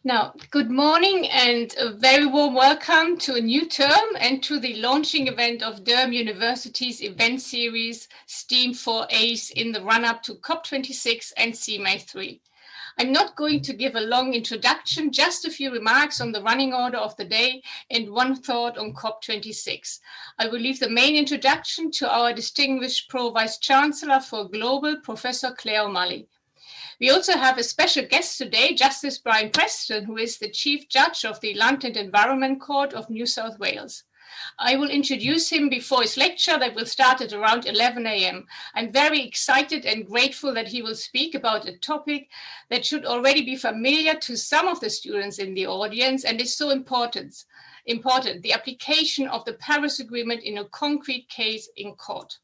Now, good morning and a very warm welcome to a new term and to the launching event of Durham University's event series STEAM for ACE in the run-up to COP26 and CMA3. I'm not going to give a long introduction, just a few remarks on the running order of the day and one thought on COP26. I will leave the main introduction to our distinguished Pro-Vice Chancellor for Global, Professor Claire O'Malley. We also have a special guest today, Justice Brian Preston, who is the Chief Judge of the Land and Environment Court of New South Wales. I will introduce him before his lecture that will start at around 11 a.m. I'm very excited and grateful that he will speak about a topic that should already be familiar to some of the students in the audience and is so important, the application of the Paris Agreement in a concrete case in court.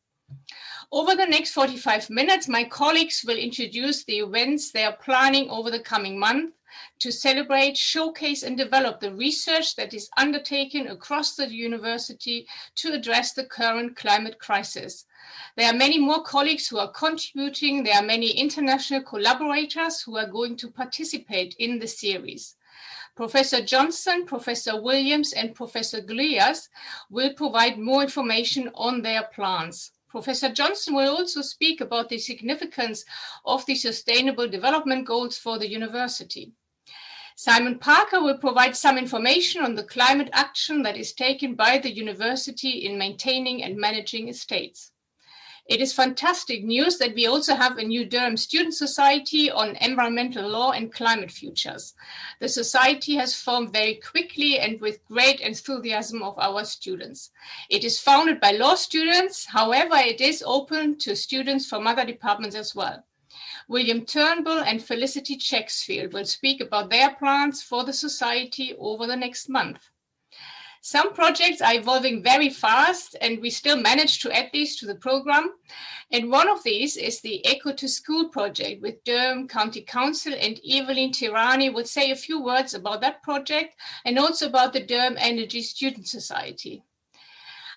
Over the next 45 minutes, my colleagues will introduce the events they are planning over the coming month to celebrate, showcase, and develop the research that is undertaken across the university to address the current climate crisis. There are many more colleagues who are contributing. There are many international collaborators who are going to participate in the series. Professor Johnson, Professor Williams, and Professor Glias will provide more information on their plans. Professor Johnson will also speak about the significance of the Sustainable Development Goals for the university. Simon Parker will provide some information on the climate action that is taken by the university in maintaining and managing estates. It is fantastic news that we also have a new Durham Student Society on environmental law and climate futures. The society has formed very quickly and with great enthusiasm of our students. It is founded by law students, however, it is open to students from other departments as well. William Turnbull and Felicity Checksfield will speak about their plans for the society over the next month. Some projects are evolving very fast and we still manage to add these to the program. And one of these is the Echo to School project with Durham County Council, and Evelyn Tirani will say a few words about that project and also about the Durham Energy Student Society.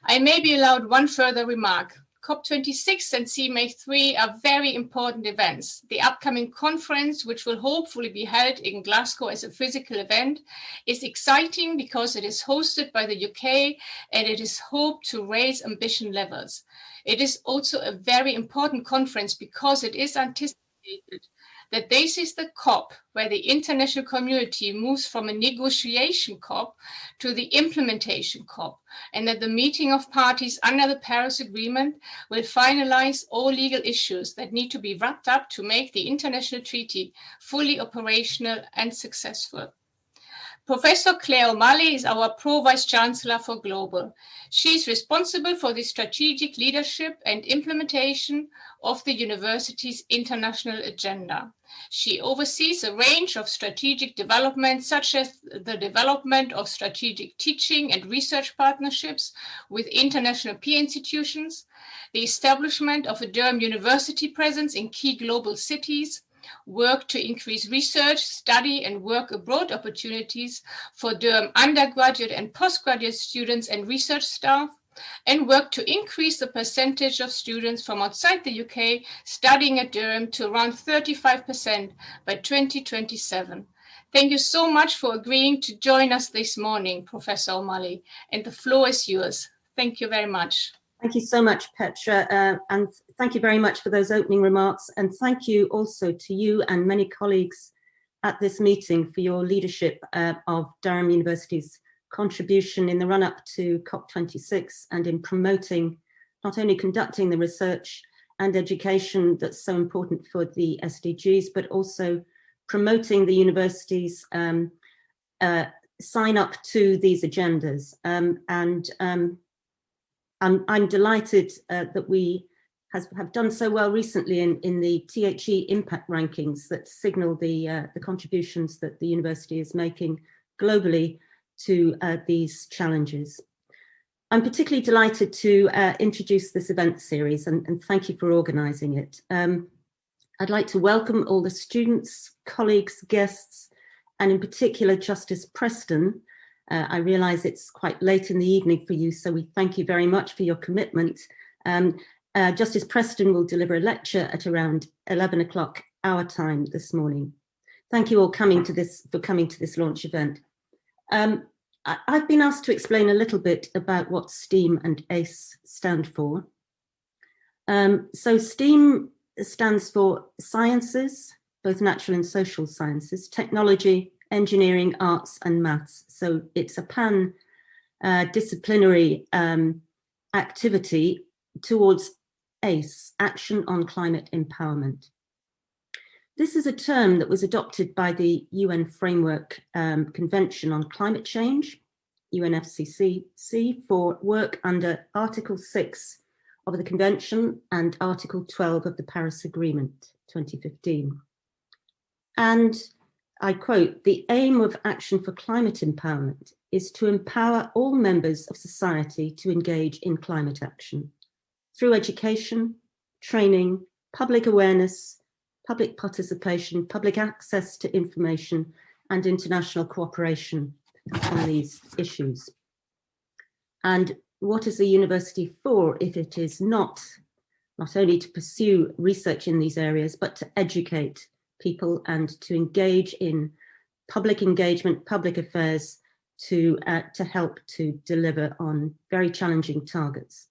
I may be allowed one further remark. COP26 and CMA3 are very important events. The upcoming conference, which will hopefully be held in Glasgow as a physical event, is exciting because it is hosted by the UK and it is hoped to raise ambition levels. It is also a very important conference because it is anticipated that this is the COP where the international community moves from a negotiation COP to the implementation COP, and that the meeting of parties under the Paris Agreement will finalize all legal issues that need to be wrapped up to make the international treaty fully operational and successful. Professor Claire O'Malley is our Pro-Vice Chancellor for Global. She is responsible for the strategic leadership and implementation of the university's international agenda. She oversees a range of strategic developments, such as the development of strategic teaching and research partnerships with international peer institutions, the establishment of a Durham University presence in key global cities, work to increase research, study, and work abroad opportunities for Durham undergraduate and postgraduate students and research staff, and work to increase the percentage of students from outside the UK studying at Durham to around 35% by 2027. Thank you so much for agreeing to join us this morning, Professor O'Malley, and the floor is yours. Thank you very much. Thank you so much, Petra, and thank you very much for those opening remarks, and thank you also to you and many colleagues at this meeting for your leadership of Durham University's contribution in the run-up to COP26 and in promoting, not only conducting the research and education that's so important for the SDGs, but also promoting the university's sign up to these agendas. I'm delighted that we have done so well recently in the THE impact rankings that signal the contributions that the university is making globally to these challenges. I'm particularly delighted to introduce this event series and thank you for organising it. I'd like to welcome all the students, colleagues, guests, and in particular Justice Preston. I realise it's quite late in the evening for you, so we thank you very much for your commitment. Justice Preston will deliver a lecture at around 11 o'clock our time this morning. Thank you all for coming to this launch event. I've been asked to explain a little bit about what STEAM and ACE stand for. So STEAM stands for sciences, both natural and social sciences, technology, engineering, arts and maths. So it's a pan-disciplinary activity towards ACE, Action on Climate Empowerment. This is a term that was adopted by the UN Framework Convention on Climate Change, UNFCCC, for work under Article 6 of the Convention and Article 12 of the Paris Agreement, 2015. And I quote, "The aim of Action for Climate Empowerment is to empower all members of society to engage in climate action through education, training, public awareness, public participation, public access to information, and international cooperation on these issues." And what is a university for if it is not only to pursue research in these areas, but to educate people and to engage in public engagement, public affairs, to help to deliver on very challenging targets.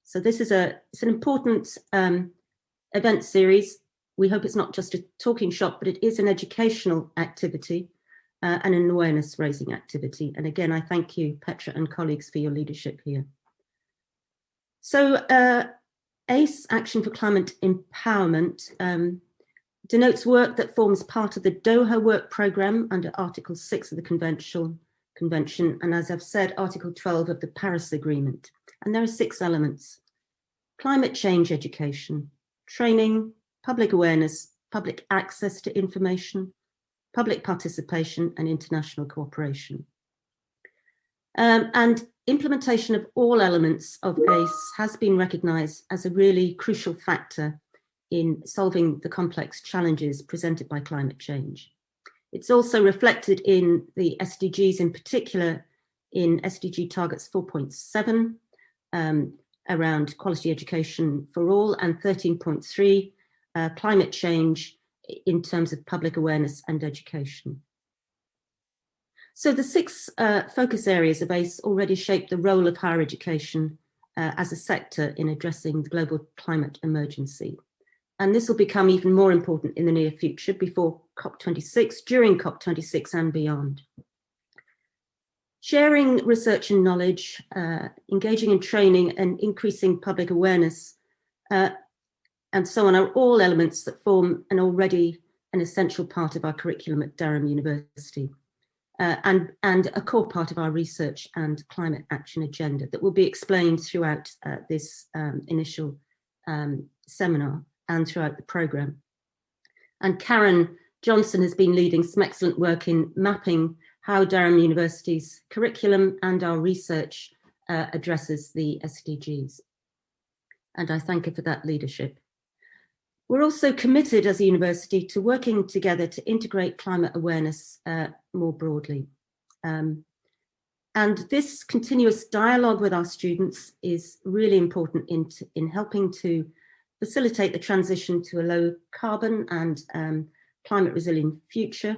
So this is it's an important event series. We hope it's not just a talking shop, but it is an educational activity and an awareness raising activity. And again, I thank you, Petra and colleagues, for your leadership here. So ACE, Action for Climate Empowerment, denotes work that forms part of the Doha Work Programme under Article 6 of the Convention, and as I've said, Article 12 of the Paris Agreement. And there are 6 elements: climate change education, training, public awareness, public access to information, public participation, and international cooperation. And implementation of all elements of ACE has been recognised as a really crucial factor in solving the complex challenges presented by climate change. It's also reflected in the SDGs, in particular in SDG targets 4.7 around quality education for all, and 13.3 climate change in terms of public awareness and education. So the 6 focus areas of ACE already shape the role of higher education as a sector in addressing the global climate emergency. And this will become even more important in the near future, before COP26, during COP26 and beyond. Sharing research and knowledge, engaging in training and increasing public awareness, and so on, are all elements that form an essential part of our curriculum at Durham University, and a core part of our research and climate action agenda that will be explained throughout this initial seminar and throughout the programme. And Karen Johnson has been leading some excellent work in mapping how Durham University's curriculum and our research addresses the SDGs. And I thank her for that leadership. We're also committed as a university to working together to integrate climate awareness more broadly. And this continuous dialogue with our students is really important in helping to facilitate the transition to a low carbon and climate resilient future.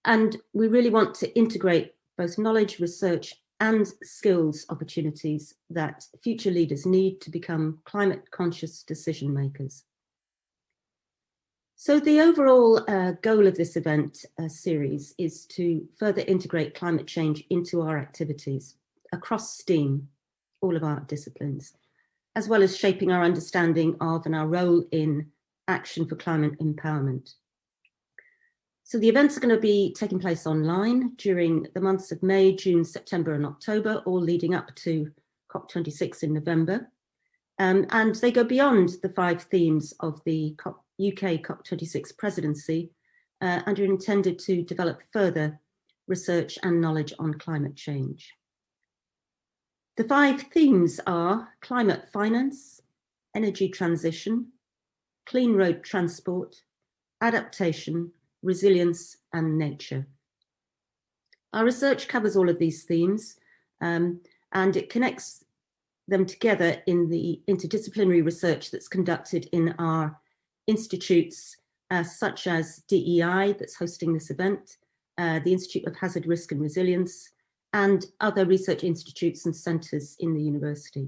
And we really want to integrate both knowledge, research, and skills opportunities that future leaders need to become climate conscious decision makers. So the overall goal of this event series is to further integrate climate change into our activities across STEAM, all of our disciplines, as well as shaping our understanding of and our role in action for climate empowerment. So the events are going to be taking place online during the months of May, June, September and October, all leading up to COP26 in November. And they go beyond the 5 themes of the UK COP26 Presidency and are intended to develop further research and knowledge on climate change. The 5 themes are climate finance, energy transition, clean road transport, adaptation, resilience, and nature. Our research covers all of these themes, and it connects them together in the interdisciplinary research that's conducted in our institutes such as DEI, that's hosting this event, the Institute of Hazard Risk and Resilience, and other research institutes and centres in the university.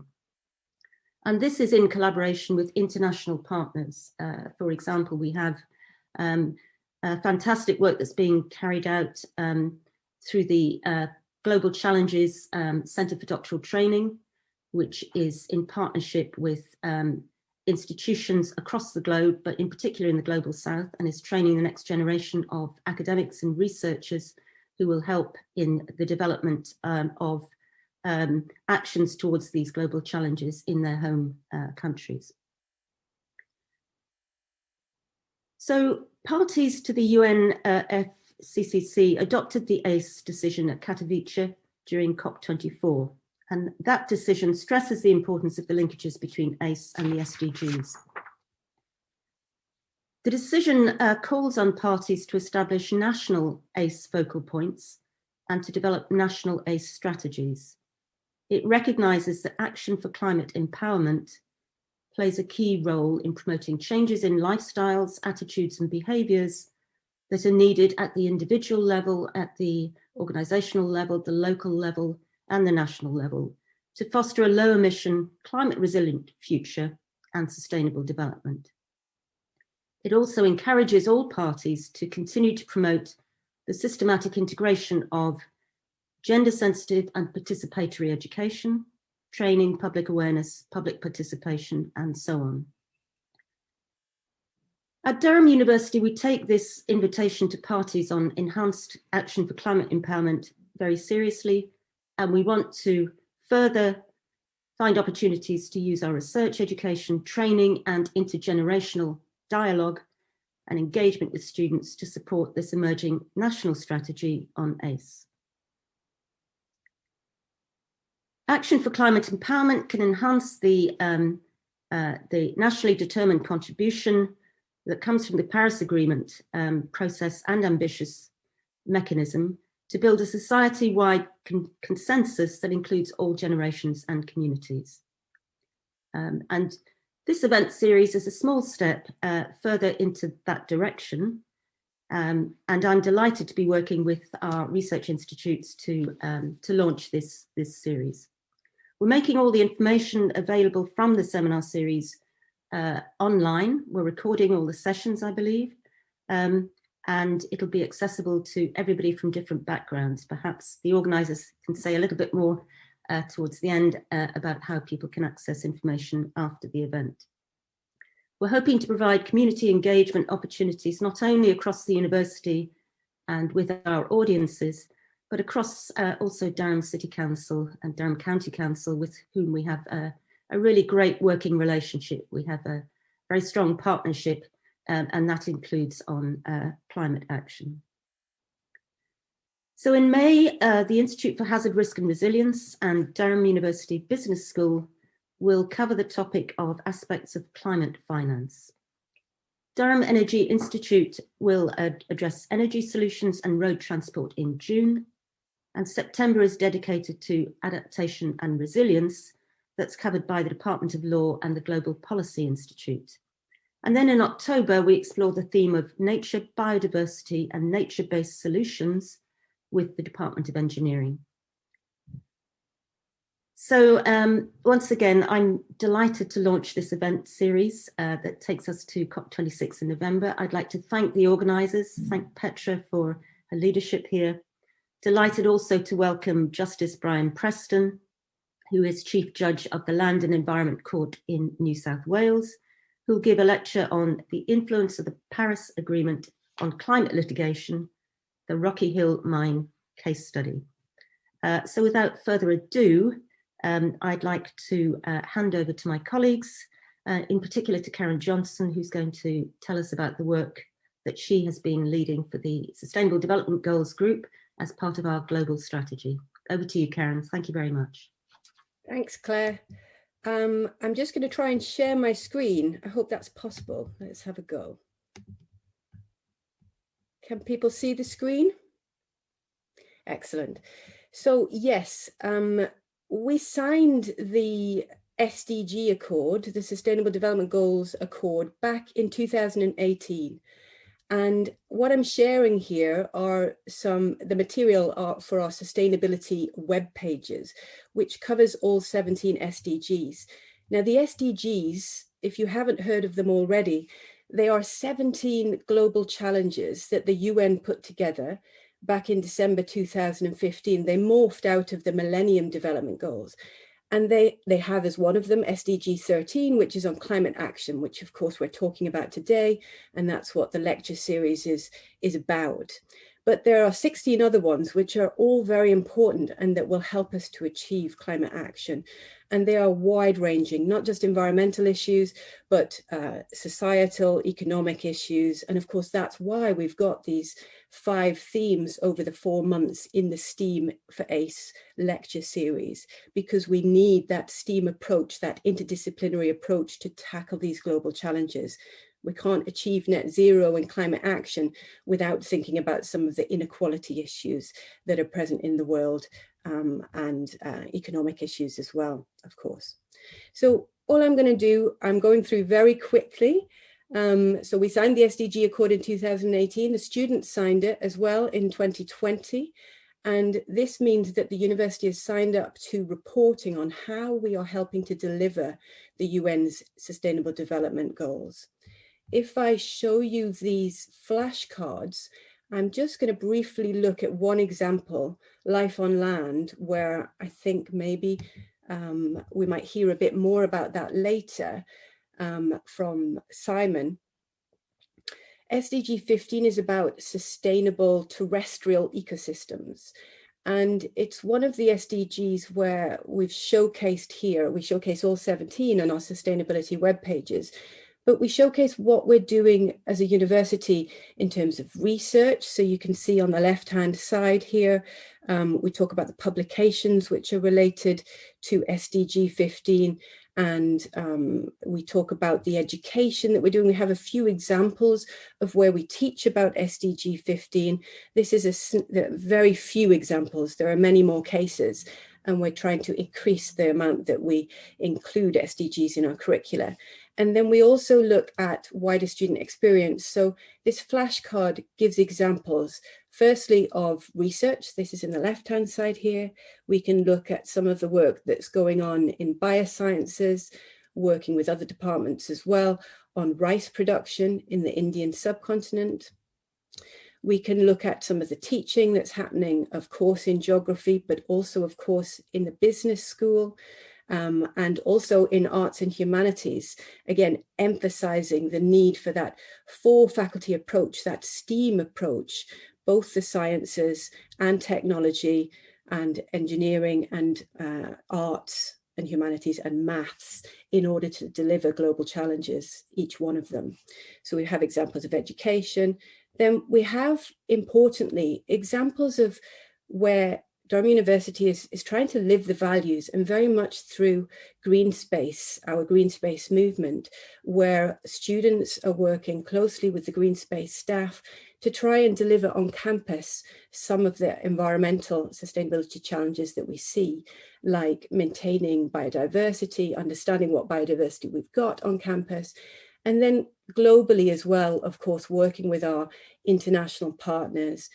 And this is in collaboration with international partners. For example, we have fantastic work that's being carried out through the Global Challenges Centre for Doctoral Training, which is in partnership with institutions across the globe, but in particular in the Global South, and is training the next generation of academics and researchers who will help in the development of actions towards these global challenges in their home countries. So parties to the UNFCCC adopted the ACE decision at Katowice during COP24, and that decision stresses the importance of the linkages between ACE and the SDGs. The decision calls on parties to establish national ACE focal points and to develop national ACE strategies. It recognises that action for climate empowerment plays a key role in promoting changes in lifestyles, attitudes and behaviours that are needed at the individual level, at the organisational level, the local level and the national level to foster a low emission, climate resilient future and sustainable development. It also encourages all parties to continue to promote the systematic integration of gender sensitive and participatory education, training, public awareness, public participation, and so on. At Durham University, we take this invitation to parties on enhanced action for climate empowerment very seriously, and we want to further find opportunities to use our research, education, training, and intergenerational dialogue and engagement with students to support this emerging national strategy on ACE. Action for climate empowerment can enhance the nationally determined contribution that comes from the Paris Agreement process and ambitious mechanism to build a society-wide consensus that includes all generations and communities. And this event series is a small step further into that direction. And I'm delighted to be working with our research institutes to launch this series. We're making all the information available from the seminar series online. We're recording all the sessions, I believe, and it'll be accessible to everybody from different backgrounds. Perhaps the organisers can say a little bit more towards the end about how people can access information after the event. We're hoping to provide community engagement opportunities, not only across the university and with our audiences, but across also Durham City Council and Durham County Council, with whom we have a really great working relationship. We have a very strong partnership, and that includes on climate action. So in May, the Institute for Hazard Risk and Resilience and Durham University Business School will cover the topic of aspects of climate finance. Durham Energy Institute will address energy solutions and road transport in June, and September is dedicated to adaptation and resilience that's covered by the Department of Law and the Global Policy Institute. And then in October, we explore the theme of nature, biodiversity and nature-based solutions with the Department of Engineering. So once again, I'm delighted to launch this event series that takes us to COP26 in November. I'd like to thank the organisers, thank Petra for her leadership here. Delighted also to welcome Justice Brian Preston, who is Chief Judge of the Land and Environment Court in New South Wales, who will give a lecture on the influence of the Paris Agreement on climate litigation, the Rocky Hill mine case study. So without further ado, I'd like to hand over to my colleagues, in particular to Karen Johnson, who's going to tell us about the work that she has been leading for the Sustainable Development Goals Group as part of our global strategy. Over to you, Karen. Thank you very much. Thanks, Claire. I'm just going to try and share my screen. I hope that's possible. Let's have a go. Can people see the screen? Excellent. So yes, we signed the SDG Accord, the Sustainable Development Goals Accord, back in 2018. And what I'm sharing here are the material for our sustainability web pages, which covers all 17 SDGs. Now, the SDGs, if you haven't heard of them already, they are 17 global challenges that the UN put together back in December 2015. They morphed out of the Millennium Development Goals. And they have as one of them SDG 13, which is on climate action, which of course we're talking about today. And that's what the lecture series is about. But there are 16 other ones, which are all very important and that will help us to achieve climate action. And they are wide ranging, not just environmental issues, but societal, economic issues. And of course, that's why we've got these 5 themes over the 4 months in the STEAM for ACE lecture series, because we need that STEAM approach, that interdisciplinary approach to tackle these global challenges. We can't achieve net zero and climate action without thinking about some of the inequality issues that are present in the world, and economic issues as well, of course. So all I'm going to do, I'm going through very quickly. So we signed the SDG Accord in 2018. The students signed it as well in 2020. And this means that the university has signed up to reporting on how we are helping to deliver the UN's Sustainable Development Goals. If I show you these flashcards, I'm just going to briefly look at one example, Life on Land, where I think maybe we might hear a bit more about that later from Simon. SDG 15 is about sustainable terrestrial ecosystems. And it's one of the SDGs where we've showcased here, we showcase all 17 on our sustainability web pages. But we showcase what we're doing as a university in terms of research. So you can see on the left-hand side here, we talk about the publications which are related to SDG 15. And we talk about the education that we're doing. We have a few examples of where we teach about SDG 15. This is very few examples. There are many more cases. And we're trying to increase the amount that we include SDGs in our curricula. And then we also look at wider student experience. So this flashcard gives examples, firstly, of research. This is in the left-hand side here. We can look at some of the work that's going on in biosciences, working with other departments as well, on rice production in the Indian subcontinent. We can look at some of the teaching that's happening, of course, in geography, but also, of course, in the business school. And also in arts and humanities, again, emphasizing the need for that 4-faculty approach, that STEAM approach, both the sciences and technology and engineering and arts and humanities and maths in order to deliver global challenges, each one of them. So we have examples of education. Then we have, importantly, examples of where Durham University is trying to live the values, and very much through Green Space, our Green Space movement, where students are working closely with the Green Space staff to try and deliver on campus some of the environmental sustainability challenges that we see, like maintaining biodiversity, understanding what biodiversity we've got on campus, and then globally as well, of course, working with our international partners,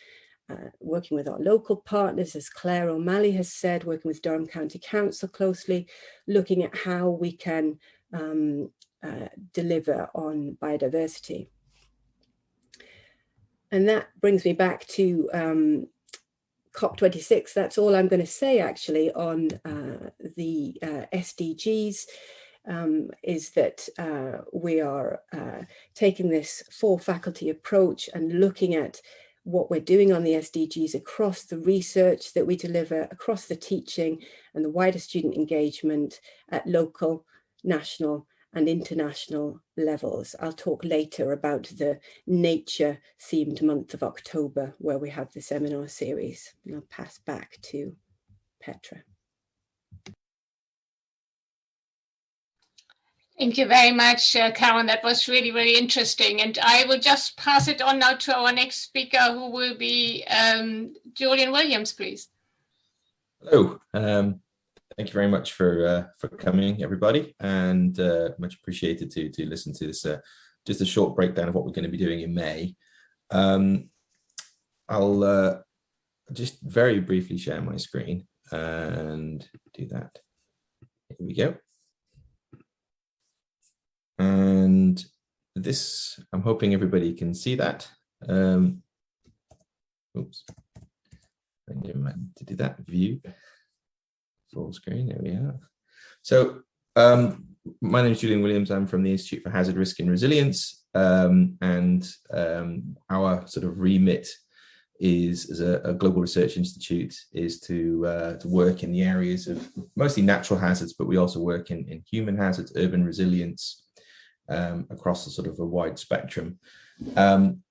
working with our local partners, as Claire O'Malley has said, working with Durham County Council closely, looking at how we can deliver on biodiversity. And that brings me back to COP26. That's all I'm going to say actually on the SDGs. Is that we are taking this 4-faculty approach and looking at what we're doing on the SDGs across the research that we deliver, across the teaching and the wider student engagement at local, national and international levels. I'll talk later about the nature themed month of October, where we have the seminar series. And I'll pass back to Petra. Thank you very much, Karen. That was really, really interesting. And I will just pass it on now to our next speaker, who will be Julian Williams, please. Hello. Thank you very much for coming, everybody, and much appreciated to listen to this, just a short breakdown of what we're going to be doing in May. I'll just very briefly share my screen and do that. Here we go. And this, I'm hoping everybody can see that. Oops. I need to do that. View. Full screen. There we are. So my name is Julian Williams. I'm from the Institute for Hazard, Risk and Resilience. And our sort of remit is, as a global research institute, is to work in the areas of mostly natural hazards, but we also work in human hazards, urban resilience, across a sort of a wide spectrum.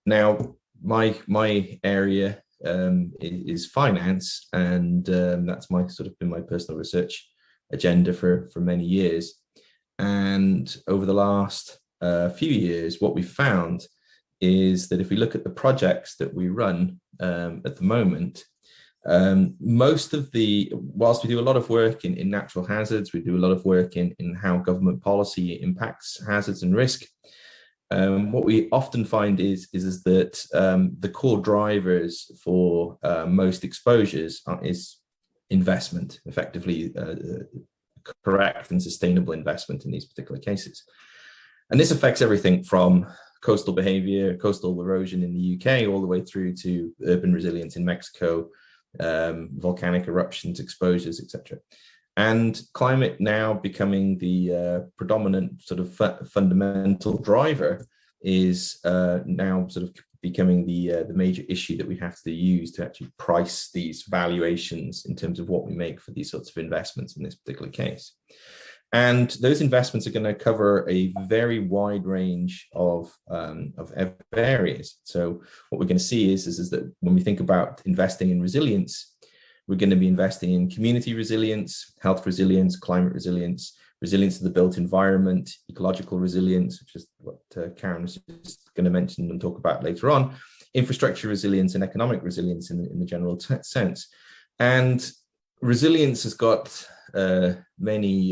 Now, my area is finance, and that's been my personal research agenda for many years. And over the last few years, what we've found is that if we look at the projects that we run at the moment, whilst we do a lot of work in natural hazards, we do a lot of work in how government policy impacts hazards and risk. What we often find is that the core drivers for most exposures is investment, effectively correct and sustainable investment in these particular cases. And this affects everything from coastal behavior, coastal erosion in the UK, all the way through to urban resilience in Mexico, volcanic eruptions, exposures, etc. And climate now becoming the predominant sort of fundamental driver is now sort of becoming the major issue that we have to use to actually price these valuations in terms of what we make for these sorts of investments in this particular case. And those investments are going to cover a very wide range of areas. So what we're going to see is that when we think about investing in resilience, we're going to be investing in community resilience, health resilience, climate resilience, resilience of the built environment, ecological resilience, which is what Karen was just going to mention and talk about later on, infrastructure resilience and economic resilience in the general sense. And resilience has got many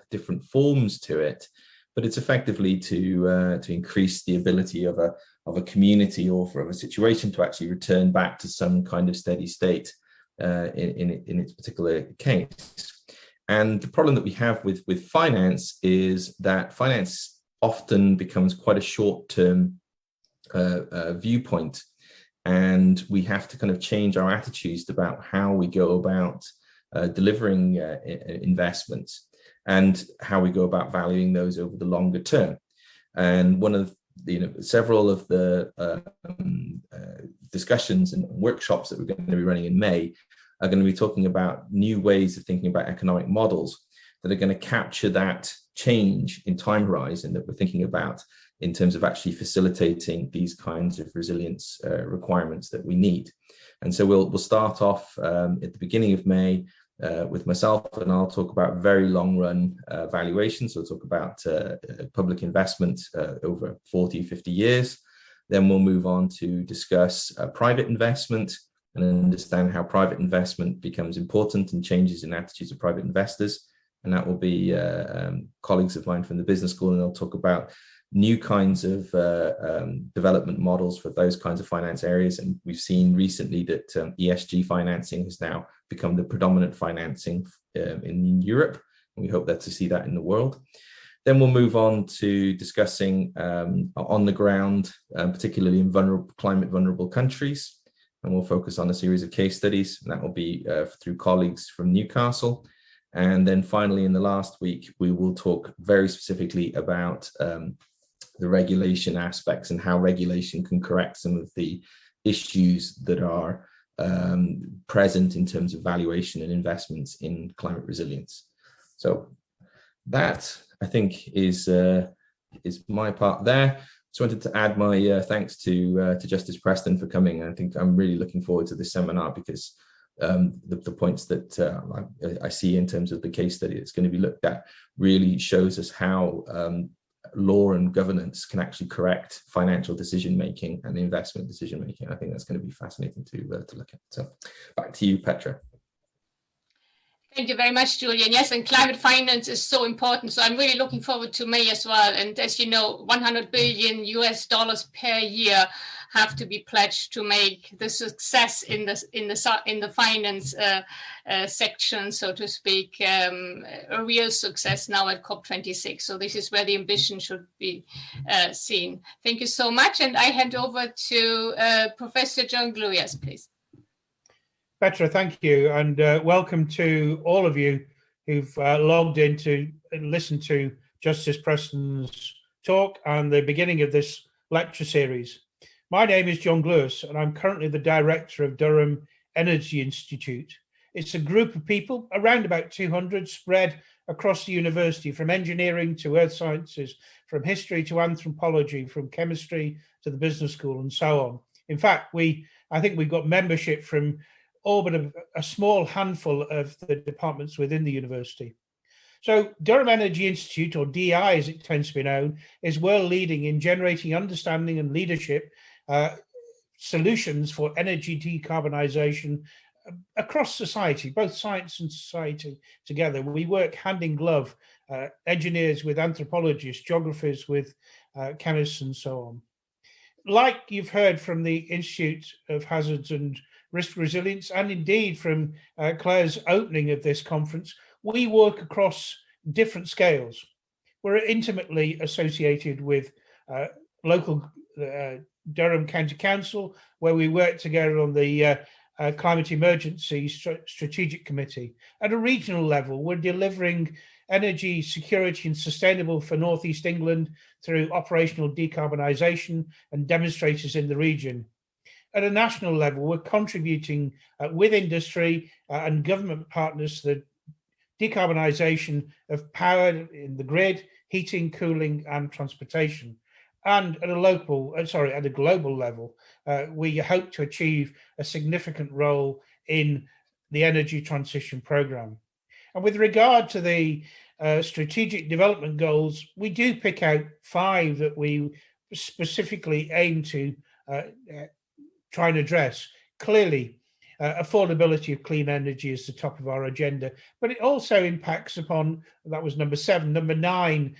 different forms to it, but it's effectively to increase the ability of a community or of a situation to actually return back to some kind of steady state in its particular case. And the problem that we have with finance is that finance often becomes quite a short-term viewpoint, and we have to kind of change our attitudes about how we go about delivering investments and how we go about valuing those over the longer term. And one of several of the discussions and workshops that we're going to be running in May are going to be talking about new ways of thinking about economic models that are going to capture that change in time horizon that we're thinking about in terms of actually facilitating these kinds of resilience requirements that we need. And so we'll start off at the beginning of May with myself, and I'll talk about very long run valuations. So we'll talk about public investment over 40, 50 years. Then we'll move on to discuss private investment and understand how private investment becomes important and changes in attitudes of private investors. And that will be colleagues of mine from the business school, and they'll talk about new kinds of development models for those kinds of finance areas. And we've seen recently that ESG financing has now become the predominant financing in Europe. And we hope that to see that in the world. Then we'll move on to discussing on the ground, particularly in climate vulnerable countries. And we'll focus on a series of case studies, and that will be through colleagues from Newcastle. And then finally, in the last week, we will talk very specifically about the regulation aspects and how regulation can correct some of the issues that are present in terms of valuation and investments in climate resilience. So that, I think, is my part there. Just wanted to add my thanks to Justice Preston for coming. I think I'm really looking forward to this seminar because the points that I see in terms of the case study that's going to be looked at really shows us how law and governance can actually correct financial decision making and investment decision making. I think that's going to be fascinating to look at. So back to you, Petra. Thank you very much, Julian. Yes, and climate finance is so important. So I'm really looking forward to May as well. And as you know, $100 billion per year have to be pledged to make the success in the finance section, so to speak, a real success now at COP26. So this is where the ambition should be seen. Thank you so much, and I hand over to Professor John Gluyas, please. Petra, thank you, and welcome to all of you who've logged in to listen to Justice Preston's talk and the beginning of this lecture series. My name is John Gluyas, and I'm currently the director of Durham Energy Institute. It's a group of people, around about 200, spread across the university, from engineering to earth sciences, from history to anthropology, from chemistry to the business school, and so on. In fact, I think we've got membership from all but a small handful of the departments within the university. So Durham Energy Institute, or DI as it tends to be known, is world leading in generating understanding and leadership solutions for energy decarbonisation across society, both science and society together. We work hand in glove, engineers with anthropologists, geographers with chemists, and so on. Like you've heard from the Institute of Hazards and Risk Resilience, and indeed from Claire's opening of this conference, we work across different scales. We're intimately associated with local Durham County Council, where we work together on the Climate Emergency Strategic Committee. At a regional level, we're delivering energy security and sustainable for North East England through operational decarbonisation and demonstrators in the region. At a national level, we're contributing with industry and government partners to the decarbonisation of power in the grid, heating, cooling, and transportation. And at a global level, we hope to achieve a significant role in the energy transition programme. And with regard to the strategic development goals, we do pick out 5 that we specifically aim to try and address. Clearly, affordability of clean energy is the top of our agenda, but it also impacts upon, that was number 7, number 9,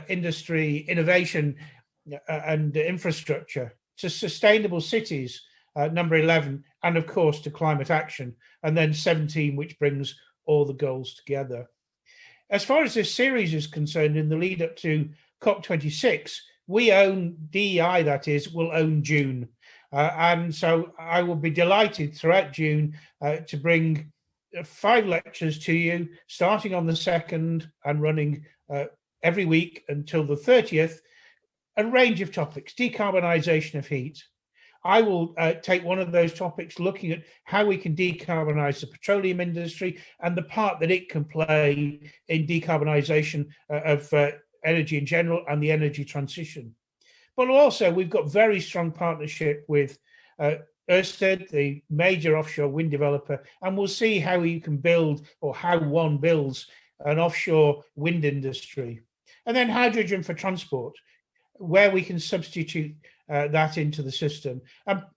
industry, innovation and infrastructure, to sustainable cities, number 11, and of course to climate action, and then 17, which brings all the goals together. As far as this series is concerned, in the lead up to COP26, we own, DEI that is, will own June. And so I will be delighted throughout June to bring 5 lectures to you, starting on the 2nd and running every week until the 30th, a range of topics, decarbonisation of heat. I will take one of those topics, looking at how we can decarbonise the petroleum industry and the part that it can play in decarbonisation of energy in general and the energy transition. But also, we've got very strong partnership with Ørsted, the major offshore wind developer, and we'll see how you can build, or how one builds, an offshore wind industry. And then hydrogen for transport, where we can substitute that into the system.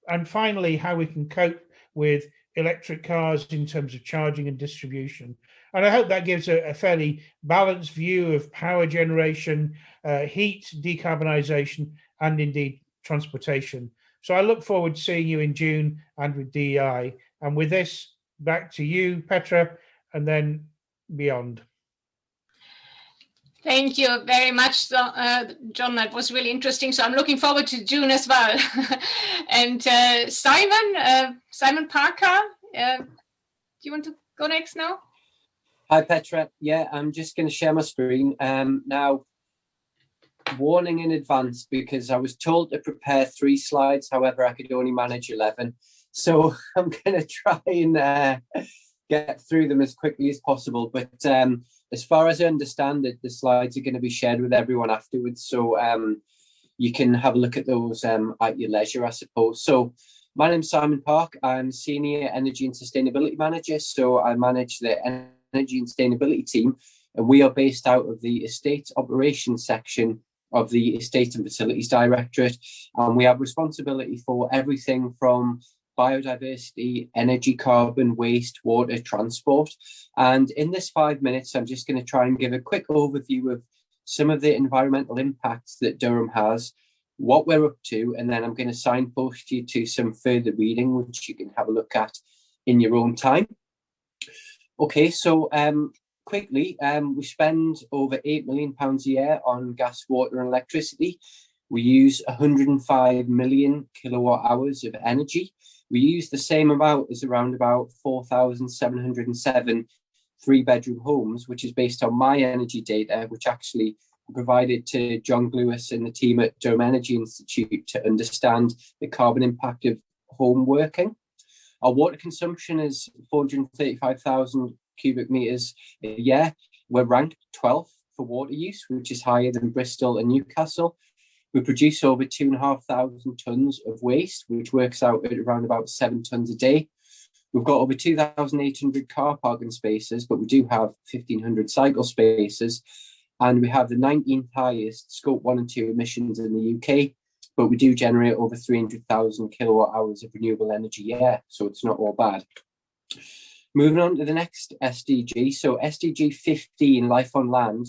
And finally, how we can cope with electric cars in terms of charging and distribution. And I hope that gives a fairly balanced view of power generation, heat, decarbonisation, and indeed transportation. So I look forward to seeing you in June and with DEI. And with this, back to you, Petra, and then beyond. Thank you very much, John. That was really interesting. So I'm looking forward to June as well. And Simon Parker, do you want to go next now? Hi, Petra. Yeah, I'm just going to share my screen. Now, warning in advance, because I was told to prepare 3 slides. However, I could only manage 11. So I'm going to try and get through them as quickly as possible. But as far as I understand it, the slides are going to be shared with everyone afterwards. So you can have a look at those at your leisure, I suppose. So my name's Simon Park. I'm Senior Energy and Sustainability Manager. So I manage the Energy and Sustainability team. And we are based out of the Estate Operations section of the Estate and Facilities Directorate. And we have responsibility for everything from biodiversity, energy, carbon, waste, water, transport. And in this 5 minutes, I'm just going to try and give a quick overview of some of the environmental impacts that Durham has, what we're up to, and then I'm going to signpost you to some further reading, which you can have a look at in your own time. Okay, so quickly, we spend over £8 million a year on gas, water and electricity. We use 105 million kilowatt hours of energy. We use the same amount as around about 4,707 three-bedroom homes, which is based on my energy data, which actually provided to John Lewis and the team at Durham Energy Institute to understand the carbon impact of home working. Our water consumption is 435,000 cubic meters a year. We're ranked 12th for water use, which is higher than Bristol and Newcastle. We produce over 2,500 tonnes of waste, which works out at around about 7 tonnes a day. We've got over 2,800 car parking spaces, but we do have 1,500 cycle spaces. And we have the 19th highest Scope 1 and 2 emissions in the UK, but we do generate over 300,000 kilowatt hours of renewable energy a year, so it's not all bad. Moving on to the next SDG, so SDG 15, Life on Land.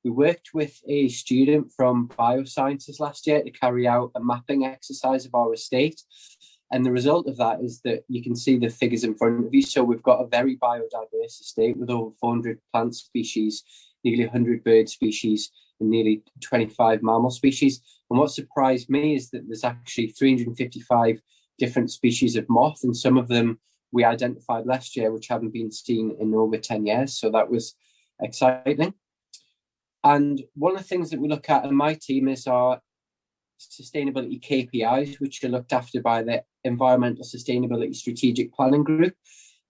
We worked with a student from Biosciences last year to carry out a mapping exercise of our estate. And the result of that is that you can see the figures in front of you. So we've got a very biodiverse estate with over 400 plant species, nearly 100 bird species, and nearly 25 mammal species. And what surprised me is that there's actually 355 different species of moth, and some of them we identified last year, which haven't been seen in over 10 years. So that was exciting. And one of the things that we look at in my team is our sustainability KPIs, which are looked after by the Environmental Sustainability Strategic Planning Group.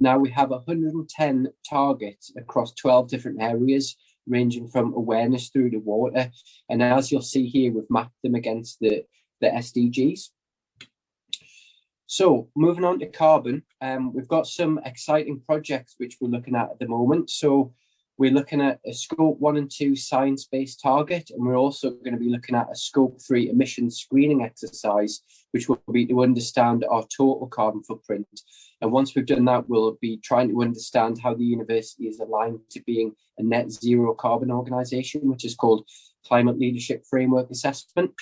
Now we have 110 targets across 12 different areas, ranging from awareness through to water. And as you'll see here, we've mapped them against the SDGs. So moving on to carbon, we've got some exciting projects which we're looking at the moment. So we're looking at a Scope 1 and 2 science-based target, and we're also going to be looking at a Scope 3 emissions screening exercise, which will be to understand our total carbon footprint. And once we've done that, we'll be trying to understand how the university is aligned to being a net zero carbon organisation, which is called Climate Leadership Framework Assessment.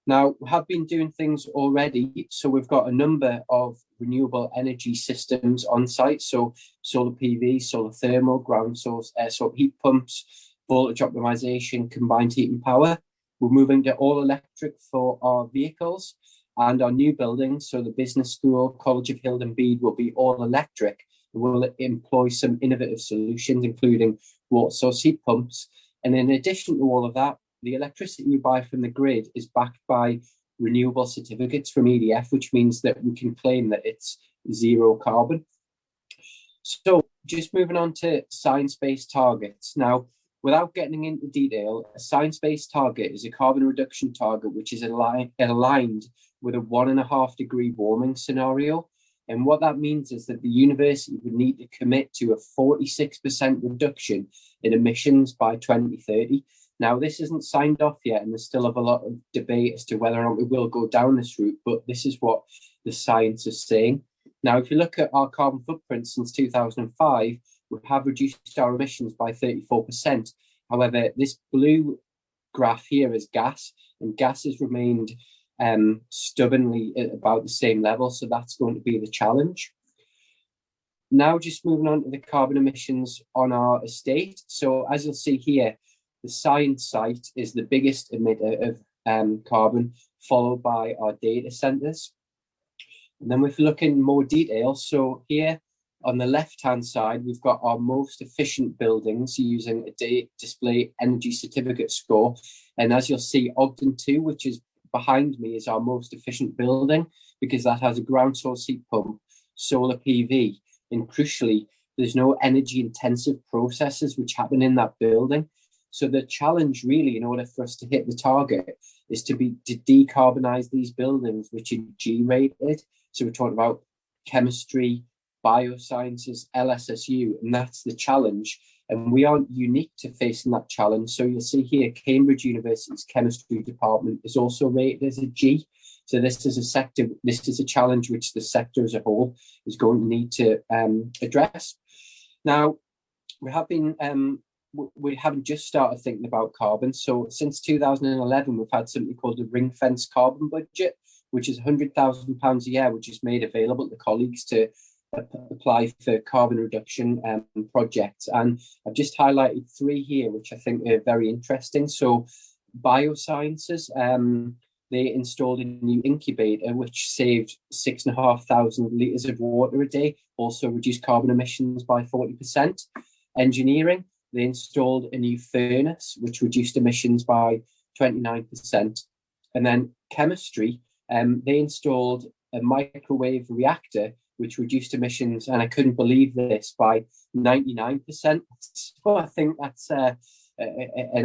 Now, we have been doing things already. So we've got a number of renewable energy systems on site. So solar PV, solar thermal, ground source, air source heat pumps, voltage optimization, combined heat and power. We're moving to all electric for our vehicles and our new buildings. So the business school, College of Hild and Bede will be all electric. We'll employ some innovative solutions, including water source heat pumps. And in addition to all of that, the electricity you buy from the grid is backed by renewable certificates from EDF, which means that we can claim that it's zero carbon. So just moving on to science-based targets. Now, without getting into detail, a science-based target is a carbon reduction target which is aligned with a 1.5 degree warming scenario. And what that means is that the university would need to commit to a 46% reduction in emissions by 2030. Now, this isn't signed off yet, and there's still a lot of debate as to whether or not we will go down this route, but this is what the science is saying. Now, if you look at our carbon footprint since 2005, we have reduced our emissions by 34%. However, this blue graph here is gas, and gas has remained stubbornly at about the same level, so that's going to be the challenge. Now, just moving on to the carbon emissions on our estate. So as you'll see here, the science site is the biggest emitter of carbon, followed by our data centres. And then if we look in more detail, so here on the left-hand side, we've got our most efficient buildings using a display energy certificate score. And as you'll see, Ogden 2, which is behind me, is our most efficient building because that has a ground source heat pump, solar PV, and crucially, there's no energy intensive processes which happen in that building. So the challenge really, in order for us to hit the target, is to decarbonize these buildings, which are G-rated. So we're talking about chemistry, biosciences, LSSU, and that's the challenge. And we aren't unique to facing that challenge. So you'll see here, Cambridge University's chemistry department is also rated as a G. So this is a challenge which the sector as a whole is going to need to address. Now, we have been we haven't just started thinking about carbon. So since 2011, we've had something called a ring-fence carbon budget, which is £100,000 a year, which is made available to colleagues to apply for carbon reduction projects. And I've just highlighted 3 here, which I think are very interesting. So biosciences, they installed a new incubator, which saved 6,500 litres of water a day, also reduced carbon emissions by 40%. Engineering, they installed a new furnace, which reduced emissions by 29%. And then chemistry, they installed a microwave reactor, which reduced emissions, and I couldn't believe this, by 99%. So I think that's an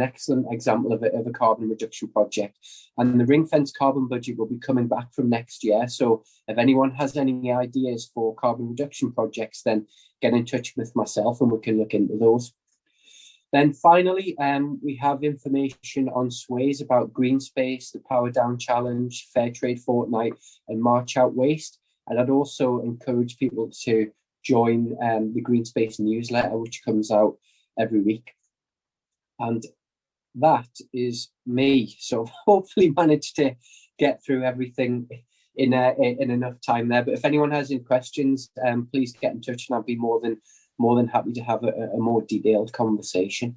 excellent example of a carbon reduction project. And the ring-fence carbon budget will be coming back from next year. So if anyone has any ideas for carbon reduction projects, then get in touch with myself and we can look into those. Then finally, we have information on SWAYS about Green Space, the Power Down Challenge, Fair Trade Fortnight, and March Out Waste. And I'd also encourage people to join the Green Space newsletter, which comes out every week. And that is me. So hopefully managed to get through everything in enough time there. But if anyone has any questions, please get in touch, and I'd be more than happy to have a more detailed conversation.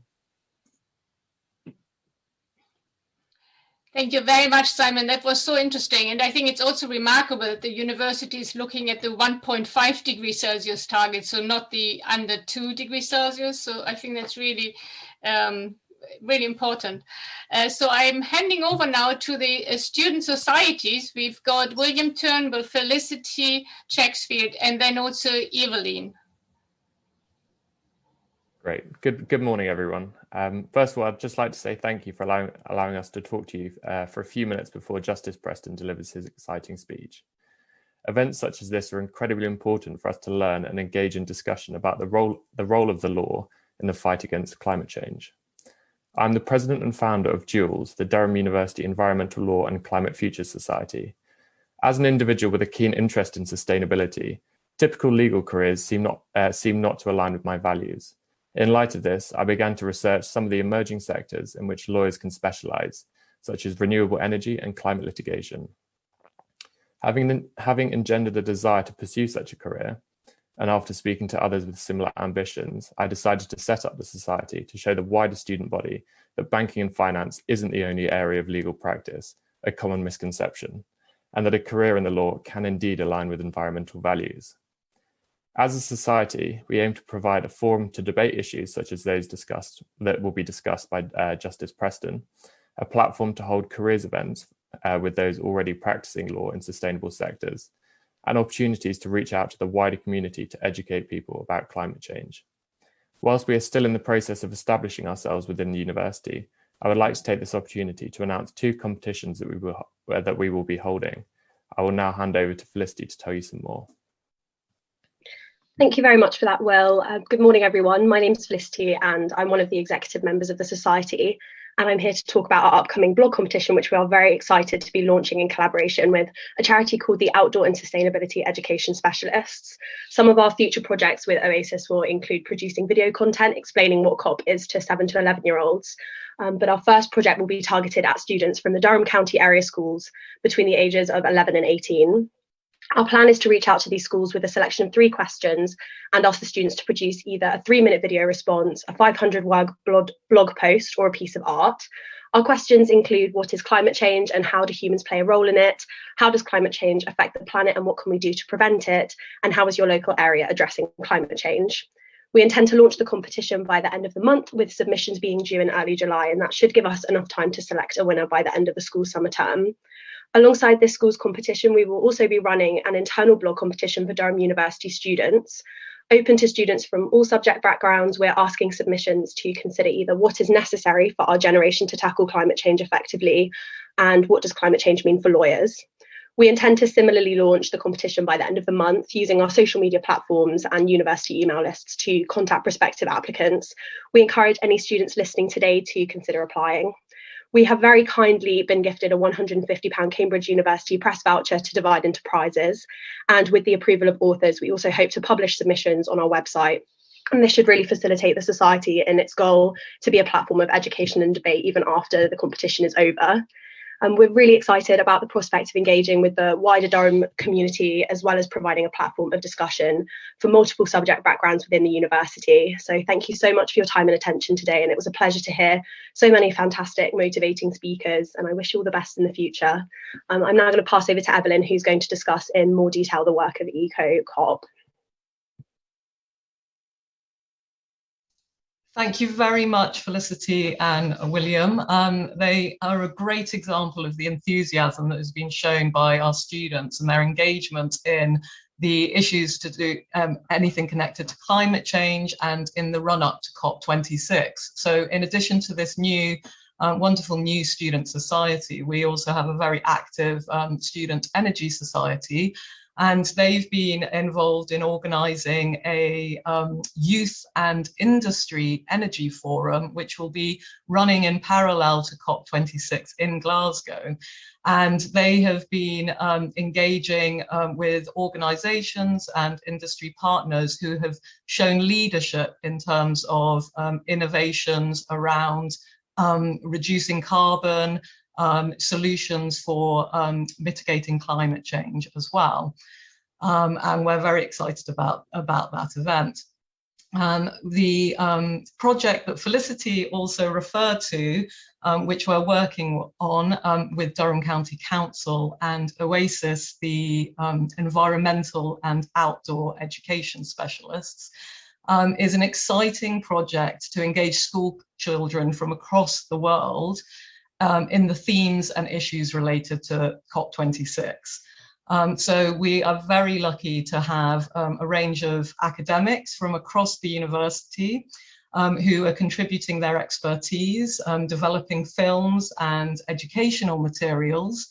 Thank you very much, Simon. That was so interesting. And I think it's also remarkable that the university is looking at the 1.5 degrees Celsius target, so not the under 2 degrees Celsius. So I think that's really, really important. So I'm handing over now to the student societies. We've got William Turnbull, Felicity Checksfield, and then also Evelyn. Great. Good morning, everyone. First of all, I'd just like to say thank you for allowing us to talk to you for a few minutes before Justice Preston delivers his exciting speech. Events such as this are incredibly important for us to learn and engage in discussion about the role of the law in the fight against climate change. I'm the president and founder of DUALS, the Durham University Environmental Law and Climate Futures Society. As an individual with a keen interest in sustainability, typical legal careers seem not to align with my values. In light of this, I began to research some of the emerging sectors in which lawyers can specialize, such as renewable energy and climate litigation. Having engendered a desire to pursue such a career, and after speaking to others with similar ambitions, I decided to set up the society to show the wider student body that banking and finance isn't the only area of legal practice, a common misconception, and that a career in the law can indeed align with environmental values. As a society, we aim to provide a forum to debate issues such as those that will be discussed by Justice Preston, a platform to hold careers events with those already practicing law in sustainable sectors, and opportunities to reach out to the wider community to educate people about climate change. Whilst we are still in the process of establishing ourselves within the university, I would like to take this opportunity to announce 2 competitions that we will be holding. I will now hand over to Felicity to tell you some more. Thank you very much for that, Will. Good morning, everyone. My name is Felicity and I'm one of the executive members of the Society. And I'm here to talk about our upcoming blog competition, which we are very excited to be launching in collaboration with a charity called the Outdoor and Sustainability Education Specialists. Some of our future projects with Oasis will include producing video content explaining what COP is to 7 to 11-year-olds. But our first project will be targeted at students from the Durham County area schools between the ages of 11 and 18. Our plan is to reach out to these schools with a selection of 3 questions and ask the students to produce either a 3-minute video response, a 500-word blog post, or a piece of art. Our questions include: what is climate change and how do humans play a role in it? How does climate change affect the planet and what can we do to prevent it? And how is your local area addressing climate change? We intend to launch the competition by the end of the month, with submissions being due in early July, and that should give us enough time to select a winner by the end of the school summer term. Alongside this school's competition, we will also be running an internal blog competition for Durham University students. Open to students from all subject backgrounds, we're asking submissions to consider either what is necessary for our generation to tackle climate change effectively, and what does climate change mean for lawyers. We intend to similarly launch the competition by the end of the month, using our social media platforms and university email lists to contact prospective applicants. We encourage any students listening today to consider applying. We have very kindly been gifted a £150 Cambridge University press voucher to divide into prizes. And with the approval of authors, we also hope to publish submissions on our website. And this should really facilitate the society in its goal to be a platform of education and debate even after the competition is over. We're really excited about the prospect of engaging with the wider Durham community, as well as providing a platform of discussion for multiple subject backgrounds within the university. So thank you so much for your time and attention today. And it was a pleasure to hear so many fantastic, motivating speakers. And I wish you all the best in the future. I'm now going to pass over to Evelyn, who's going to discuss in more detail the work of ECO COP. Thank you very much, Felicity and William. They are a great example of the enthusiasm that has been shown by our students and their engagement in the issues to do anything connected to climate change and in the run-up to COP26. So in addition to this new wonderful new student society, we also have a very active student energy society. And they've been involved in organising a youth and industry energy forum, which will be running in parallel to COP26 in Glasgow. And they have been engaging with organisations and industry partners who have shown leadership in terms of innovations around reducing carbon, solutions for mitigating climate change as well. And we're very excited about that event. The project that Felicity also referred to, which we're working on with Durham County Council and Oasis, the environmental and outdoor education specialists, is an exciting project to engage school children from across the world in the themes and issues related to COP26. So we are very lucky to have a range of academics from across the university who are contributing their expertise, developing films and educational materials,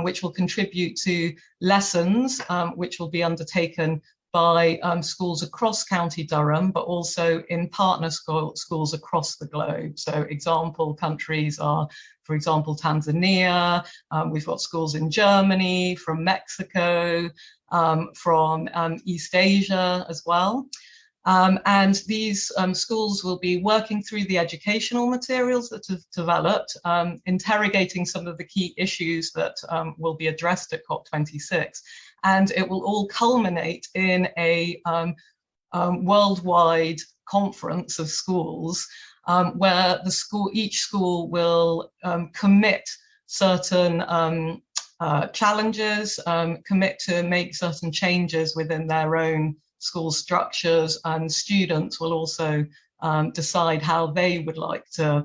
which will contribute to lessons which will be undertaken by schools across County Durham, but also in partner schools across the globe. So example countries are, for example, Tanzania, we've got schools in Germany, from Mexico, from East Asia as well. And these schools will be working through the educational materials that have developed, interrogating some of the key issues that will be addressed at COP26. And it will all culminate in a worldwide conference of schools where each school will commit certain challenges, commit to make certain changes within their own school structures, and students will also decide how they would like to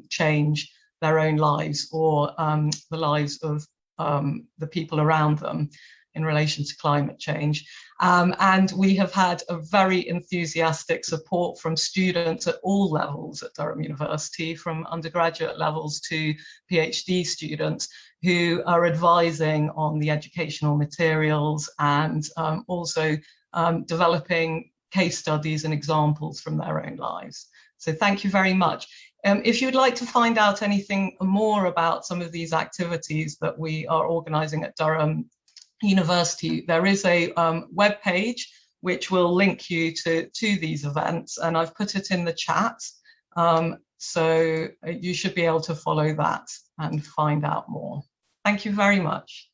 change their own lives or the lives of the people around them in relation to climate change. And we have had a very enthusiastic support from students at all levels at Durham University, from undergraduate levels to PhD students, who are advising on the educational materials and also developing case studies and examples from their own lives. So thank you very much. If you'd like to find out anything more about some of these activities that we are organising at Durham University, there is a web page which will link you to these events, and I've put it in the chat. So you should be able to follow that and find out more. Thank you very much.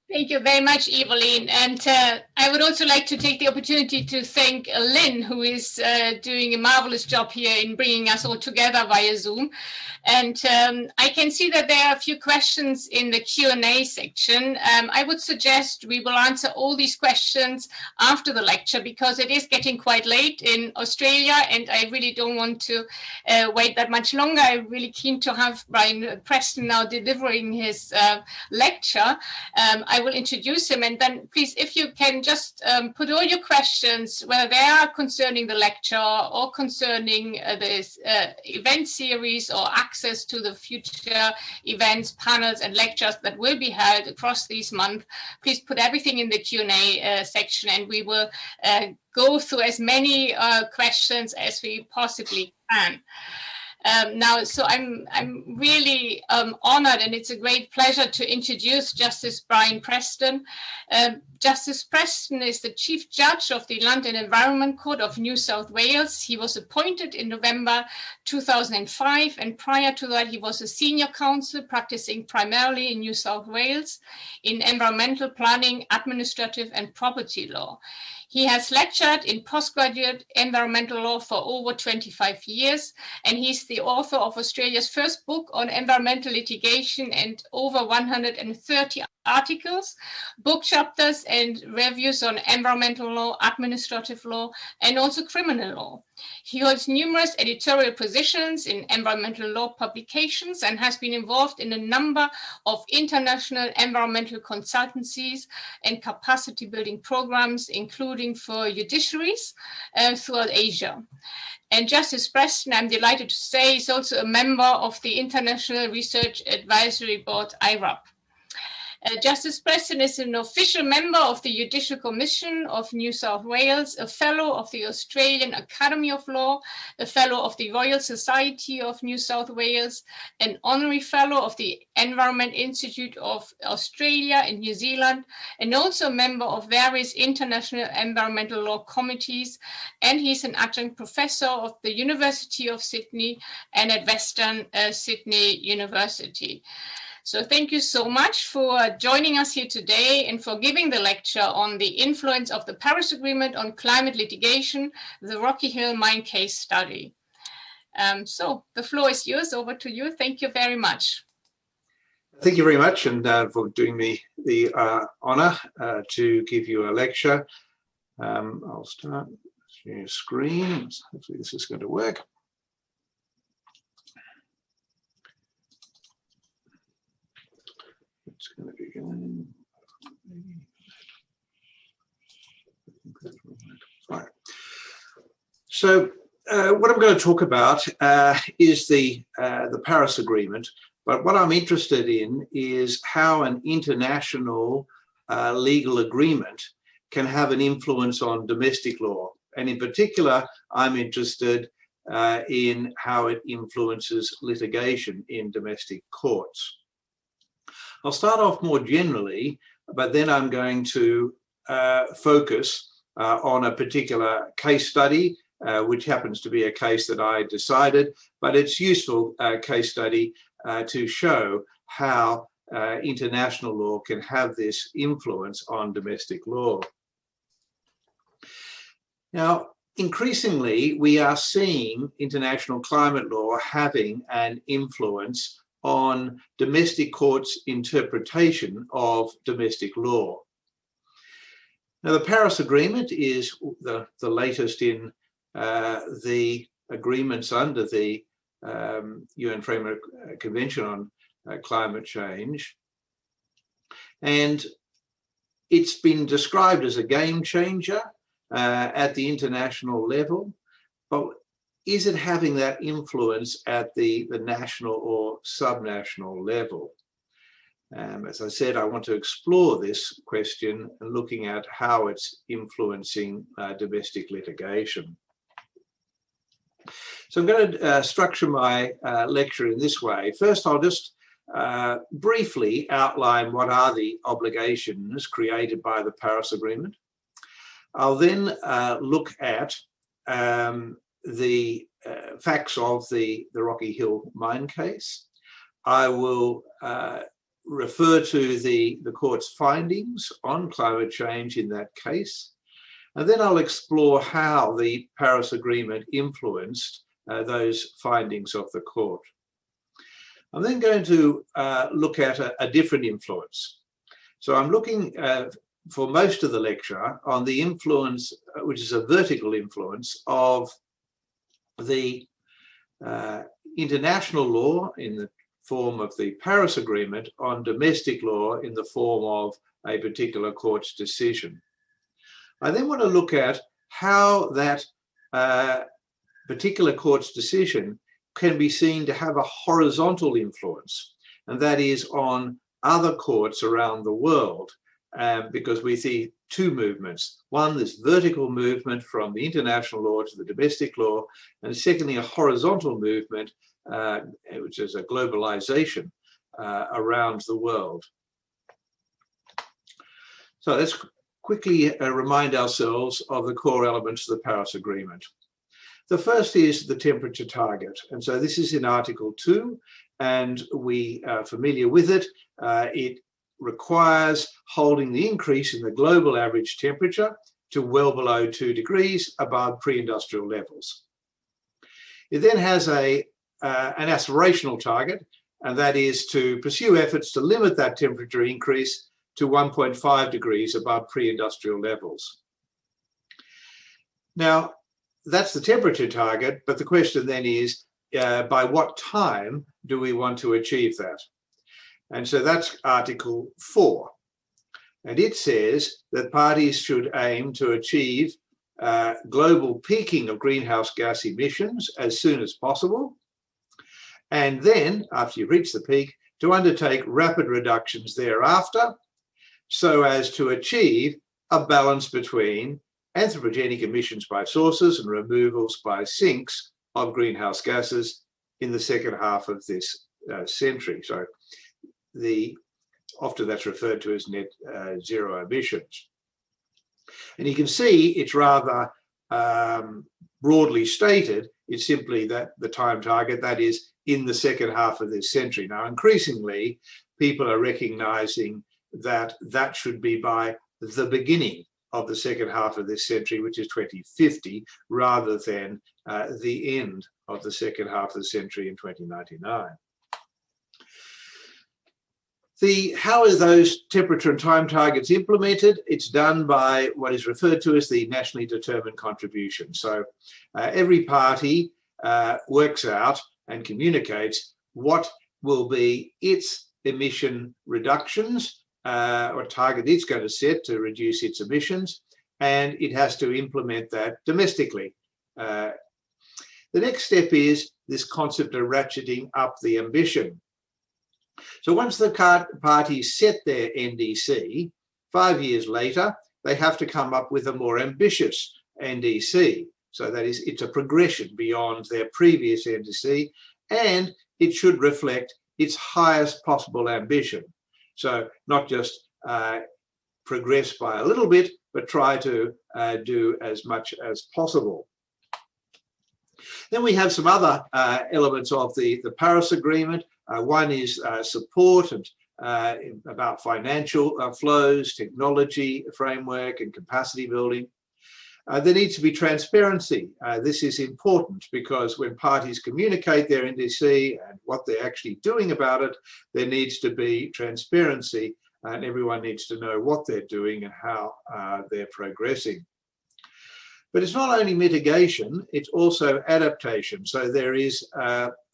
Thank you very much, Evelyn. And I would also like to take the opportunity to thank Lynn, who is doing a marvelous job here in bringing us all together via Zoom. And I can see that there are a few questions in the Q&A section. I would suggest we will answer all these questions after the lecture, because it is getting quite late in Australia and I really don't want to wait that much longer. I'm really keen to have Brian Preston now delivering his lecture. I will introduce him, and then please, if you can just put all your questions, whether they are concerning the lecture or concerning this event series or access to the future events, panels and lectures that will be held across these months, please put everything in the Q&A section, and we will go through as many questions as we possibly can. So I'm really honored, and it's a great pleasure to introduce Justice Brian Preston. Justice Preston is the Chief Judge of the London Environment Court of New South Wales. He was appointed in November 2005, and prior to that he was a senior counsel practicing primarily in New South Wales in environmental planning, administrative and property law. He has lectured in postgraduate environmental law for over 25 years, and he's the author of Australia's first book on environmental litigation and over 130 articles, book chapters and reviews on environmental law, administrative law, and also criminal law. He holds numerous editorial positions in environmental law publications and has been involved in a number of international environmental consultancies and capacity building programs, including for judiciaries throughout Asia. And Justice Preston, I'm delighted to say, is also a member of the International Research Advisory Board, IRAP. Justice Preston is an official member of the Judicial Commission of New South Wales, a fellow of the Australian Academy of Law, a fellow of the Royal Society of New South Wales, an honorary fellow of the Environment Institute of Australia and New Zealand, and also a member of various international environmental law committees. And he's an adjunct professor of the University of Sydney and at Western Sydney University. So thank you so much for joining us here today and for giving the lecture on the influence of the Paris Agreement on climate litigation, the Rocky Hill mine case study. So the floor is yours. Over to you. Thank you very much. Thank you very much, and for doing me the honor to give you a lecture. I'll start sharing screen. Hopefully this is going to work. It's going to be going. Right. So what I'm going to talk about is the Paris Agreement, but what I'm interested in is how an international legal agreement can have an influence on domestic law. And in particular, I'm interested in how it influences litigation in domestic courts. I'll start off more generally, but then I'm going to focus on a particular case study, which happens to be a case that I decided, but it's useful case study to show how international law can have this influence on domestic law. Now, increasingly, we are seeing international climate law having an influence on domestic courts' interpretation of domestic law. Now, the Paris Agreement is the latest in the agreements under the UN Framework Convention on Climate Change. And it's been described as a game changer at the international level, but is it having that influence at the national or subnational level? As I said, I want to explore this question and looking at how it's influencing domestic litigation. So I'm going to structure my lecture in this way. First, I'll just briefly outline what are the obligations created by the Paris Agreement. I'll then look at the facts of the Rocky Hill mine case. I will refer to the court's findings on climate change in that case. And then I'll explore how the Paris Agreement influenced those findings of the court. I'm then going to look at a different influence. So I'm looking for most of the lecture on the influence, which is a vertical influence of the international law in the form of the Paris Agreement on domestic law in the form of a particular court's decision. I then want to look at how that particular court's decision can be seen to have a horizontal influence, and that is on other courts around the world, because we see two movements. One, this vertical movement from the international law to the domestic law, and secondly, a horizontal movement which is a globalization around the world. So let's quickly remind ourselves of the core elements of the Paris Agreement. The first is the temperature target. And so this is in Article 2, and we are familiar with it. It requires holding the increase in the global average temperature to well below 2 degrees above pre-industrial levels. It then has an aspirational target, and that is to pursue efforts to limit that temperature increase to 1.5 degrees above pre-industrial levels. Now, that's the temperature target, but the question then is, by what time do we want to achieve that? And so that's Article 4. And it says that parties should aim to achieve global peaking of greenhouse gas emissions as soon as possible. And then, after you've reached the peak, to undertake rapid reductions thereafter, so as to achieve a balance between anthropogenic emissions by sources and removals by sinks of greenhouse gases in the second half of this century. So often that's referred to as net zero emissions. And you can see it's rather broadly stated. It's simply that the time target, that is in the second half of this century. Now, increasingly, people are recognizing that that should be by the beginning of the second half of this century, which is 2050, rather than the end of the second half of the century in 2099. How are those temperature and time targets implemented? It's done by what is referred to as the nationally determined contribution. So every party works out and communicates what will be its emission reductions, or target it's going to set to reduce its emissions, and it has to implement that domestically. The next step is this concept of ratcheting up the ambition. So once the parties set their NDC, 5 years later, they have to come up with a more ambitious NDC. So that is, it's a progression beyond their previous NDC, and it should reflect its highest possible ambition. So not just progress by a little bit, but try to do as much as possible. Then we have some other elements of the Paris Agreement. One is support and about financial flows, technology framework, and capacity building. There needs to be transparency. This is important because when parties communicate their NDC and what they're actually doing about it, there needs to be transparency, and everyone needs to know what they're doing and how they're progressing. But it's not only mitigation, it's also adaptation. So there is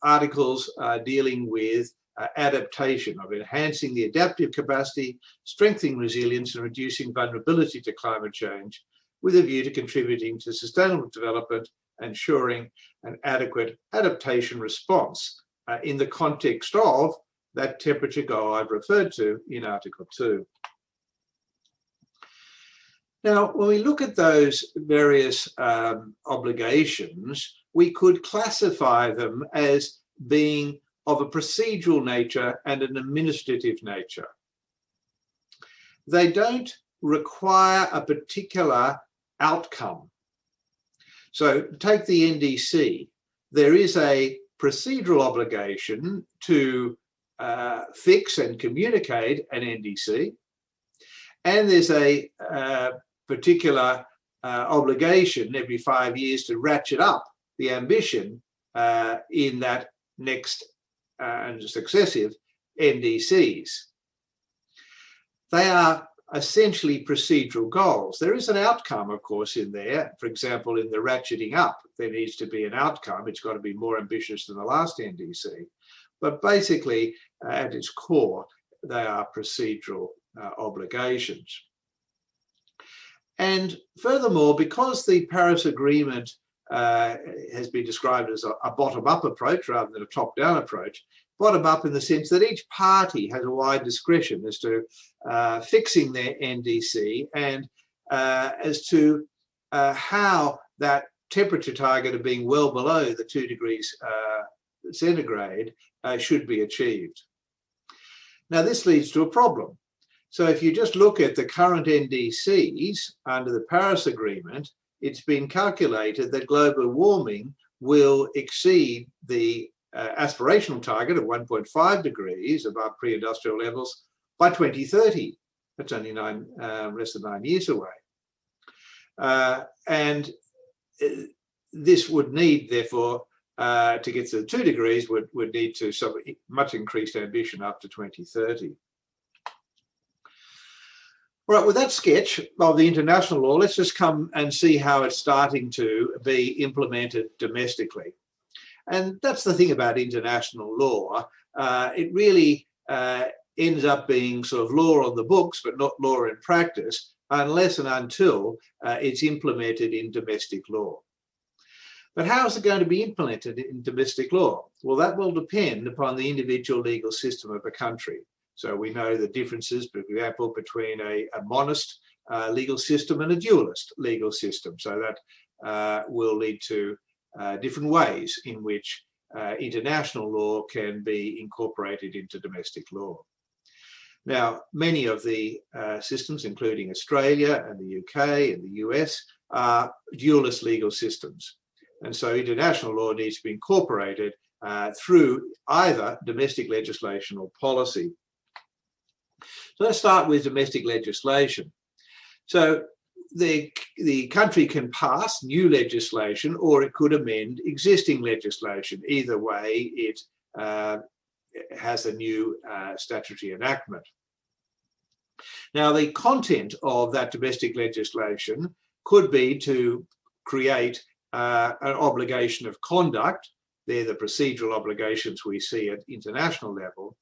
articles dealing with adaptation, of enhancing the adaptive capacity, strengthening resilience, and reducing vulnerability to climate change, with a view to contributing to sustainable development, ensuring an adequate adaptation response in the context of that temperature goal I've referred to in Article 2. Now, when we look at those various obligations, we could classify them as being of a procedural nature and an administrative nature. They don't require a particular outcome. So take the NDC. There is a procedural obligation to fix and communicate an NDC, and there's a particular obligation every 5 years to ratchet up the ambition in that next and successive NDCs. They are essentially procedural goals. There is an outcome, of course, in there. For example, in the ratcheting up, there needs to be an outcome. It's got to be more ambitious than the last NDC. But basically, at its core, they are procedural obligations. And furthermore, because the Paris Agreement has been described as a bottom-up approach rather than a top-down approach, bottom-up in the sense that each party has a wide discretion as to fixing their NDC and as to how that temperature target of being well below the 2 degrees centigrade should be achieved. Now, this leads to a problem. So if you just look at the current NDCs under the Paris Agreement, it's been calculated that global warming will exceed the aspirational target of 1.5 degrees above pre-industrial levels by 2030. That's only less than 9 years away. And this would need, therefore, to get to the 2 degrees, would need to some much increased ambition up to 2030. Right, with that sketch of the international law, let's just come and see how it's starting to be implemented domestically. And that's the thing about international law. It really ends up being sort of law on the books, but not law in practice, unless and until it's implemented in domestic law. But how is it going to be implemented in domestic law? Well, that will depend upon the individual legal system of a country. So we know the differences, for example, between a monist legal system and a dualist legal system. So that will lead to different ways in which international law can be incorporated into domestic law. Now, many of the systems, including Australia and the UK and the US, are dualist legal systems. And so international law needs to be incorporated through either domestic legislation or policy. So let's start with domestic legislation. So the country can pass new legislation, or it could amend existing legislation. Either way, it has a new statutory enactment. Now, the content of that domestic legislation could be to create an obligation of conduct. They're the procedural obligations we see at international level.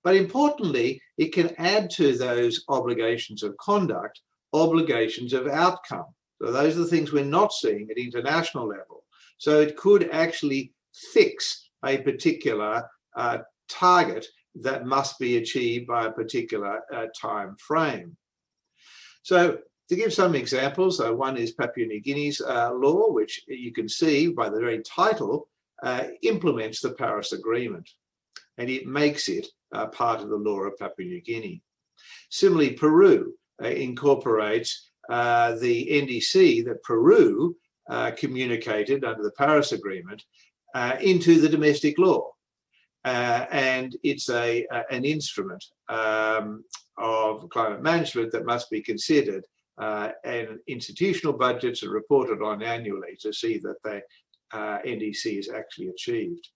But importantly, it can add to those obligations of conduct obligations of outcome. So those are the things we're not seeing at international level. So it could actually fix a particular target that must be achieved by a particular time frame. So to give some examples, one is Papua New Guinea's law, which you can see by the very title, implements the Paris Agreement, and it makes it part of the law of Papua New Guinea. Similarly, Peru incorporates the NDC that Peru communicated under the Paris Agreement into the domestic law. And it's an instrument of climate management that must be considered, and institutional budgets are reported on annually to see that the NDC is actually achieved.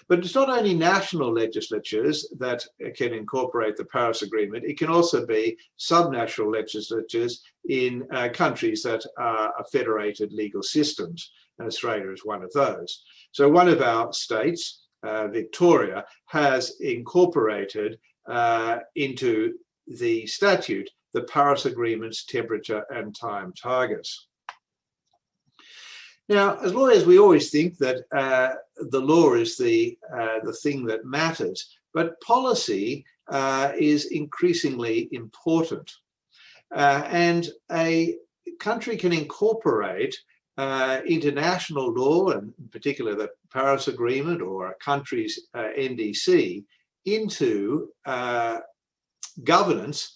But it's not only national legislatures that can incorporate the Paris Agreement, it can also be subnational legislatures in countries that are federated legal systems, and Australia is one of those. So one of our states, Victoria, has incorporated into the statute the Paris Agreement's temperature and time targets. Now, as lawyers, we always think that the law is the thing that matters, but policy is increasingly important. And a country can incorporate international law, and in particular the Paris Agreement or a country's NDC, into governance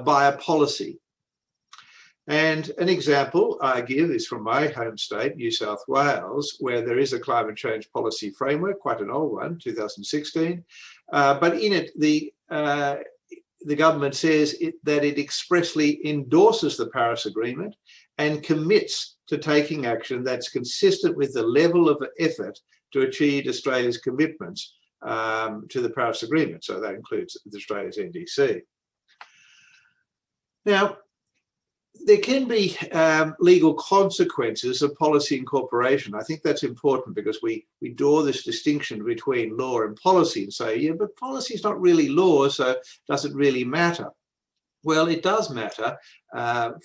by a policy. And an example I give is from my home state, New South Wales, where there is a climate change policy framework, quite an old one, 2016. But in it, the government says that it expressly endorses the Paris Agreement and commits to taking action that's consistent with the level of effort to achieve Australia's commitments to the Paris Agreement. So that includes Australia's NDC. Now, there can be legal consequences of policy incorporation. I think that's important because we draw this distinction between law and policy and say, yeah, but policy is not really law, so does it really matter? Well, it does matter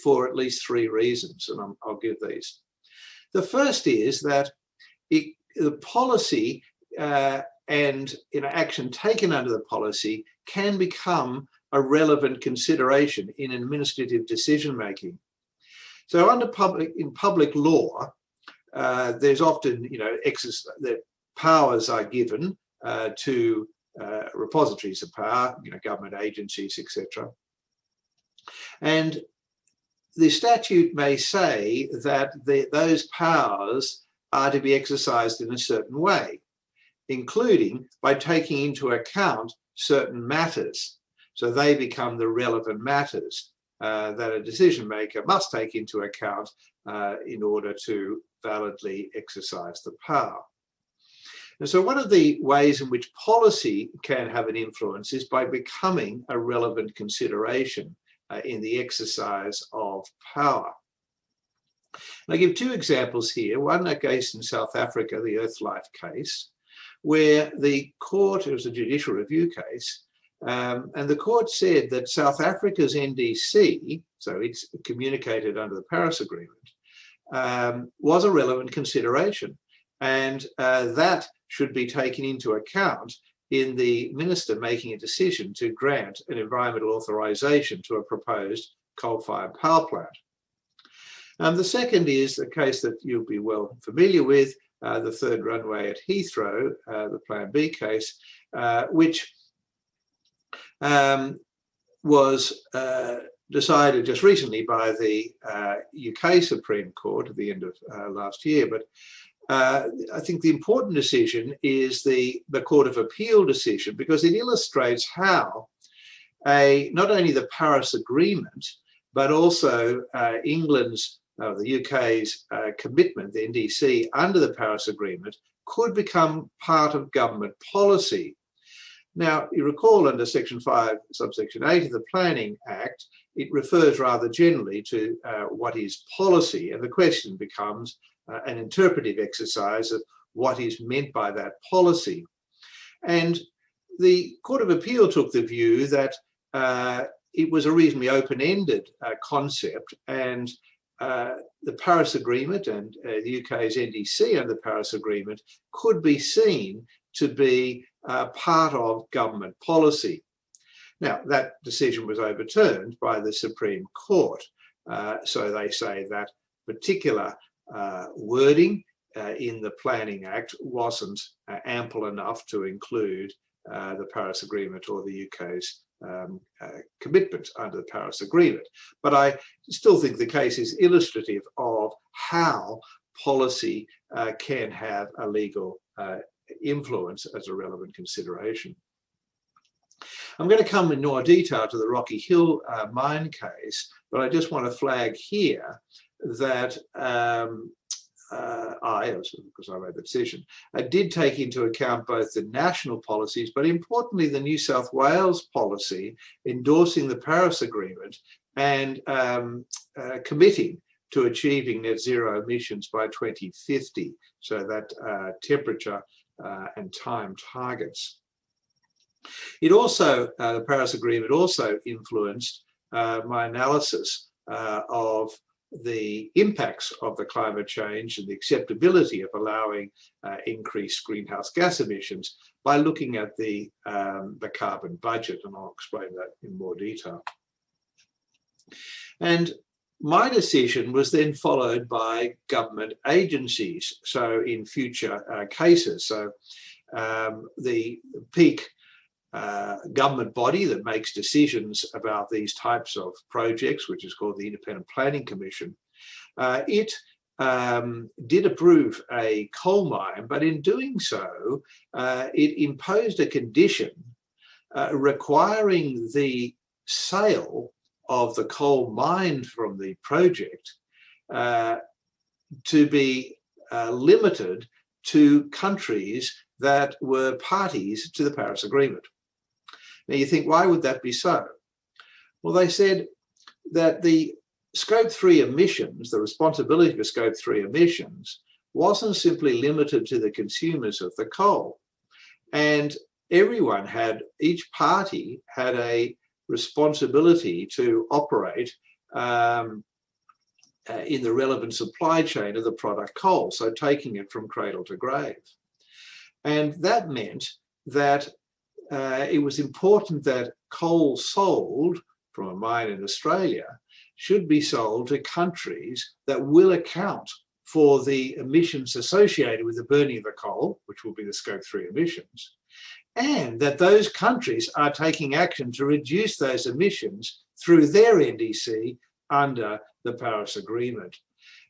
for at least three reasons, and I'll give these. The first is that the policy and action taken under the policy can become a relevant consideration in administrative decision making. So in public law, there's often powers are given to repositories of power, government agencies, etc. And the statute may say that those powers are to be exercised in a certain way, including by taking into account certain matters. So they become the relevant matters that a decision maker must take into account in order to validly exercise the power. And so one of the ways in which policy can have an influence is by becoming a relevant consideration in the exercise of power. And I give two examples here. One, a case in South Africa, the Earthlife case, where the court, it was a judicial review case, and the court said that South Africa's NDC, so it's communicated under the Paris Agreement, was a relevant consideration. And that should be taken into account in the minister making a decision to grant an environmental authorization to a proposed coal-fired power plant. The second is a case that you'll be well familiar with, the third runway at Heathrow, the Plan B case, which was decided just recently by the UK Supreme Court at the end of last year. But I think the important decision is the Court of Appeal decision, because it illustrates how not only the Paris Agreement, but also England's, the UK's commitment, the NDC, under the Paris Agreement, could become part of government policy. Now, you recall under Section 5, subsection 8 of the Planning Act, it refers rather generally to what is policy, and the question becomes an interpretive exercise of what is meant by that policy. And the Court of Appeal took the view that it was a reasonably open-ended concept, and the Paris Agreement and the UK's NDC under the Paris Agreement could be seen to be part of government policy. Now, that decision was overturned by the Supreme Court. So they say that particular wording in the Planning Act wasn't ample enough to include the Paris Agreement or the UK's commitment under the Paris Agreement. But I still think the case is illustrative of how policy can have a legal influence as a relevant consideration. I'm going to come in more detail to the Rocky Hill mine case, but I just want to flag here that because I made the decision, I did take into account both the national policies, but importantly, the New South Wales policy endorsing the Paris Agreement and committing to achieving net zero emissions by 2050, so that temperature and time targets. It also, the Paris Agreement also influenced my analysis of the impacts of the climate change and the acceptability of allowing increased greenhouse gas emissions by looking at the carbon budget, and I'll explain that in more detail. And my decision was then followed by government agencies, so in future cases. So the peak government body that makes decisions about these types of projects, which is called the Independent Planning Commission, it did approve a coal mine, but in doing so, it imposed a condition requiring the sale of the coal mined from the project to be limited to countries that were parties to the Paris Agreement. Now you think, why would that be so? Well, they said that the Scope 3 emissions, the responsibility for Scope 3 emissions, wasn't simply limited to the consumers of the coal. And everyone had, each party had a responsibility to operate in the relevant supply chain of the product coal, so taking it from cradle to grave. And that meant that it was important that coal sold from a mine in Australia should be sold to countries that will account for the emissions associated with the burning of the coal, which will be the Scope 3 emissions, and that those countries are taking action to reduce those emissions through their NDC under the Paris Agreement.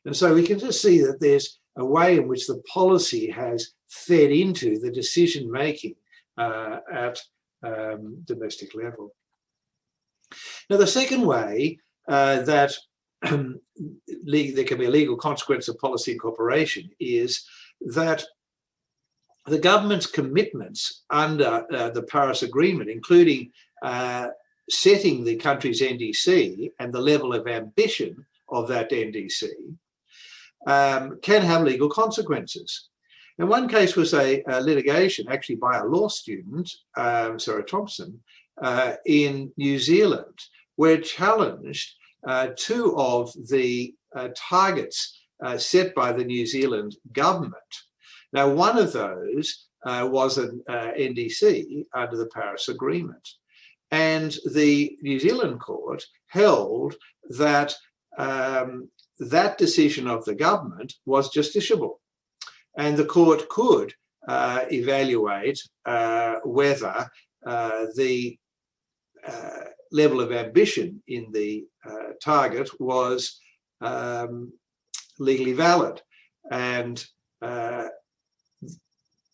And so we can just see that there's a way in which the policy has fed into the decision-making at domestic level. Now, the second way that there can be a legal consequence of policy incorporation is that the government's commitments under the Paris Agreement, including setting the country's NDC and the level of ambition of that NDC, can have legal consequences. And one case was a litigation actually by a law student, Sarah Thompson, in New Zealand, where it challenged two of the targets set by the New Zealand government. Now, one of those was an NDC under the Paris Agreement. And the New Zealand court held that that decision of the government was justiciable. And the court could evaluate whether the level of ambition in the target was legally valid. And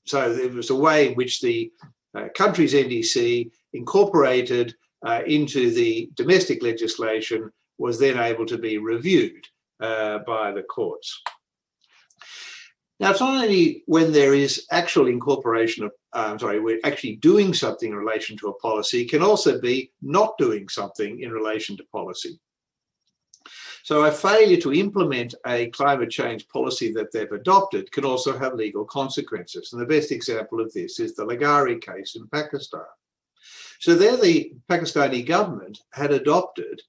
so there was a way in which the country's NDC incorporated into the domestic legislation was then able to be reviewed by the courts. Now, it's not only when there is actual incorporation of, we're actually doing something in relation to a policy, it can also be not doing something in relation to policy. So a failure to implement a climate change policy that they've adopted can also have legal consequences. And the best example of this is the Lagari case in Pakistan. So there the Pakistani government had adopted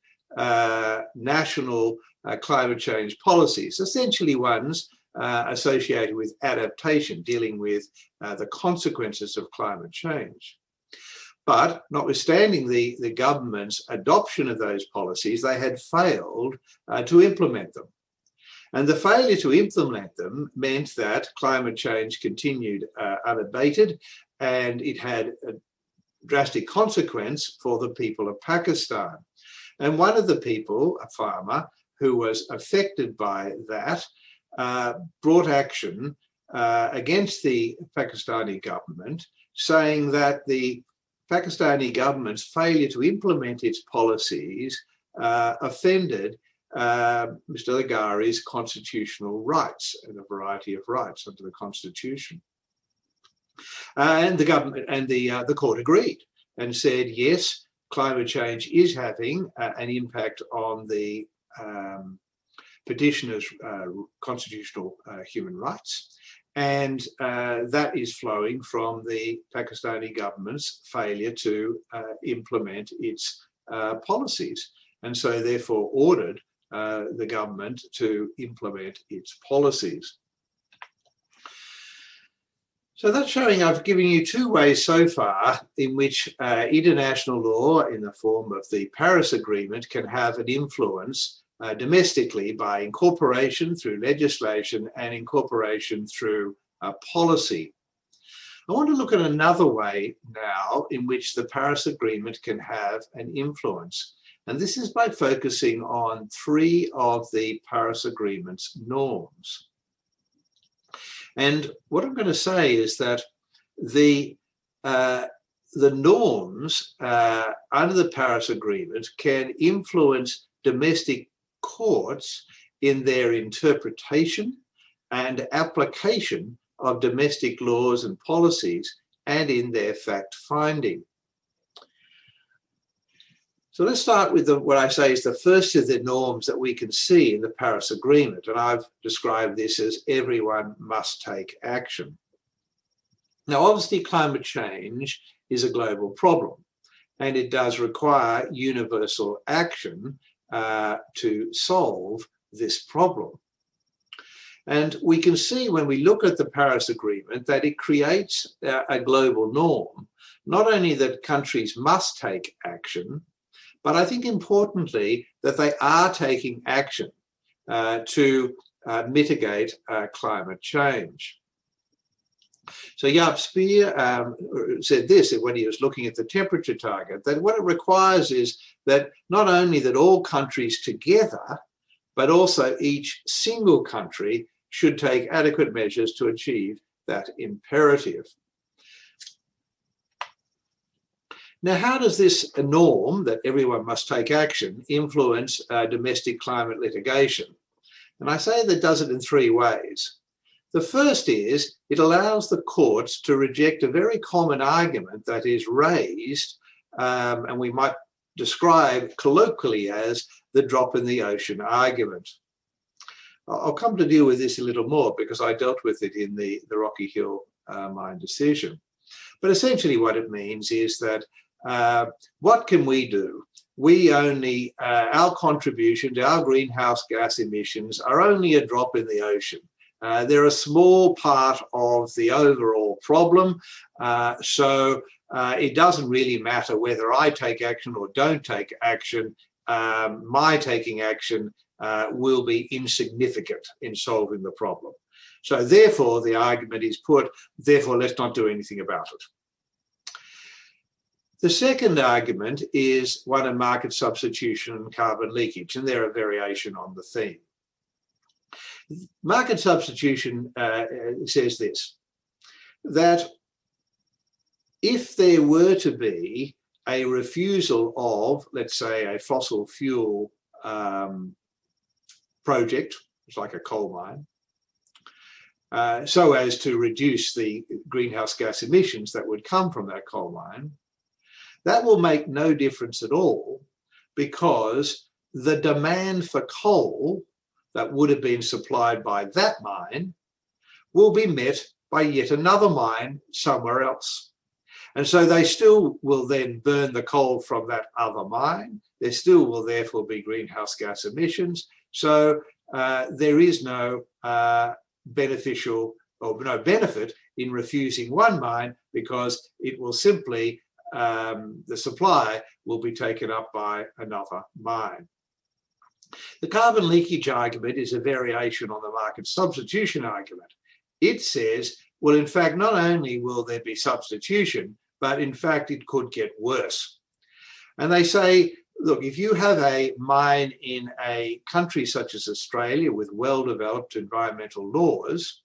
national climate change policies, essentially ones associated with adaptation, dealing with the consequences of climate change. But notwithstanding the government's adoption of those policies, they had failed to implement them. And the failure to implement them meant that climate change continued unabated, and it had a drastic consequence for the people of Pakistan. And one of the people, a farmer, who was affected by that, brought action against the Pakistani government, saying that the Pakistani government's failure to implement its policies offended Mr. Lagari's constitutional rights and a variety of rights under the Constitution. And the government and the court agreed and said, yes, climate change is having an impact on the petitioner's constitutional human rights. And that is flowing from the Pakistani government's failure to implement its policies. And so therefore ordered the government to implement its policies. So that's showing I've given you two ways so far in which international law in the form of the Paris Agreement can have an influence domestically by incorporation through legislation and incorporation through policy. I want to look at another way now in which the Paris Agreement can have an influence. And this is by focusing on three of the Paris Agreement's norms. And what I'm going to say is that the norms under the Paris Agreement can influence domestic courts in their interpretation and application of domestic laws and policies and in their fact-finding. So let's start with what I say is the first of the norms that we can see in the Paris Agreement, and I've described this as everyone must take action. Now, obviously, climate change is a global problem, and it does require universal action to solve this problem. And we can see when we look at the Paris Agreement that it creates a global norm, not only that countries must take action, but I think importantly that they are taking action to mitigate climate change. So Jaap Speer said this when he was looking at the temperature target, that what it requires is that not only that all countries together, but also each single country should take adequate measures to achieve that imperative. Now, how does this norm that everyone must take action influence domestic climate litigation? And I say that does it in three ways. The first is it allows the courts to reject a very common argument that is raised, and we might describe colloquially as the drop in the ocean argument. I'll come to deal with this a little more because I dealt with it in the Rocky Hill mine decision. But essentially what it means is that what can we do? We only, our contribution to our greenhouse gas emissions are only a drop in the ocean. They're a small part of the overall problem, so it doesn't really matter whether I take action or don't take action. My taking action will be insignificant in solving the problem. So therefore, the argument is put, therefore, let's not do anything about it. The second argument is one of market substitution and carbon leakage, and they're a variation on the theme. Market substitution says this, that if there were to be a refusal of, let's say, a fossil fuel project, it's like a coal mine, so as to reduce the greenhouse gas emissions that would come from that coal mine, that will make no difference at all because the demand for coal that would have been supplied by that mine will be met by yet another mine somewhere else. And so they still will then burn the coal from that other mine. There still will therefore be greenhouse gas emissions. So there is no beneficial or no benefit in refusing one mine because it will simply, the supply will be taken up by another mine. The carbon leakage argument is a variation on the market substitution argument. It says, well, in fact, not only will there be substitution, but in fact, it could get worse. And they say, look, if you have a mine in a country such as Australia with well-developed environmental laws,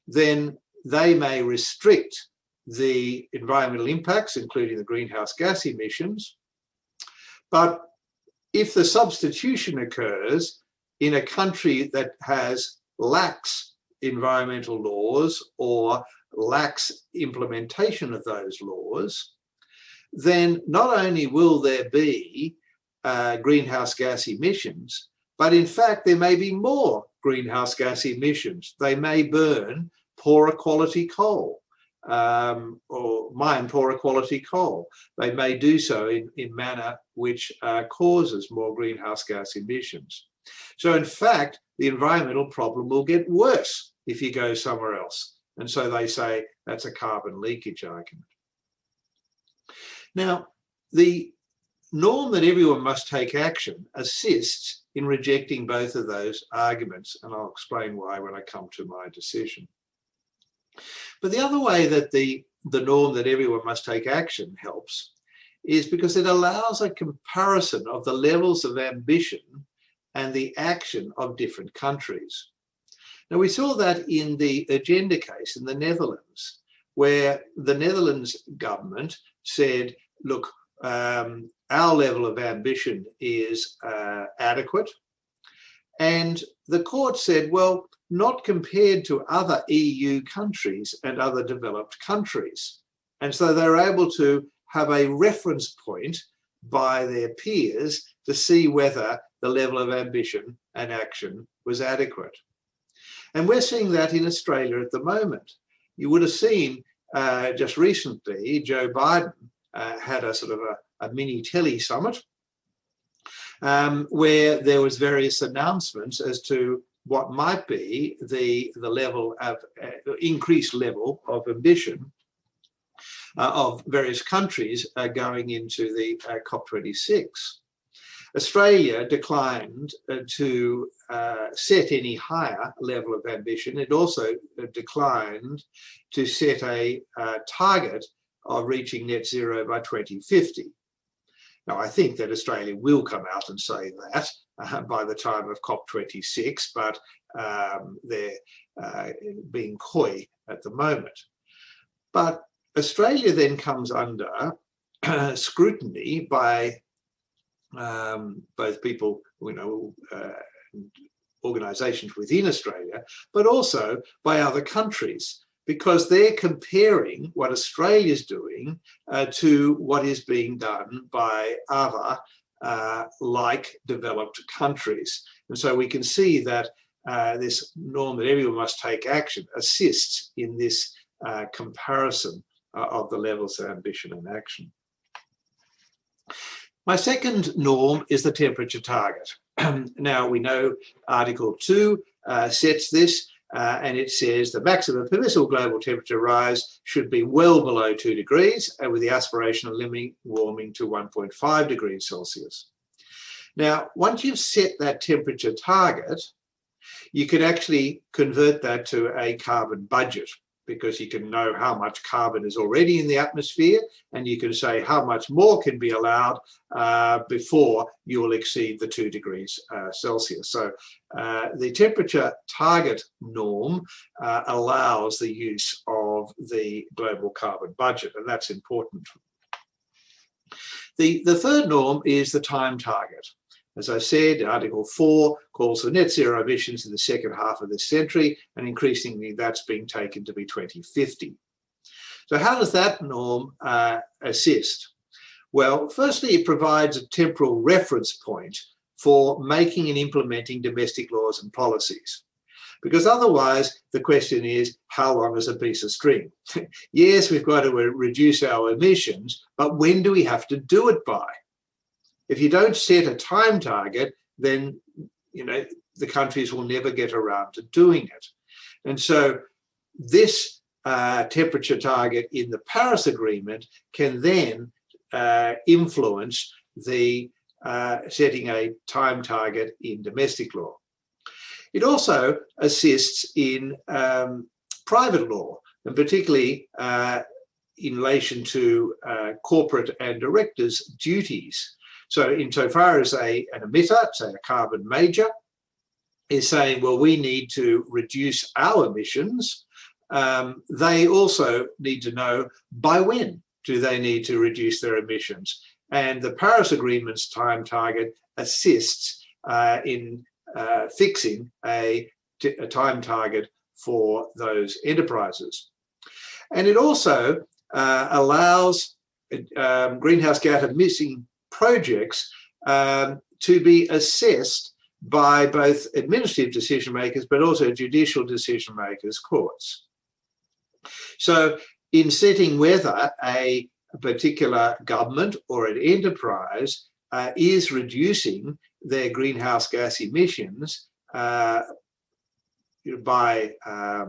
then they may restrict the environmental impacts, including the greenhouse gas emissions. But if the substitution occurs in a country that has lax environmental laws or lax implementation of those laws, then not only will there be greenhouse gas emissions, but in fact there may be more greenhouse gas emissions. They may burn poorer quality coal or mine poorer quality coal. They may do so in manner which causes more greenhouse gas emissions. So in fact, the environmental problem will get worse if you go somewhere else. And so they say that's a carbon leakage argument. Now, the norm that everyone must take action assists in rejecting both of those arguments, and I'll explain why when I come to my decision. But the other way that the norm that everyone must take action helps is because it allows a comparison of the levels of ambition and the action of different countries. Now, we saw that in the agenda case in the Netherlands, where the Netherlands government said, look, our level of ambition is adequate. And the court said, well, not compared to other EU countries and other developed countries. And so they were able to have a reference point by their peers to see whether the level of ambition and action was adequate. And we're seeing that in Australia at the moment. You would have seen just recently, Joe Biden had a sort of a mini tele summit where there was various announcements as to what might be the level of increased level of ambition of various countries going into the COP26. Australia declined to set any higher level of ambition. It also declined to set a target of reaching net zero by 2050. Now, I think that Australia will come out and say that by the time of COP26, but they're being coy at the moment. But Australia then comes under scrutiny by both people, organisations within Australia, but also by other countries, because they're comparing what Australia's doing to what is being done by other like developed countries. And so we can see that this norm that everyone must take action assists in this comparison of the levels of ambition and action. My second norm is the temperature target. Now, we know Article 2 sets this, and it says the maximum permissible global temperature rise should be well below 2 degrees, and with the aspiration of limiting warming to 1.5 degrees Celsius. Now, once you've set that temperature target, you can actually convert that to a carbon budget, because you can know how much carbon is already in the atmosphere, and you can say how much more can be allowed before you will exceed the 2 degrees Celsius. So the temperature target norm allows the use of the global carbon budget, and that's important. The third norm is the time target. As I said, Article 4 calls for net zero emissions in the second half of this century, and increasingly that's being taken to be 2050. So how does that norm assist? Well, firstly, it provides a temporal reference point for making and implementing domestic laws and policies. Because otherwise, the question is, how long is a piece of string? Yes, we've got to reduce our emissions, but when do we have to do it by? If you don't set a time target, then the countries will never get around to doing it. And so this temperature target in the Paris Agreement can then influence the setting a time target in domestic law. It also assists in private law, and particularly in relation to corporate and directors' duties. So insofar as an emitter, say a carbon major, is saying, well, we need to reduce our emissions, they also need to know by when do they need to reduce their emissions. And the Paris Agreement's time target assists in fixing a time target for those enterprises. And it also allows greenhouse gas emitting projects to be assessed by both administrative decision makers, but also judicial decision makers, courts. So in setting whether a particular government or an enterprise is reducing their greenhouse gas emissions by a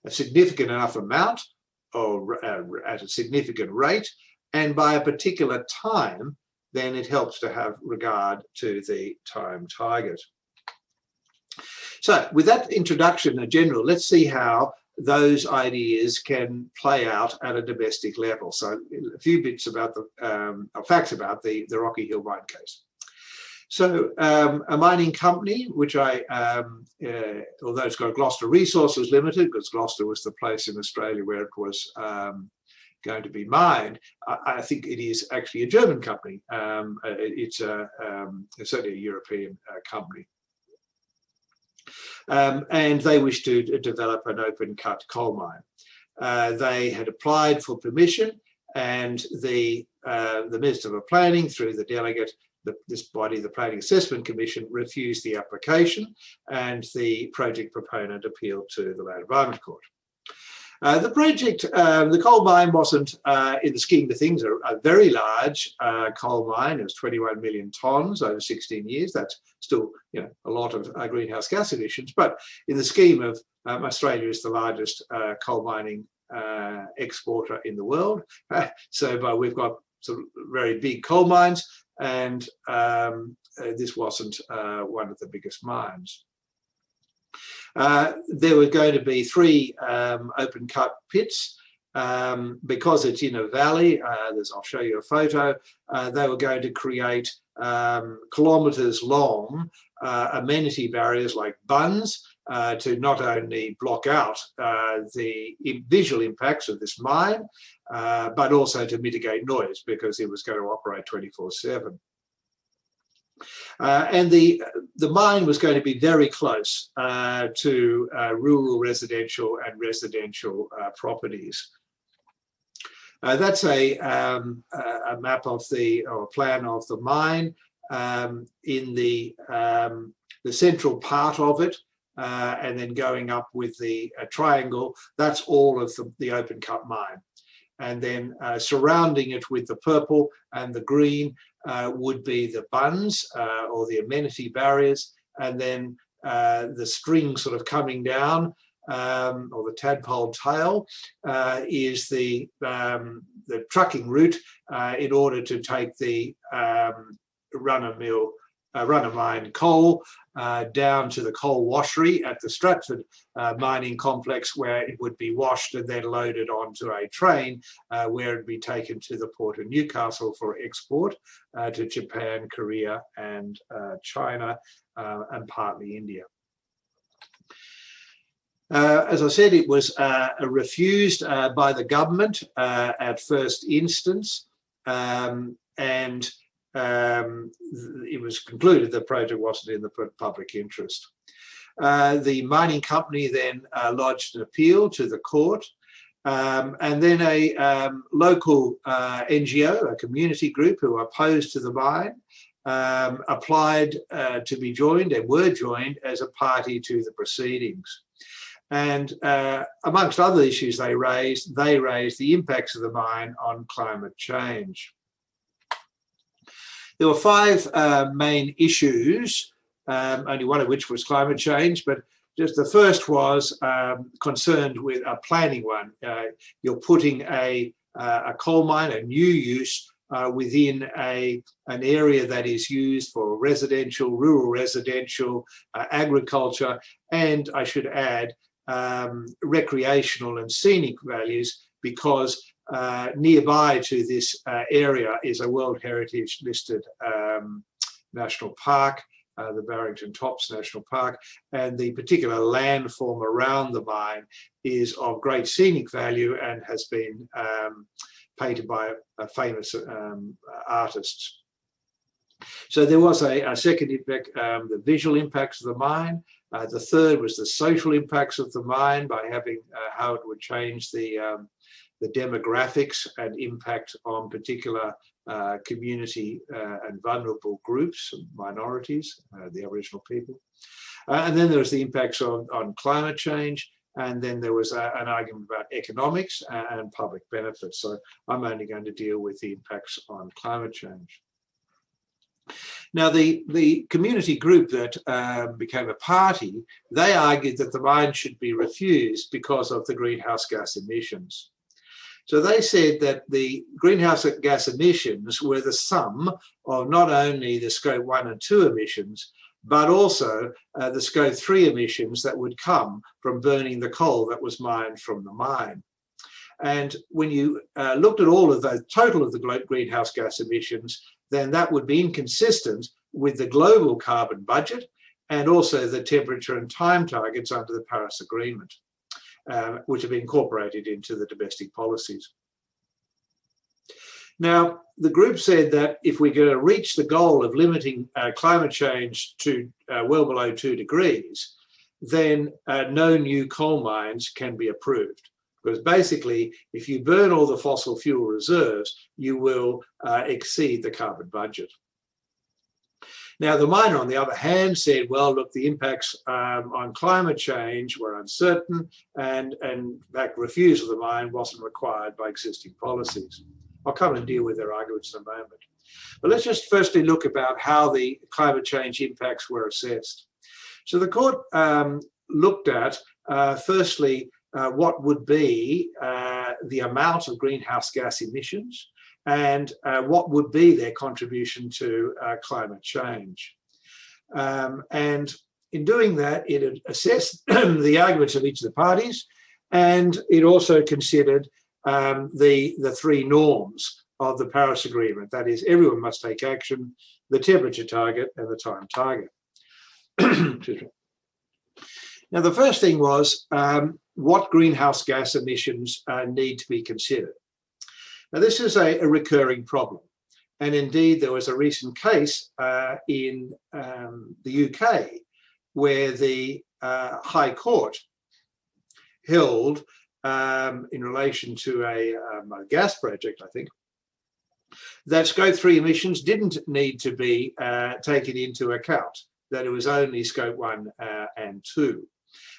significant enough amount or at a significant rate and by a particular time, then it helps to have regard to the time target. So with that introduction in general, let's see how those ideas can play out at a domestic level. So a few bits about the facts about the Rocky Hill mine case. So a mining company, which although it's got Gloucester Resources Limited, because Gloucester was the place in Australia where it was going to be mined, I think it is actually a German company. It's certainly a European company. And they wish to develop an open cut coal mine. They had applied for permission, and the Minister of Planning, through the delegate, this body, the Planning Assessment Commission, refused the application, and the project proponent appealed to the Land Environment Court. The project, the coal mine wasn't, in the scheme of things, a very large coal mine. It was 21 million tonnes over 16 years. That's still, a lot of greenhouse gas emissions. But in the scheme of Australia is the largest coal mining exporter in the world. So we've got some very big coal mines, and this wasn't one of the biggest mines. There were going to be 3 open cut pits. Because it's in a valley, I'll show you a photo, they were going to create kilometres long amenity barriers like bunds to not only block out the visual impacts of this mine, but also to mitigate noise, because it was going to operate 24/7. And the mine was going to be very close to rural residential and residential properties. That's a map of or plan of the mine. In the central part of it, and then going up with the triangle, that's all of the open cut mine. And then surrounding it with the purple and the green would be the bunds or the amenity barriers, and then the string sort of coming down, or the tadpole tail, is the trucking route in order to take the runner mine coal down to the coal washery at the Stratford mining complex, where it would be washed and then loaded onto a train where it would be taken to the port of Newcastle for export to Japan, Korea and China and partly India. As I said, it was refused by the government at first instance, and it was concluded the project wasn't in the public interest. The mining company then lodged an appeal to the court, and then a local NGO, a community group who were opposed to the mine, applied to be joined and were joined as a party to the proceedings. And amongst other issues they raised the impacts of the mine on climate change. There were 5 main issues, only one of which was climate change, but just the first was concerned with a planning one. You're putting a coal mine, a new use, within an area that is used for residential, rural residential, agriculture, and I should add, recreational and scenic values, because nearby to this area is a World Heritage listed national park, the Barrington Tops National Park, and the particular landform around the mine is of great scenic value and has been painted by famous artists. So there was a second impact, the visual impacts of the mine. The third was the social impacts of the mine, by having how it would change the demographics and impact on particular community and vulnerable groups and minorities, the Aboriginal people. And then there was the impacts on climate change, and then there was an argument about economics and public benefits. So I'm only going to deal with the impacts on climate change. Now, the community group that became a party, they argued that the mine should be refused because of the greenhouse gas emissions. So they said that the greenhouse gas emissions were the sum of not only the scope 1 and 2 emissions, but also the scope 3 emissions that would come from burning the coal that was mined from the mine. And when you looked at all of the total of the greenhouse gas emissions, then that would be inconsistent with the global carbon budget and also the temperature and time targets under the Paris Agreement, which have been incorporated into the domestic policies. Now, the group said that if we're going to reach the goal of limiting climate change to well below 2 degrees, then no new coal mines can be approved. Because basically, if you burn all the fossil fuel reserves, you will exceed the carbon budget. Now, the miner, on the other hand, said, well, look, the impacts on climate change were uncertain, and in fact, refusal of the mine wasn't required by existing policies. I'll come and deal with their arguments in a moment. But let's just firstly look about how the climate change impacts were assessed. So the court looked at, firstly, what would be the amount of greenhouse gas emissions, and what would be their contribution to climate change. And in doing that, it assessed the arguments of each of the parties, and it also considered the three norms of the Paris Agreement. That is, everyone must take action, the temperature target, and the time target. Excuse me. Now, the first thing was what greenhouse gas emissions need to be considered. Now, this is a recurring problem. And indeed, there was a recent case in the UK where the High Court held, in relation to a gas project, I think, that Scope 3 emissions didn't need to be taken into account, that it was only Scope 1 and 2.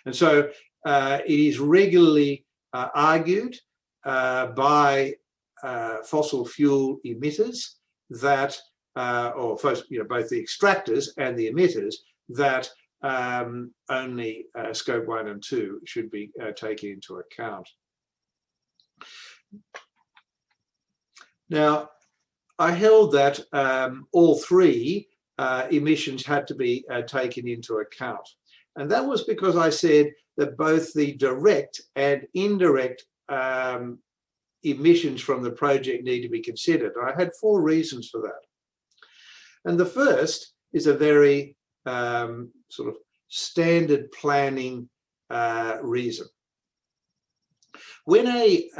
And so it is regularly argued by fossil fuel emitters that, or first, both the extractors and the emitters, that only Scope 1 and 2 should be taken into account. Now, I held that all three emissions had to be taken into account. And that was because I said that both the direct and indirect emissions from the project need to be considered. I had 4 reasons for that. And the first is a very sort of standard planning reason. When a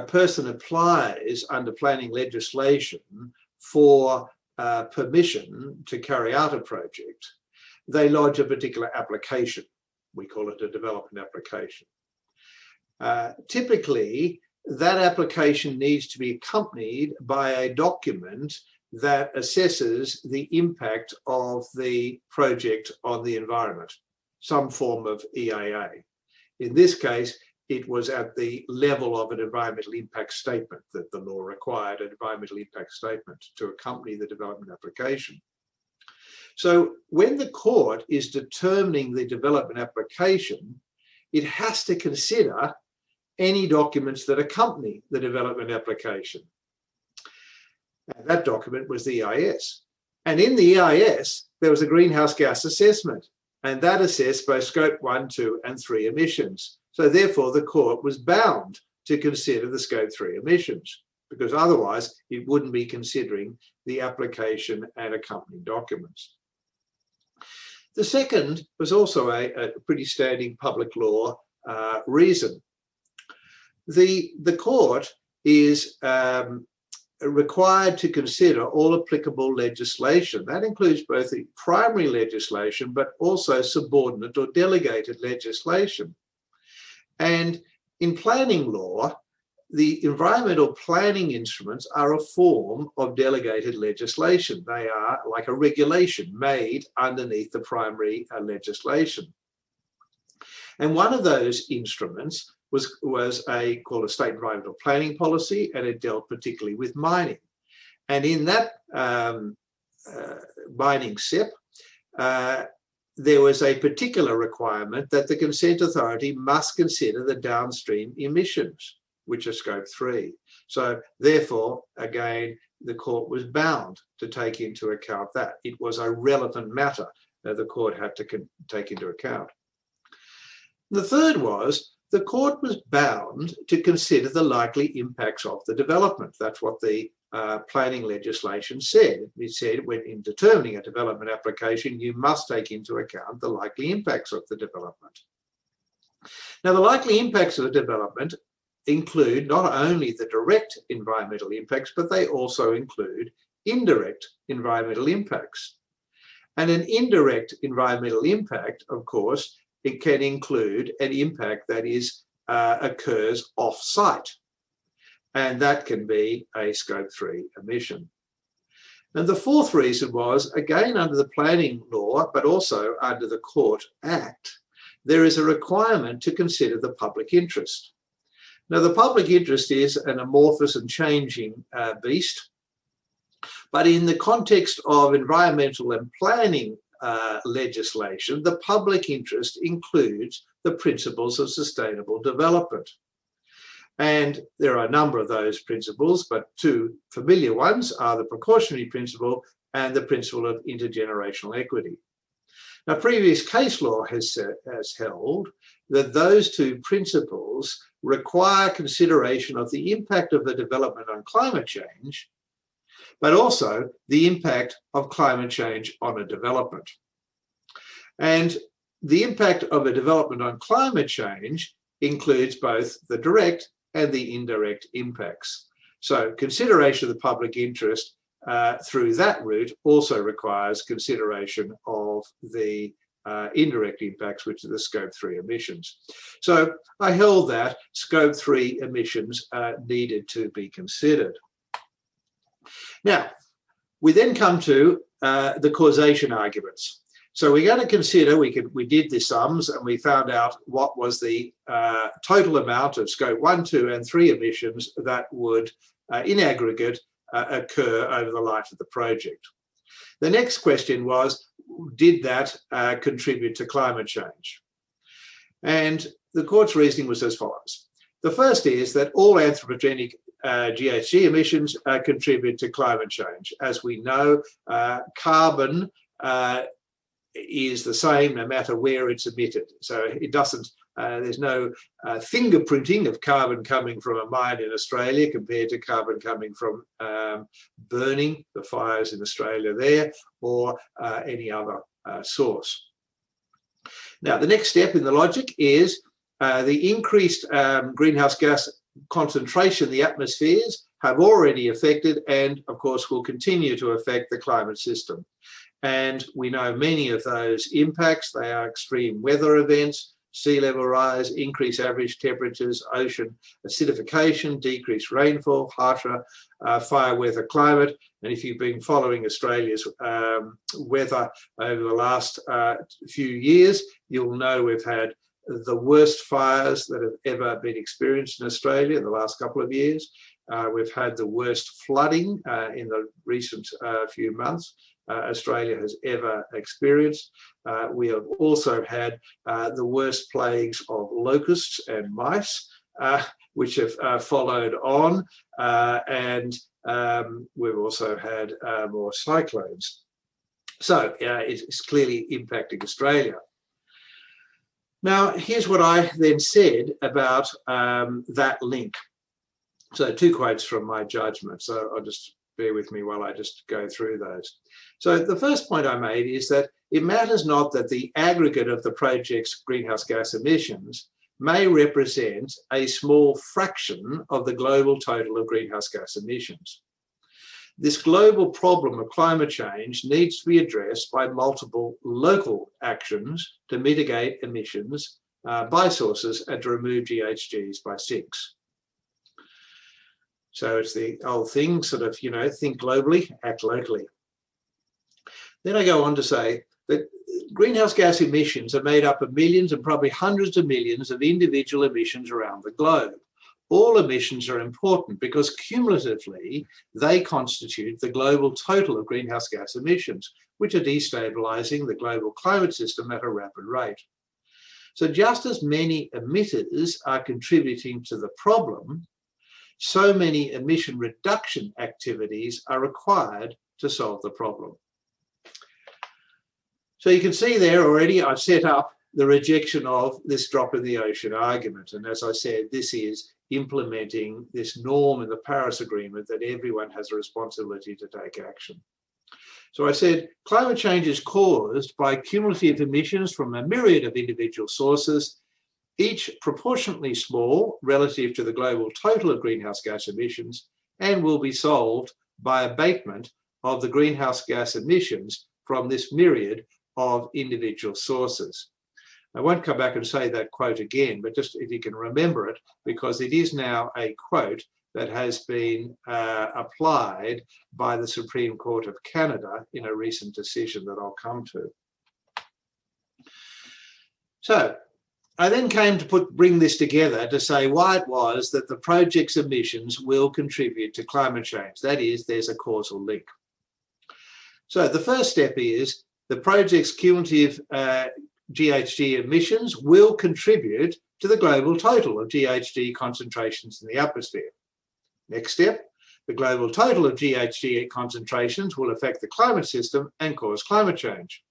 person applies under planning legislation for permission to carry out a project, they lodge a particular application. We call it a development application. Typically, that application needs to be accompanied by a document that assesses the impact of the project on the environment, some form of EIA. In this case, it was at the level of an environmental impact statement that the law required, an environmental impact statement to accompany the development application. So when the court is determining the development application, it has to consider any documents that accompany the development application. And that document was the EIS. And in the EIS, there was a greenhouse gas assessment, and that assessed both Scope 1, 2, and 3 emissions. So therefore, the court was bound to consider the Scope 3 emissions, because otherwise it wouldn't be considering the application and accompanying documents. The second was also a pretty standing public law reason. The court is required to consider all applicable legislation. That includes both the primary legislation, but also subordinate or delegated legislation. And in planning law, the environmental planning instruments are a form of delegated legislation. They are like a regulation made underneath the primary legislation. And one of those instruments was called a state environmental planning policy, and it dealt particularly with mining. And in that mining SIP, there was a particular requirement that the consent authority must consider the downstream emissions, which are Scope 3. So therefore, again, the court was bound to take into account that. It was a relevant matter that the court had to take into account. The third was the court was bound to consider the likely impacts of the development. That's what the planning legislation said. It said when in determining a development application, you must take into account the likely impacts of the development. Now, the likely impacts of the development include not only the direct environmental impacts, but they also include indirect environmental impacts. And an indirect environmental impact, of course, it can include an impact that occurs off-site, and that can be a Scope 3 emission. And the fourth reason was, again, under the planning law, but also under the Court Act, there is a requirement to consider the public interest. Now, the public interest is an amorphous and changing beast, but in the context of environmental and planning legislation, the public interest includes the principles of sustainable development. And there are a number of those principles, but two familiar ones are the precautionary principle and the principle of intergenerational equity. Now, previous case law has held that those two principles require consideration of the impact of the development on climate change, but also the impact of climate change on a development. And the impact of a development on climate change includes both the direct and the indirect impacts. So consideration of the public interest through that route also requires consideration of the indirect impacts, which are the Scope 3 emissions. So I held that Scope 3 emissions needed to be considered. Now, we then come to the causation arguments. So we're going to consider, we did the sums and we found out what was the total amount of Scope 1, 2 and 3 emissions that would in aggregate occur over the life of the project. The next question was, did that contribute to climate change? And the court's reasoning was as follows. The first is that all anthropogenic GHG emissions contribute to climate change. As we know, carbon is the same no matter where it's emitted. So it doesn't, there's no fingerprinting of carbon coming from a mine in Australia compared to carbon coming from burning, the fires in Australia there, or any other source. Now, the next step in the logic is the increased greenhouse gas concentration in the atmospheres have already affected and, of course, will continue to affect the climate system. And we know many of those impacts. They are extreme weather events, sea level rise, increased average temperatures, ocean acidification, decreased rainfall, harsher fire weather climate. And if you've been following Australia's weather over the last few years, you'll know we've had the worst fires that have ever been experienced in Australia in the last couple of years. We've had the worst flooding in the recent few months Australia has ever experienced. We have also had the worst plagues of locusts and mice, which have followed on, and we've also had more cyclones. So it's clearly impacting Australia. Now, here's what I then said about that link. So 2 quotes from my judgment. So I'll just bear with me while I just go through those. So the first point I made is that it matters not that the aggregate of the project's greenhouse gas emissions may represent a small fraction of the global total of greenhouse gas emissions. This global problem of climate change needs to be addressed by multiple local actions to mitigate emissions by sources and to remove GHGs by 6. So it's the old thing, sort of, you know, think globally, act locally. Then I go on to say that greenhouse gas emissions are made up of millions and probably hundreds of millions of individual emissions around the globe. All emissions are important because cumulatively they constitute the global total of greenhouse gas emissions, which are destabilizing the global climate system at a rapid rate. So just as many emitters are contributing to the problem, so many emission reduction activities are required to solve the problem. So you can see there already I've set up the rejection of this drop in the ocean argument. And as I said, this is implementing this norm in the Paris Agreement that everyone has a responsibility to take action. So I said, climate change is caused by cumulative emissions from a myriad of individual sources, each proportionately small relative to the global total of greenhouse gas emissions, and will be solved by abatement of the greenhouse gas emissions from this myriad of individual sources. I won't come back and say that quote again, but just if you can remember it, because it is now a quote that has been applied by the Supreme Court of Canada in a recent decision that I'll come to. So I then came to bring this together to say why it was that the project's emissions will contribute to climate change. That is, there's a causal link. So the first step is the project's cumulative GHG emissions will contribute to the global total of GHG concentrations in the atmosphere. Next step, the global total of GHG concentrations will affect the climate system and cause climate change.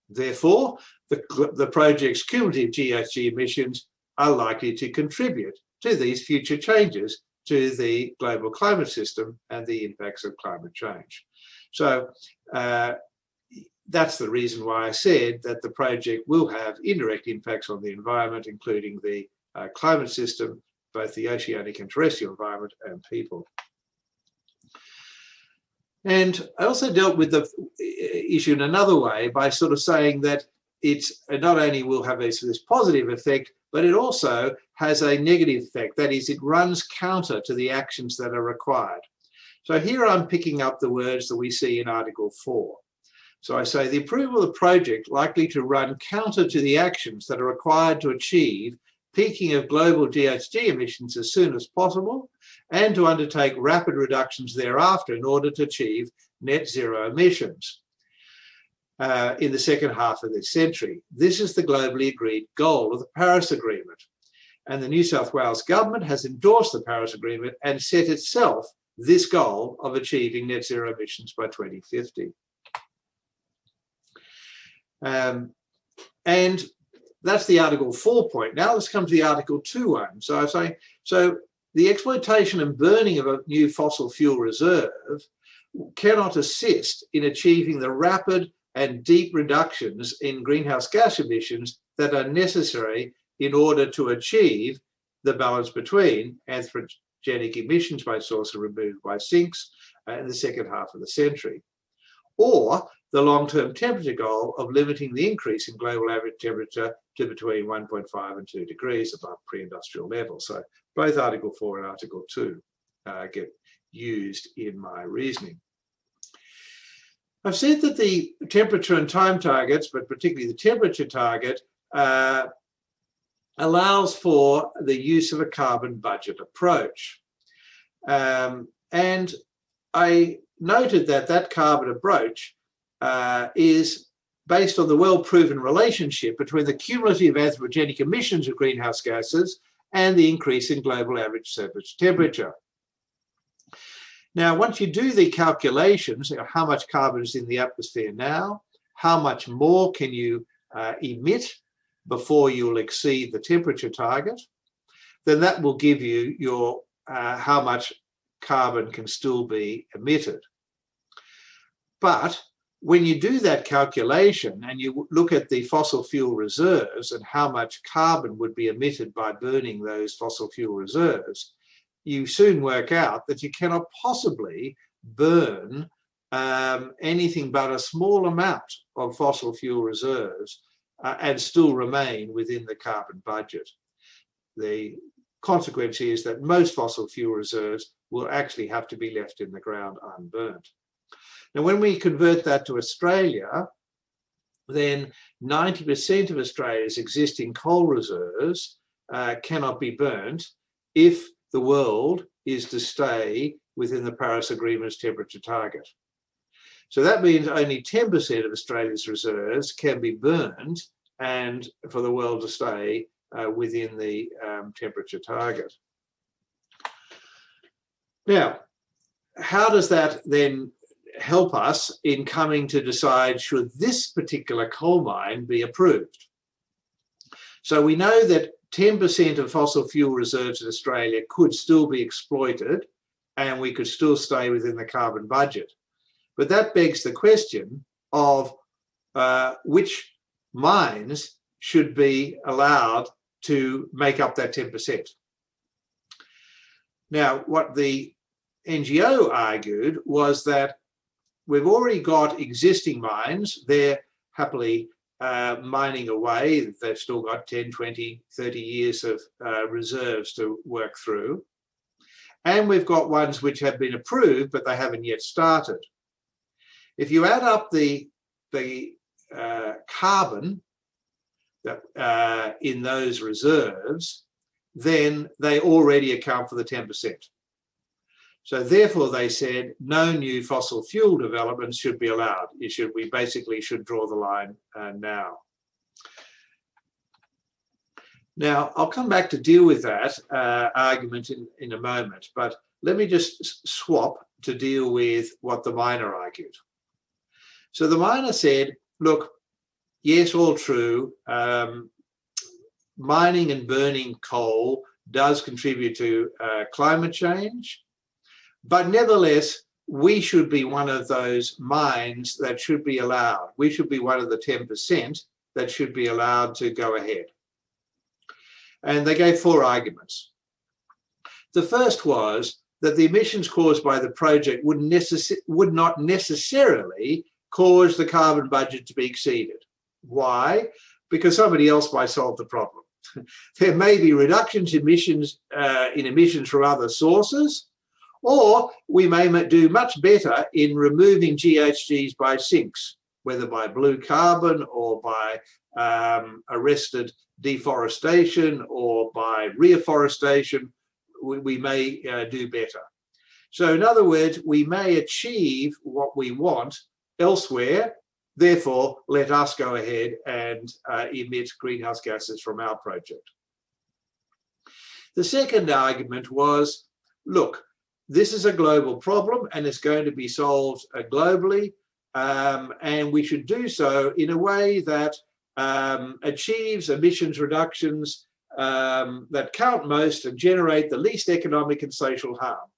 Therefore, the project's cumulative GHG emissions are likely to contribute to these future changes to the global climate system and the impacts of climate change. So that's the reason why I said that the project will have indirect impacts on the environment, including the climate system, both the oceanic and terrestrial environment, and people. And I also dealt with the issue in another way by sort of saying that it's not only will have this positive effect, but it also has a negative effect. That is, it runs counter to the actions that are required. So here I'm picking up the words that we see in Article 4. So I say the approval of the project likely to run counter to the actions that are required to achieve peaking of global GHG emissions as soon as possible, and to undertake rapid reductions thereafter in order to achieve net zero emissions in the second half of this century. This is the globally agreed goal of the Paris Agreement. And the New South Wales government has endorsed the Paris Agreement and set itself this goal of achieving net zero emissions by 2050. And that's the Article 4 point. Now let's come to the Article 2 one. So I say, so the exploitation and burning of a new fossil fuel reserve cannot assist in achieving the rapid and deep reductions in greenhouse gas emissions that are necessary in order to achieve the balance between anthropogenic emissions by source and removed by sinks in the second half of the century, or the long-term temperature goal of limiting the increase in global average temperature to between 1.5 and 2 degrees above pre-industrial levels. So both Article 4 and Article 2 get used in my reasoning. I've said that the temperature and time targets, but particularly the temperature target, allows for the use of a carbon budget approach. And I noted that that carbon approach is based on the well-proven relationship between the cumulative anthropogenic emissions of greenhouse gases and the increase in global average surface temperature. Now, once you do the calculations, how much carbon is in the atmosphere now, how much more can you emit before you'll exceed the temperature target, then that will give you your how much carbon can still be emitted. But when you do that calculation and you look at the fossil fuel reserves and how much carbon would be emitted by burning those fossil fuel reserves, you soon work out that you cannot possibly burn anything but a small amount of fossil fuel reserves and still remain within the carbon budget. The consequence is that most fossil fuel reserves will actually have to be left in the ground unburnt. Now, when we convert that to Australia, then 90% of Australia's existing coal reserves cannot be burnt if the world is to stay within the Paris Agreement's temperature target. So that means only 10% of Australia's reserves can be burned and for the world to stay within the temperature target. Now, how does that then help us in coming to decide should this particular coal mine be approved? So we know that 10% of fossil fuel reserves in Australia could still be exploited and we could still stay within the carbon budget. But that begs the question of which mines should be allowed to make up that 10%. Now, what the NGO argued was that we've already got existing mines. They're happily mining away. They've still got 10, 20, 30 years of reserves to work through. And we've got ones which have been approved, but they haven't yet started. If you add up the carbon that, in those reserves, then they already account for the 10%. So therefore, they said no new fossil fuel developments should be allowed. We basically should draw the line now. Now, I'll come back to deal with that argument in a moment, but let me just swap to deal with what the miner argued. So the miner said, look, yes, all true. Mining and burning coal does contribute to climate change, but nevertheless, we should be one of those mines that should be allowed. We should be one of the 10% that should be allowed to go ahead. And they gave 4 arguments. The first was that the emissions caused by the project would not necessarily cause the carbon budget to be exceeded. Why? Because somebody else might solve the problem. There may be reductions in emissions from other sources, or we may do much better in removing GHGs by sinks, whether by blue carbon or by arrested deforestation or by reforestation. We may do better. So in other words, we may achieve what we want elsewhere. Therefore, let us go ahead and emit greenhouse gases from our project. The second argument was, look, this is a global problem and it's going to be solved globally, and we should do so in a way that achieves emissions reductions that count most and generate the least economic and social harm.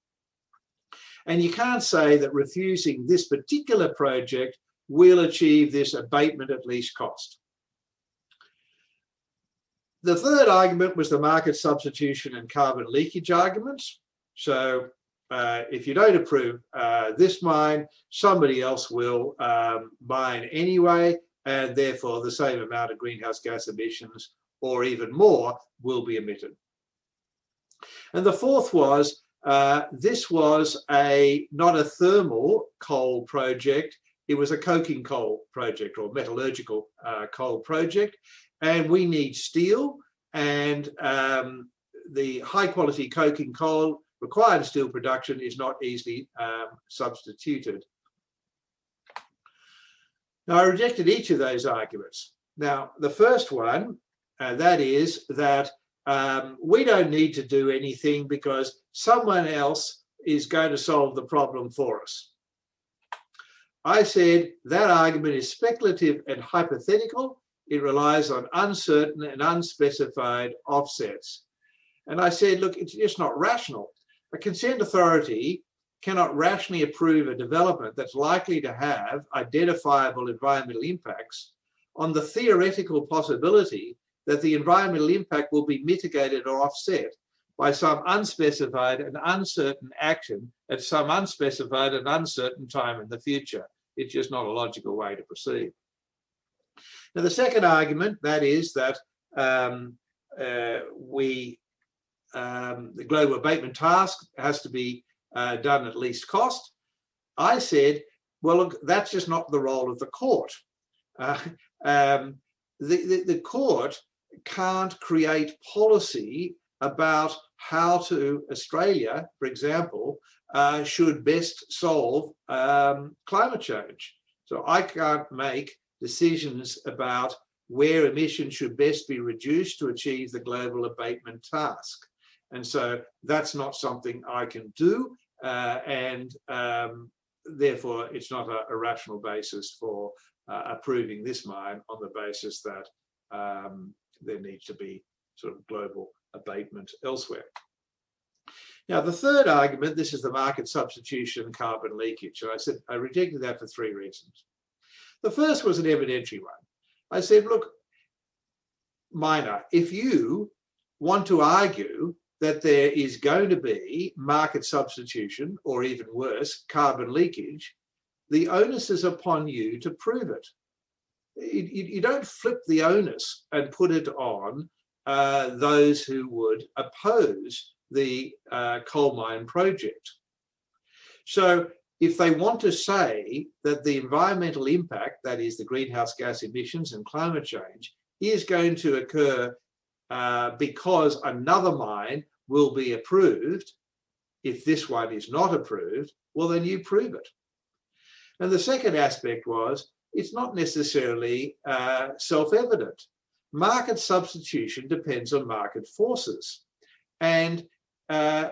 And you can't say that refusing this particular project will achieve this abatement at least cost. The third argument was the market substitution and carbon leakage arguments. So if you don't approve this mine, somebody else will mine anyway, and therefore the same amount of greenhouse gas emissions or even more will be emitted. And the fourth was, this was not a thermal coal project, it was a coking coal project or metallurgical coal project, and we need steel, and the high quality coking coal required in steel production is not easily substituted. Now, I rejected each of those arguments. Now, the first one, that is that we don't need to do anything because someone else is going to solve the problem for us. I said that argument is speculative and hypothetical. It relies on uncertain and unspecified offsets. And I said, look, it's just not rational. A consent authority cannot rationally approve a development that's likely to have identifiable environmental impacts on the theoretical possibility that the environmental impact will be mitigated or offset by some unspecified and uncertain action at some unspecified and uncertain time in the future. It's just not a logical way to proceed. Now, the second argument, that is that the global abatement task has to be done at least cost. I said, well, look, that's just not the role of the court. The court can't create policy about how Australia, for example, should best solve climate change. So I can't make decisions about where emissions should best be reduced to achieve the global abatement task. And so that's not something I can do, and therefore it's not a rational basis for approving this mine on the basis that there needs to be sort of global abatement elsewhere. Now, the third argument, this is the market substitution and carbon leakage. So I said I rejected that for 3 reasons. The first was an evidentiary one. I said, look, miner, if you want to argue that there is going to be market substitution, or even worse, carbon leakage, the onus is upon you to prove it. You don't flip the onus and put it on those who would oppose the coal mine project. So if they want to say that the environmental impact, that is the greenhouse gas emissions and climate change, is going to occur because another mine will be approved, if this one is not approved, well, then you prove it. And the second aspect was, it's not necessarily self-evident. market substitution depends on market forces, and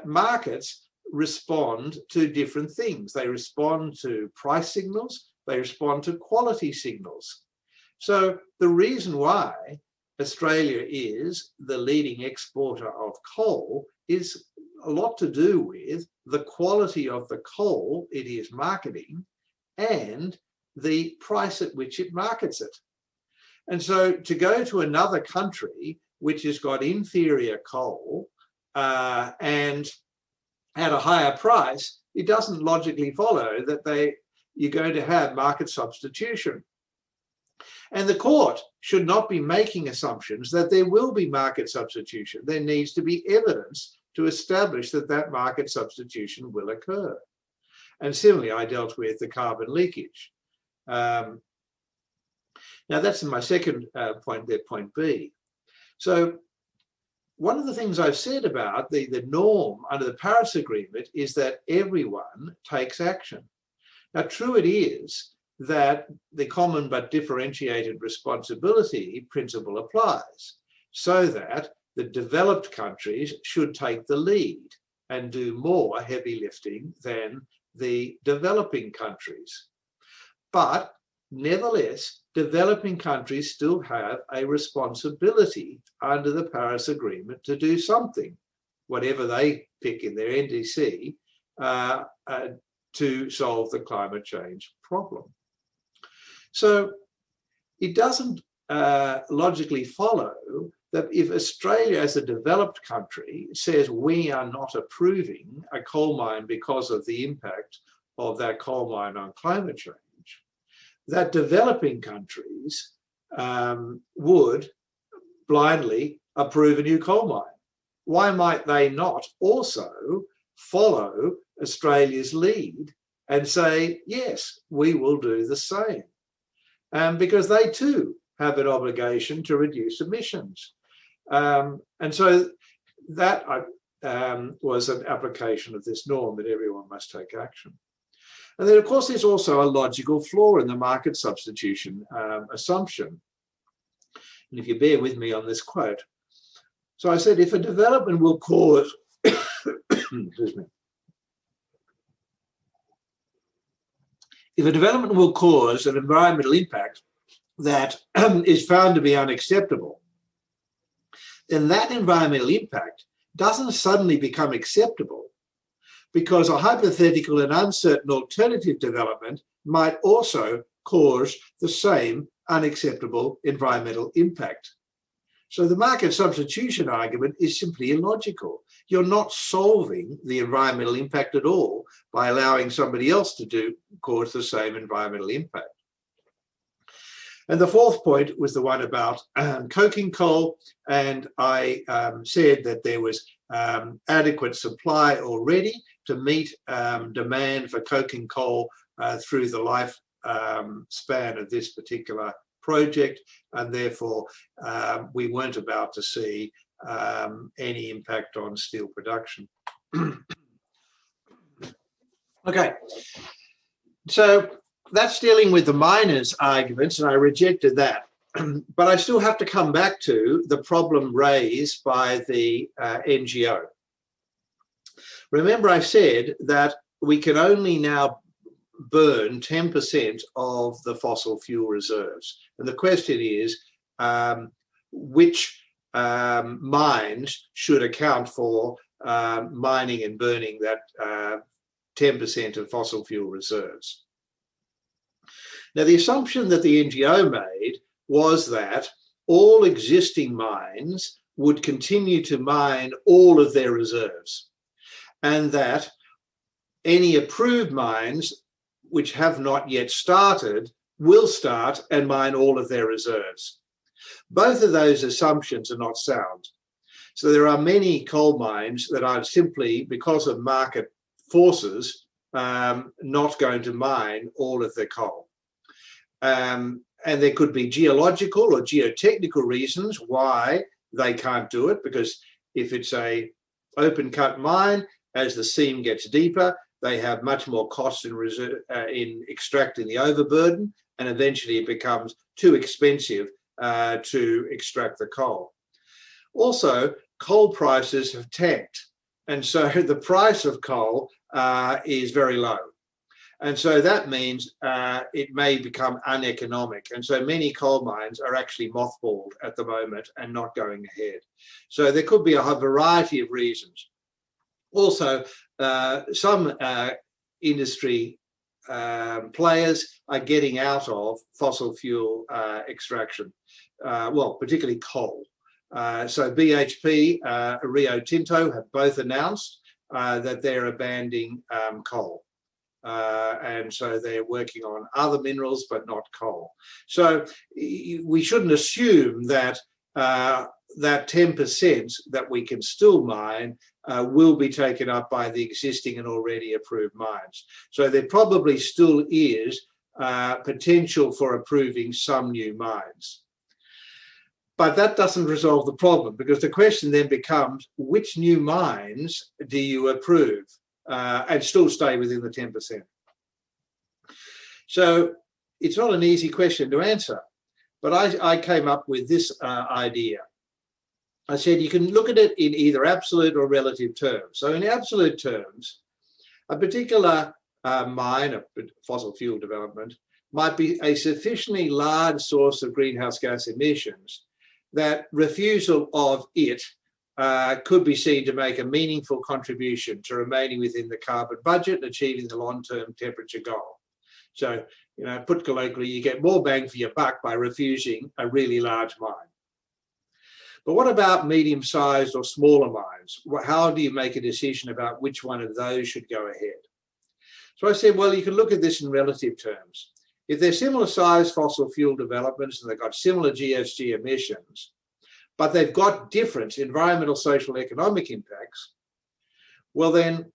markets respond to different things. They respond to price signals, they respond to quality signals. So the reason why Australia is the leading exporter of coal is a lot to do with the quality of the coal it is marketing and the price at which it markets it. And so to go to another country which has got inferior coal and at a higher price, it doesn't logically follow that you're going to have market substitution. And the court should not be making assumptions that there will be market substitution. There needs to be evidence to establish that that market substitution will occur. And similarly, I dealt with the carbon leakage. Now that's in my second point there, point B. So one of the things I've said about the norm under the Paris Agreement is that everyone takes action. Now, true it is that the common but differentiated responsibility principle applies, so that the developed countries should take the lead and do more heavy lifting than the developing countries. But nevertheless, developing countries still have a responsibility under the Paris Agreement to do something, whatever they pick in their NDC, to solve the climate change problem. So it doesn't logically follow that if Australia as a developed country says we are not approving a coal mine because of the impact of that coal mine on climate change, that developing countries would blindly approve a new coal mine. Why might they not also follow Australia's lead and say, yes, we will do the same? Because they too have an obligation to reduce emissions. And so that was an application of this norm that everyone must take action. And then, of course, there's also a logical flaw in the market substitution assumption. And if you bear with me on this quote. So I said, if a development will cause, excuse me, if a development will cause an environmental impact that is found to be unacceptable, then that environmental impact doesn't suddenly become acceptable because a hypothetical and uncertain alternative development might also cause the same unacceptable environmental impact. So the market substitution argument is simply illogical. You're not solving the environmental impact at all by allowing somebody else to cause the same environmental impact. And the fourth point was the one about coking coal, and I said that there was adequate supply already to meet demand for coking coal through the life span of this particular project, and therefore we weren't about to see any impact on steel production. Okay, so that's dealing with the miners' arguments, and I rejected that. But I still have to come back to the problem raised by the NGO. Remember, I said that we can only now burn 10% of the fossil fuel reserves. And the question is, which mines should account for mining and burning that 10% of fossil fuel reserves? Now, the assumption that the NGO made was that all existing mines would continue to mine all of their reserves, and that any approved mines which have not yet started will start and mine all of their reserves. Both of those assumptions are not sound. So there are many coal mines that are simply, because of market forces, not going to mine all of their coal. And there could be geological or geotechnical reasons why they can't do it, because if it's a open cut mine, as the seam gets deeper, they have much more costs in extracting the overburden, and eventually it becomes too expensive to extract the coal. Also, coal prices have tanked, and so the price of coal is very low. And so that means it may become uneconomic. And so many coal mines are actually mothballed at the moment and not going ahead. So there could be a variety of reasons. Also, some industry players are getting out of fossil fuel extraction, well, particularly coal. So BHP, Rio Tinto have both announced that they're abandoning coal. And so they're working on other minerals, but not coal. So we shouldn't assume that that 10% that we can still mine will be taken up by the existing and already approved mines. So there probably still is potential for approving some new mines. But that doesn't resolve the problem, because the question then becomes, which new mines do you approve and still stay within the 10%? So it's not an easy question to answer, but I came up with this idea. I said you can look at it in either absolute or relative terms. So in absolute terms, a particular mine, a fossil fuel development, might be a sufficiently large source of greenhouse gas emissions that refusal of it could be seen to make a meaningful contribution to remaining within the carbon budget and achieving the long-term temperature goal. So, you know, put colloquially, you get more bang for your buck by refusing a really large mine. But what about medium-sized or smaller mines? How do you make a decision about which one of those should go ahead? So I said, well, you can look at this in relative terms. If they're similar sized fossil fuel developments and they've got similar GHG emissions, but they've got different environmental, social, economic impacts, well then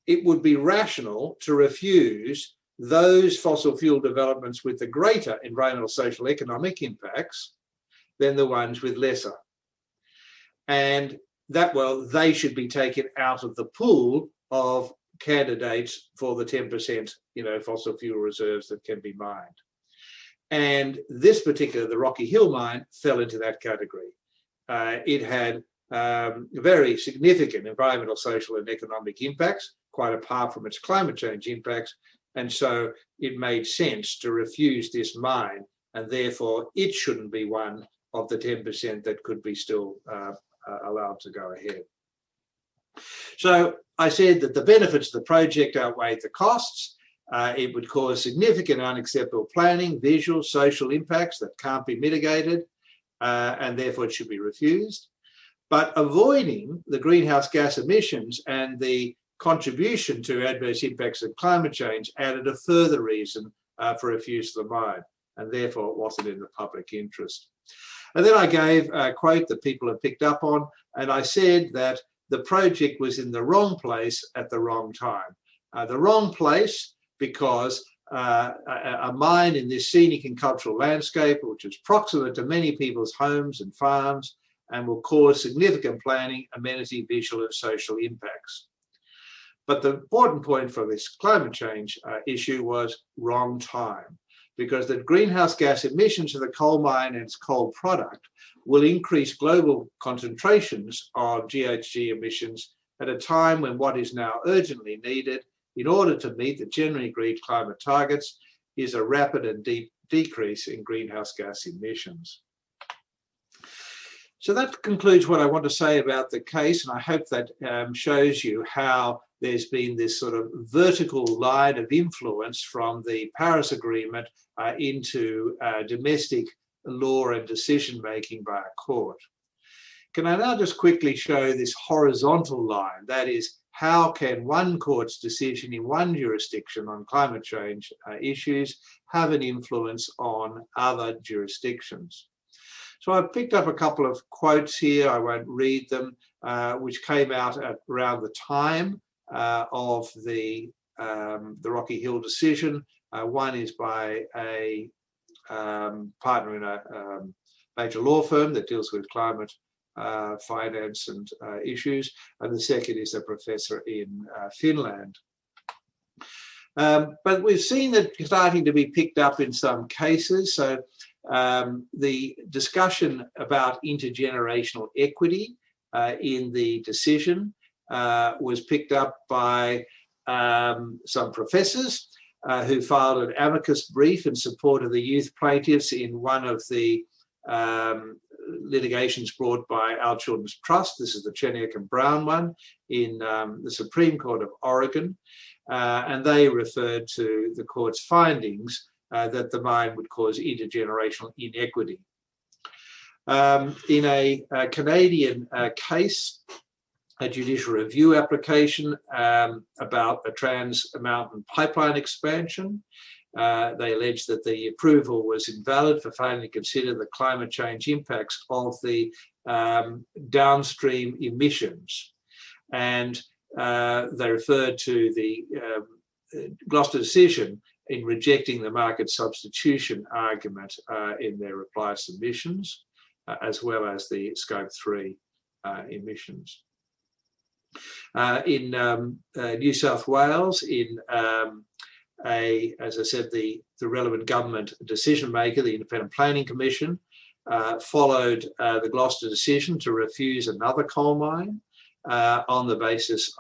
it would be rational to refuse those fossil fuel developments with the greater environmental, social, economic impacts than the ones with lesser. And that, well, they should be taken out of the pool of candidates for the 10%, you know, fossil fuel reserves that can be mined. And this particular, the Rocky Hill mine, fell into that category. It had very significant environmental, social, and economic impacts, quite apart from its climate change impacts. And so it made sense to refuse this mine, and therefore it shouldn't be one of the 10% that could be still allowed to go ahead. So I said that the benefits of the project outweighed the costs. It would cause significant unacceptable planning, visual, social impacts that can't be mitigated, and therefore it should be refused. But avoiding the greenhouse gas emissions and the contribution to adverse impacts of climate change added a further reason for refusal of the mine, and therefore it wasn't in the public interest. And then I gave a quote that people have picked up on, and I said that the project was in the wrong place at the wrong time. The wrong place because a mine in this scenic and cultural landscape, which is proximate to many people's homes and farms, and will cause significant planning, amenity, visual and social impacts. But the important point for this climate change issue was wrong time, because the greenhouse gas emissions of the coal mine and its coal product will increase global concentrations of GHG emissions at a time when what is now urgently needed in order to meet the generally agreed climate targets is a rapid and deep decrease in greenhouse gas emissions. So that concludes what I want to say about the case, and I hope that shows you how there's been this sort of vertical line of influence from the Paris Agreement into domestic law and decision-making by a court. Can I now just quickly show this horizontal line? That is, how can one court's decision in one jurisdiction on climate change issues have an influence on other jurisdictions? So I've picked up a couple of quotes here, I won't read them, which came out at around the time of the Rocky Hill decision. One is by a partner in a major law firm that deals with climate finance and issues, and the second is a professor in Finland. But we've seen it starting to be picked up in some cases. So The discussion about intergenerational equity in the decision was picked up by some professors who filed an amicus brief in support of the youth plaintiffs in one of the litigations brought by Our Children's Trust. This is the Cheniak and Brown one in the Supreme Court of Oregon. And they referred to the court's findings that the mine would cause intergenerational inequity. In a Canadian case, a judicial review application about the Trans Mountain pipeline expansion, they alleged that the approval was invalid for failing to consider the climate change impacts of the downstream emissions. And they referred to the Gloucester decision in rejecting the market substitution argument in their reply submissions, as well as the Scope 3 emissions. In New South Wales, in as I said, the relevant government decision maker, the Independent Planning Commission, followed the Gloucester decision to refuse another coal mine on the basis,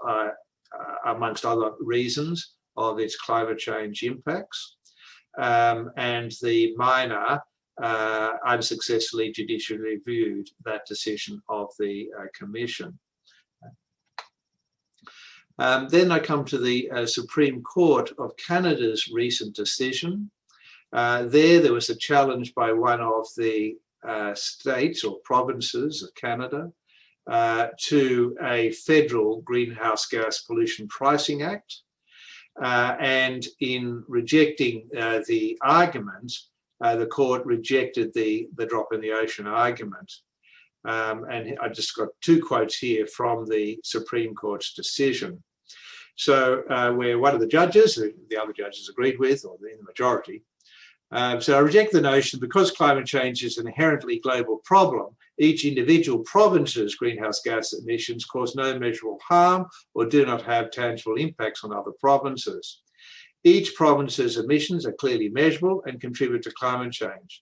amongst other reasons, of its climate change impacts. And the miner unsuccessfully judicially reviewed that decision of the Commission. Then I come to the Supreme Court of Canada's recent decision. There was a challenge by one of the states or provinces of Canada to a federal Greenhouse Gas Pollution Pricing Act. And in rejecting the argument, the court rejected the drop in the ocean argument. And I just got two quotes here from the Supreme Court's decision. So where one of the judges, who the other judges agreed with, or in the majority, so I reject the notion because climate change is an inherently global problem, each individual province's greenhouse gas emissions cause no measurable harm or do not have tangible impacts on other provinces. Each province's emissions are clearly measurable and contribute to climate change.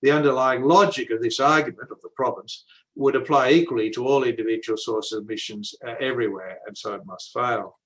The underlying logic of this argument of the province would apply equally to all individual sources of emissions everywhere, and so it must fail.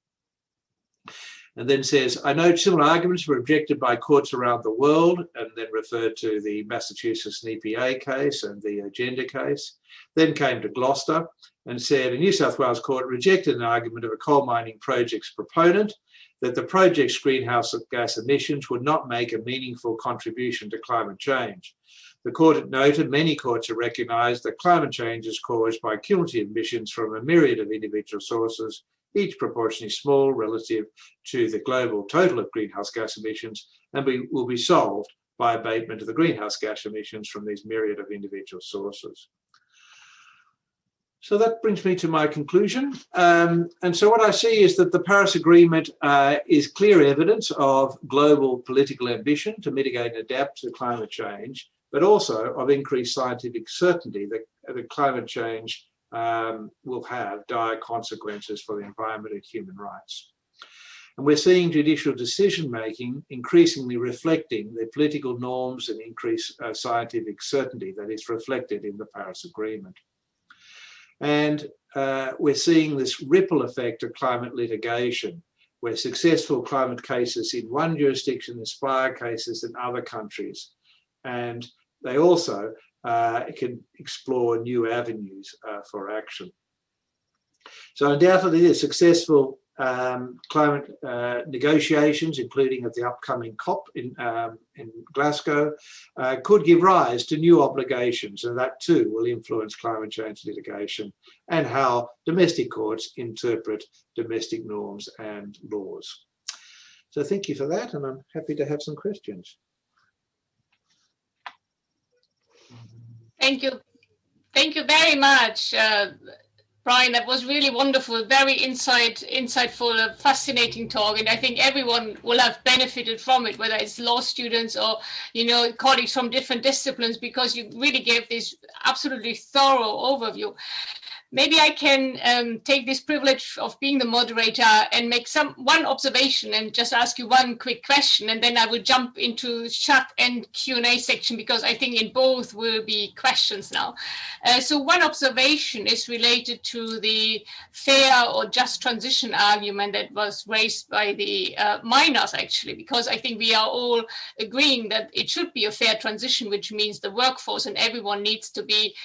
And then says, I note similar arguments were rejected by courts around the world, and then referred to the Massachusetts and EPA case and the Agenda case. Then came to Gloucester and said a New South Wales court rejected an argument of a coal mining project's proponent that the project's greenhouse gas emissions would not make a meaningful contribution to climate change. The court had noted many courts have recognised that climate change is caused by cumulative emissions from a myriad of individual sources, each proportionally small relative to the global total of greenhouse gas emissions, and will be solved by abatement of the greenhouse gas emissions from these myriad of individual sources. So that brings me to my conclusion. And so what I see is that the Paris Agreement is clear evidence of global political ambition to mitigate and adapt to climate change, but also of increased scientific certainty that climate change will have dire consequences for the environment and human rights. And we're seeing judicial decision-making increasingly reflecting the political norms and increased scientific certainty that is reflected in the Paris Agreement. And we're seeing this ripple effect of climate litigation, where successful climate cases in one jurisdiction inspire cases in other countries. And they also can explore new avenues for action. So undoubtedly, the successful climate negotiations, including at the upcoming COP in Glasgow, could give rise to new obligations, and that too will influence climate change litigation and how domestic courts interpret domestic norms and laws. So thank you for that, and I'm happy to have some questions. Thank you. Thank you very much, Brian. That was really wonderful, very insightful, fascinating talk. And I think everyone will have benefited from it, whether it's law students or, colleagues from different disciplines, because you really gave this absolutely thorough overview. maybe I can take this privilege of being the moderator and make one observation and just ask you one quick question, and then I will jump into chat and Q&A section, because I think in both will be questions now. So one observation is related to the fair or just transition argument that was raised by the miners, actually, because I think we are all agreeing that it should be a fair transition, which means the workforce and everyone needs to be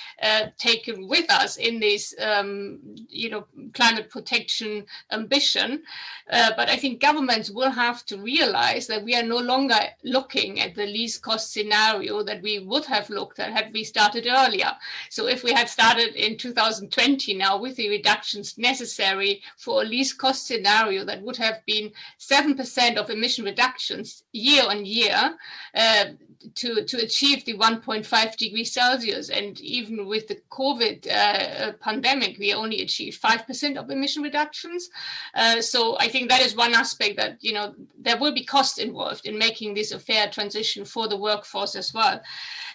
taken with us in this climate protection ambition. But I think governments will have to realize that we are no longer looking at the least cost scenario that we would have looked at had we started earlier. So if we had started in 2020 now with the reductions necessary for a least cost scenario, that would have been 7% of emission reductions year on year to achieve the 1.5 degrees Celsius. And even with the COVID pandemic, we only achieved 5% of emission reductions. So I think that is one aspect that, there will be costs involved in making this a fair transition for the workforce as well.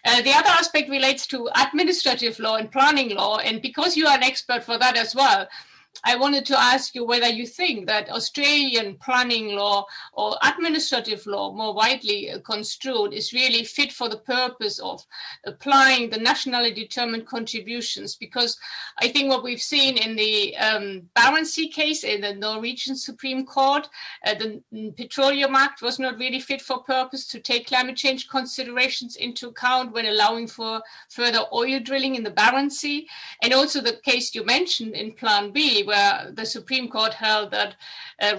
The other aspect relates to administrative law and planning law. And because you are an expert for that as well, I wanted to ask you whether you think that Australian planning law or administrative law, more widely construed, is really fit for the purpose of applying the nationally determined contributions. Because I think what we've seen in the Barents Sea case in the Norwegian Supreme Court, the Petroleum Act was not really fit for purpose to take climate change considerations into account when allowing for further oil drilling in the Barents Sea. And also the case you mentioned in Plan B, where the Supreme Court held that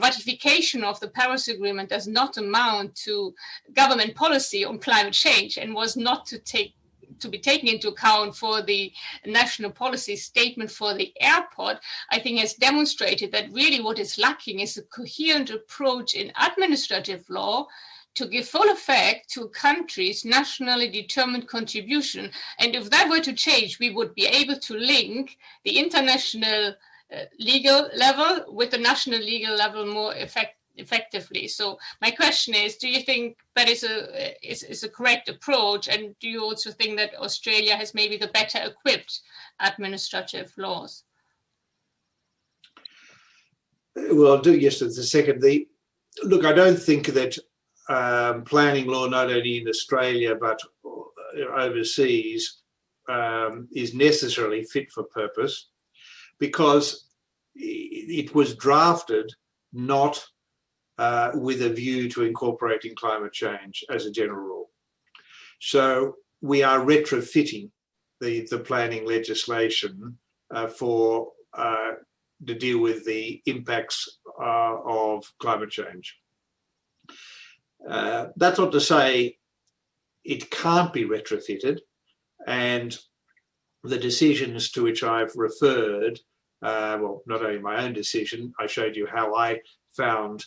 ratification of the Paris Agreement does not amount to government policy on climate change and was not to be taken into account for the national policy statement for the airport, I think has demonstrated that really what is lacking is a coherent approach in administrative law to give full effect to a country's nationally determined contribution. And if that were to change, we would be able to link the international legal level with the national legal level more effectively. So my question is, do you think that is a correct approach? And do you also think that Australia has maybe the better equipped administrative laws? Well, I'll do just as a second. Look, I don't think that planning law, not only in Australia but overseas, is necessarily fit for purpose, because it was drafted not with a view to incorporating climate change as a general rule. So we are retrofitting the planning legislation to deal with the impacts of climate change. That's not to say it can't be retrofitted, and the decisions to which I've referred, well, not only my own decision, I showed you how I found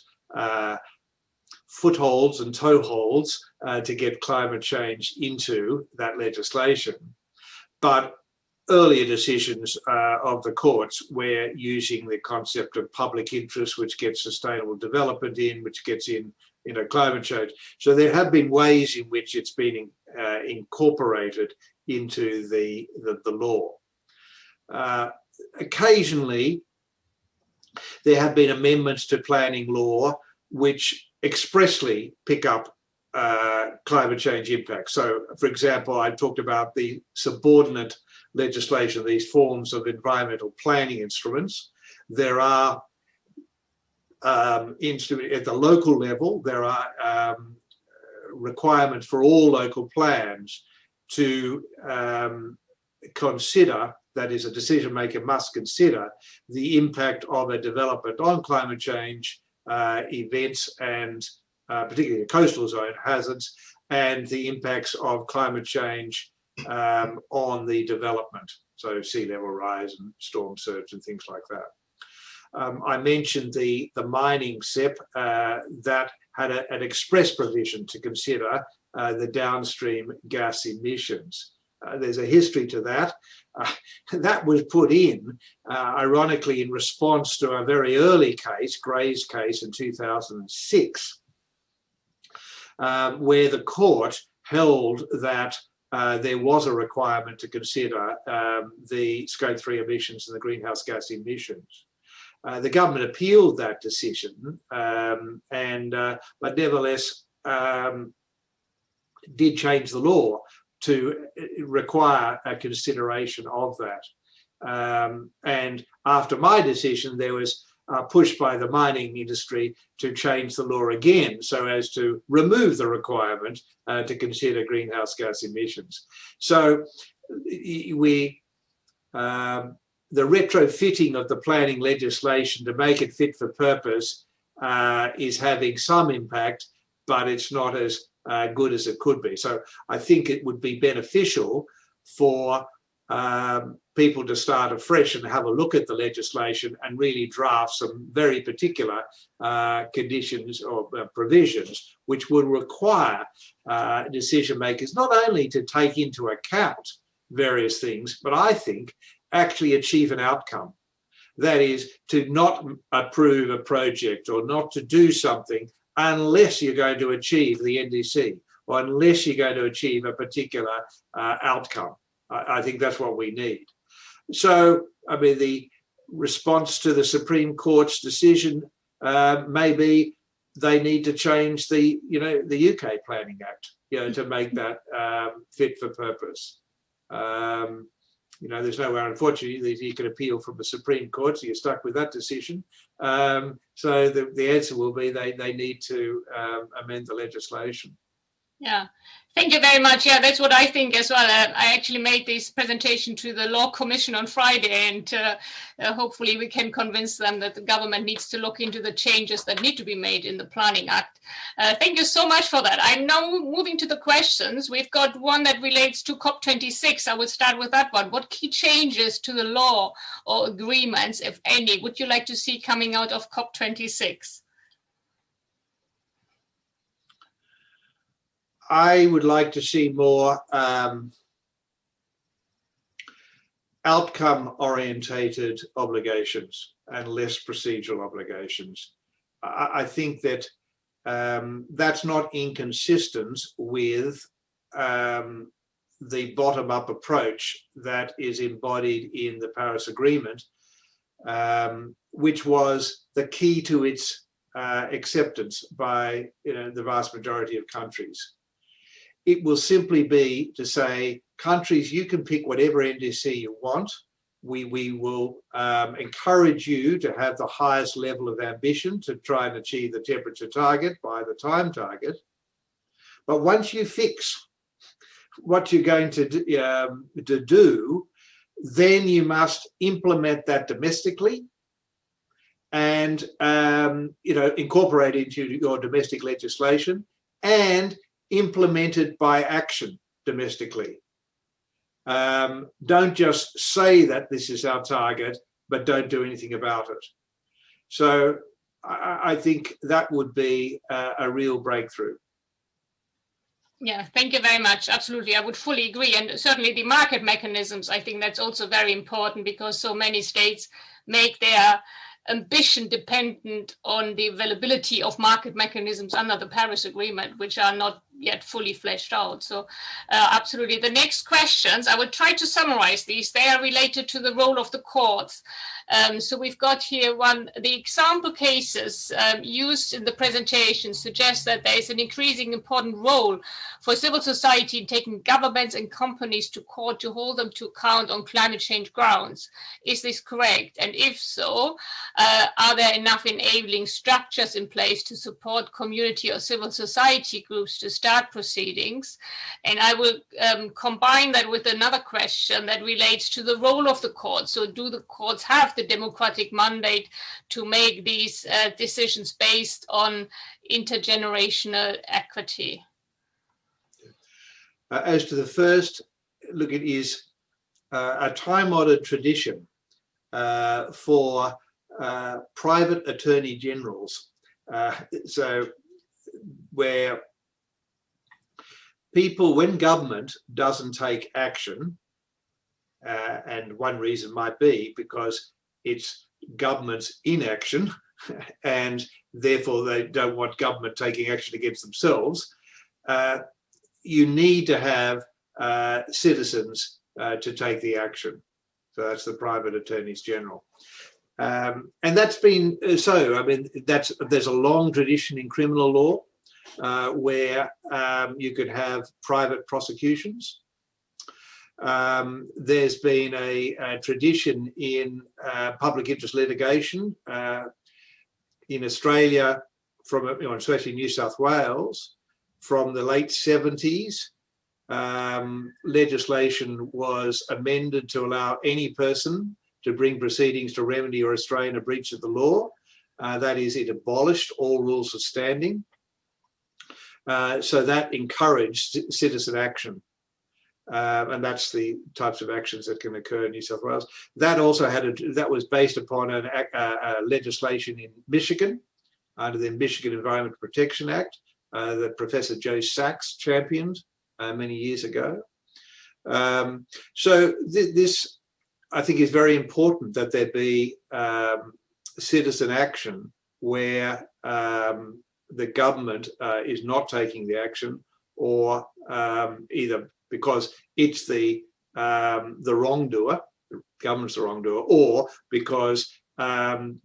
footholds and toeholds to get climate change into that legislation. But earlier decisions of the courts were using the concept of public interest, which gets sustainable development in, which gets in climate change. So there have been ways in which it's been incorporated into the law. Occasionally, there have been amendments to planning law which expressly pick up climate change impacts. So, for example, I talked about the subordinate legislation, these forms of environmental planning instruments. There are at the local level, there are requirements for all local plans to consider, that is, a decision maker must consider the impact of a development on climate change events, and particularly the coastal zone hazards, and the impacts of climate change on the development, so sea level rise and storm surge and things like that. I mentioned the mining SEP that had an express provision to consider the downstream gas emissions. There's a history to that. That was put in, ironically, in response to a very early case, Gray's case in 2006, where the court held that there was a requirement to consider the Scope 3 emissions and the greenhouse gas emissions. The government appealed that decision, but nevertheless did change the law to require a consideration of that. And after my decision, there was push by the mining industry to change the law again so as to remove the requirement to consider greenhouse gas emissions. So the retrofitting of the planning legislation to make it fit for purpose is having some impact, but it's not as good as it could be. So I think it would be beneficial for people to start afresh and have a look at the legislation and really draft some very particular conditions or provisions which would require decision makers not only to take into account various things, but I think actually achieve an outcome. That is, to not approve a project or not to do something unless you're going to achieve the NDC or unless you're going to achieve a particular outcome. I think that's what we need. So, I mean, the response to the Supreme Court's decision may be they need to change the UK Planning Act, to make that fit for purpose. There's nowhere, unfortunately, that you can appeal from the Supreme Court, so you're stuck with that decision. So the answer will be they need to amend the legislation. Yeah, thank you very much. Yeah, that's what I think as well. I actually made this presentation to the Law Commission on Friday, and hopefully we can convince them that the government needs to look into the changes that need to be made in the Planning Act. Thank you so much for that. I'm now moving to the questions. We've got one that relates to COP26. I would start with that one. What key changes to the law or agreements, if any, would you like to see coming out of COP26? I would like to see more outcome-orientated obligations and less procedural obligations. I think that that's not inconsistent with the bottom-up approach that is embodied in the Paris Agreement, which was the key to its acceptance by the vast majority of countries. It will simply be to say, countries, you can pick whatever NDC you want. We will encourage you to have the highest level of ambition to try and achieve the temperature target by the time target. But once you fix what you're going to do, then you must implement that domestically and incorporate into your domestic legislation and implemented by action domestically. Don't just say that this is our target, but don't do anything about it. So I think that would be a real breakthrough. Yeah, thank you very much. Absolutely, I would fully agree. And certainly the market mechanisms, I think that's also very important because so many states make their ambition dependent on the availability of market mechanisms under the Paris Agreement, which are not yet fully fleshed out. So absolutely. The next questions, I will try to summarize these. They are related to the role of the courts. So we've got here one, the example cases used in the presentation suggest that there is an increasing important role for civil society in taking governments and companies to court to hold them to account on climate change grounds. Is this correct? And if so, are there enough enabling structures in place to support community or civil society groups to start proceedings? And I will combine that with another question that relates to the role of the courts. So do the courts have the democratic mandate to make these decisions based on intergenerational equity? As to the first, look, it is a time-honored tradition for private attorney generals. So where people, when government doesn't take action, and one reason might be because it's government's inaction and therefore they don't want government taking action against themselves, you need to have citizens to take the action. So that's the private attorneys general. And that's been so. I mean, there's a long tradition in criminal law where you could have private prosecutions. There's been a tradition in public interest litigation in Australia, from especially New South Wales, from the late 70s. Legislation was amended to allow any person to bring proceedings to remedy or restrain a breach of the law. That is, it abolished all rules of standing. So that encouraged citizen action. And that's the types of actions that can occur in New South Wales. That also that was based upon a legislation in Michigan under the Michigan Environment Protection Act that Professor Joe Sachs championed many years ago. So this, I think, is very important, that there be citizen action where the government is not taking the action, or either because it's the wrongdoer, the government's the wrongdoer, or because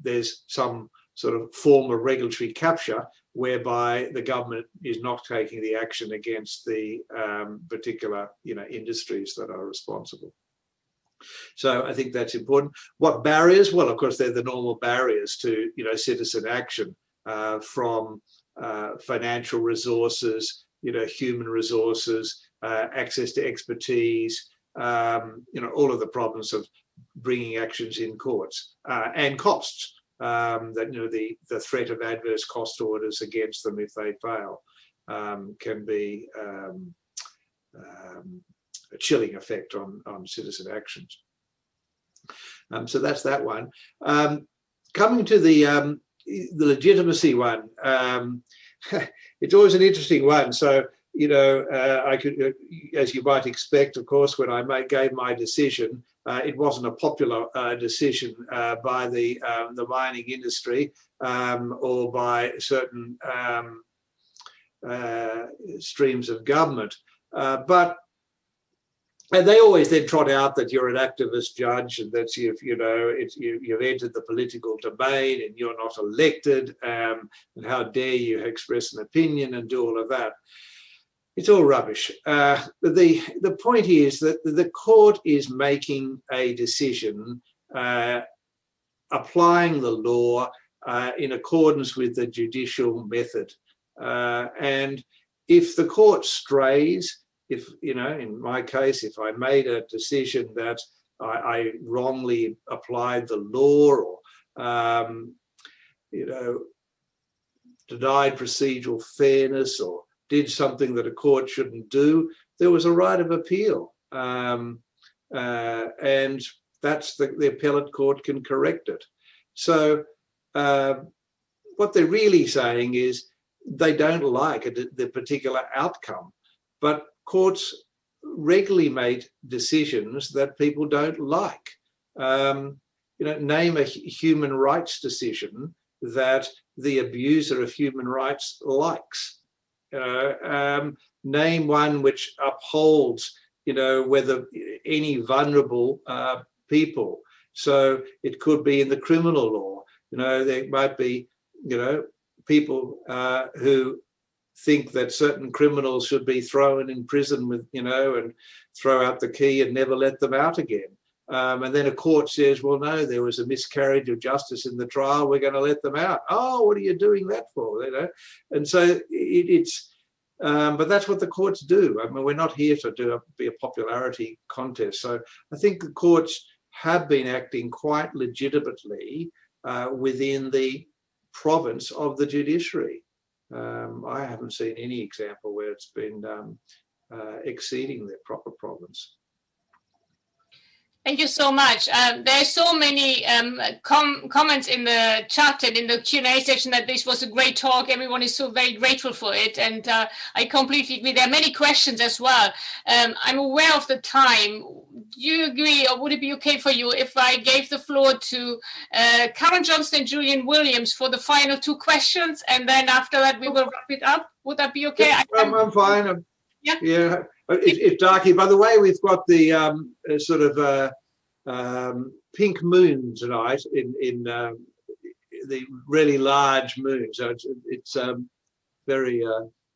there's some sort of form of regulatory capture whereby the government is not taking the action against the particular industries that are responsible. So I think that's important. What barriers? Well, of course, they're the normal barriers to citizen action, from financial resources, human resources, access to expertise, all of the problems of bringing actions in courts, and costs. That the threat of adverse cost orders against them if they fail can be a chilling effect on citizen actions. So that's that one. Coming to the legitimacy one, it's always an interesting one. So I could, as you might expect, of course, when I gave my decision, it wasn't a popular decision by the mining industry or by certain streams of government. And they always then trot out that you're an activist judge and that you've entered the political domain and you're not elected, and how dare you express an opinion and do all of that. It's all rubbish. The point is that the court is making a decision, applying the law in accordance with the judicial method. And if the court strays, if, in my case, if I made a decision that I wrongly applied the law, or, denied procedural fairness, or did something that a court shouldn't do, there was a right of appeal. And that's the appellate court can correct it. So what they're really saying is they don't like the particular outcome, but courts regularly make decisions that people don't like. Name a human rights decision that the abuser of human rights likes. Name one which upholds, whether any vulnerable people. So it could be in the criminal law. There might be, people who think that certain criminals should be thrown in prison with, and throw out the key and never let them out again. And then a court says, well, no, there was a miscarriage of justice in the trial, we're going to let them out. Oh, what are you doing that for? And so but that's what the courts do. I mean, we're not here to be a popularity contest. So I think the courts have been acting quite legitimately within the province of the judiciary. I haven't seen any example where it's been exceeding their proper province. Thank you so much. There are so many comments in the chat and in the Q&A section that this was a great talk. Everyone is so very grateful for it. And I completely agree. There are many questions as well. I'm aware of the time. Do you agree, or would it be okay for you if I gave the floor to Karen Johnston and Julian Williams for the final two questions? And then after that, we will wrap it up. Would that be okay? I'm fine. Yeah. It's darky. By the way, we've got the sort of pink moon tonight in the really large moon. So it's very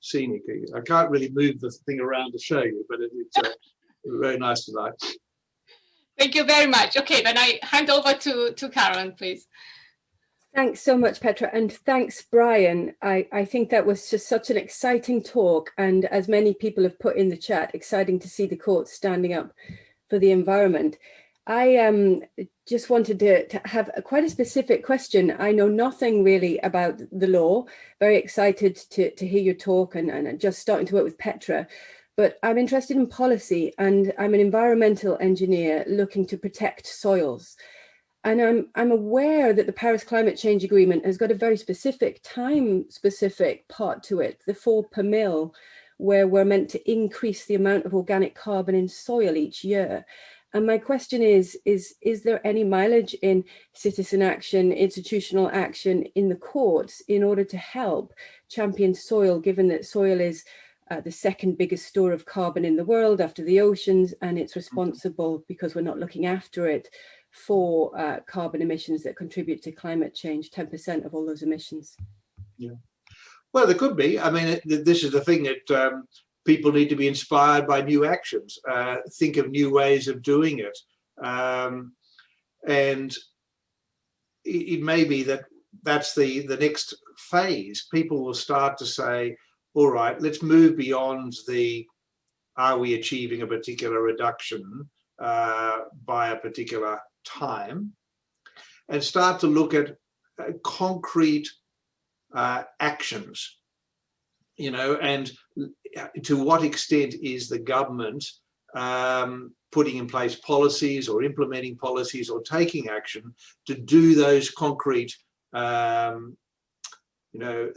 scenic. I can't really move the thing around to show you, but it's very nice tonight. Thank you very much. Okay, then I hand over to Karen, please. Thanks so much, Petra, and thanks, Brian. I think that was just such an exciting talk, and as many people have put in the chat, exciting to see the court standing up for the environment. I just wanted to have quite a specific question. I know nothing really about the law. Very excited to hear your talk and just starting to work with Petra. But I'm interested in policy, and I'm an environmental engineer looking to protect soils. And I'm aware that the Paris Climate Change Agreement has got a very specific, time-specific part to it, the 4 per mil, where we're meant to increase the amount of organic carbon in soil each year. And my question is there any mileage in citizen action, institutional action in the courts in order to help champion soil, given that soil is the second biggest store of carbon in the world after the oceans, and it's responsible, because we're not looking after it, for carbon emissions that contribute to climate change, 10% of all those emissions? Yeah. Well, there could be. I mean, this is the thing that people need to be inspired by new actions, think of new ways of doing it. And it may be that that's the next phase. People will start to say, all right, let's move beyond are we achieving a particular reduction by a particular time, and start to look at concrete actions, and to what extent is the government putting in place policies or implementing policies or taking action to do those concrete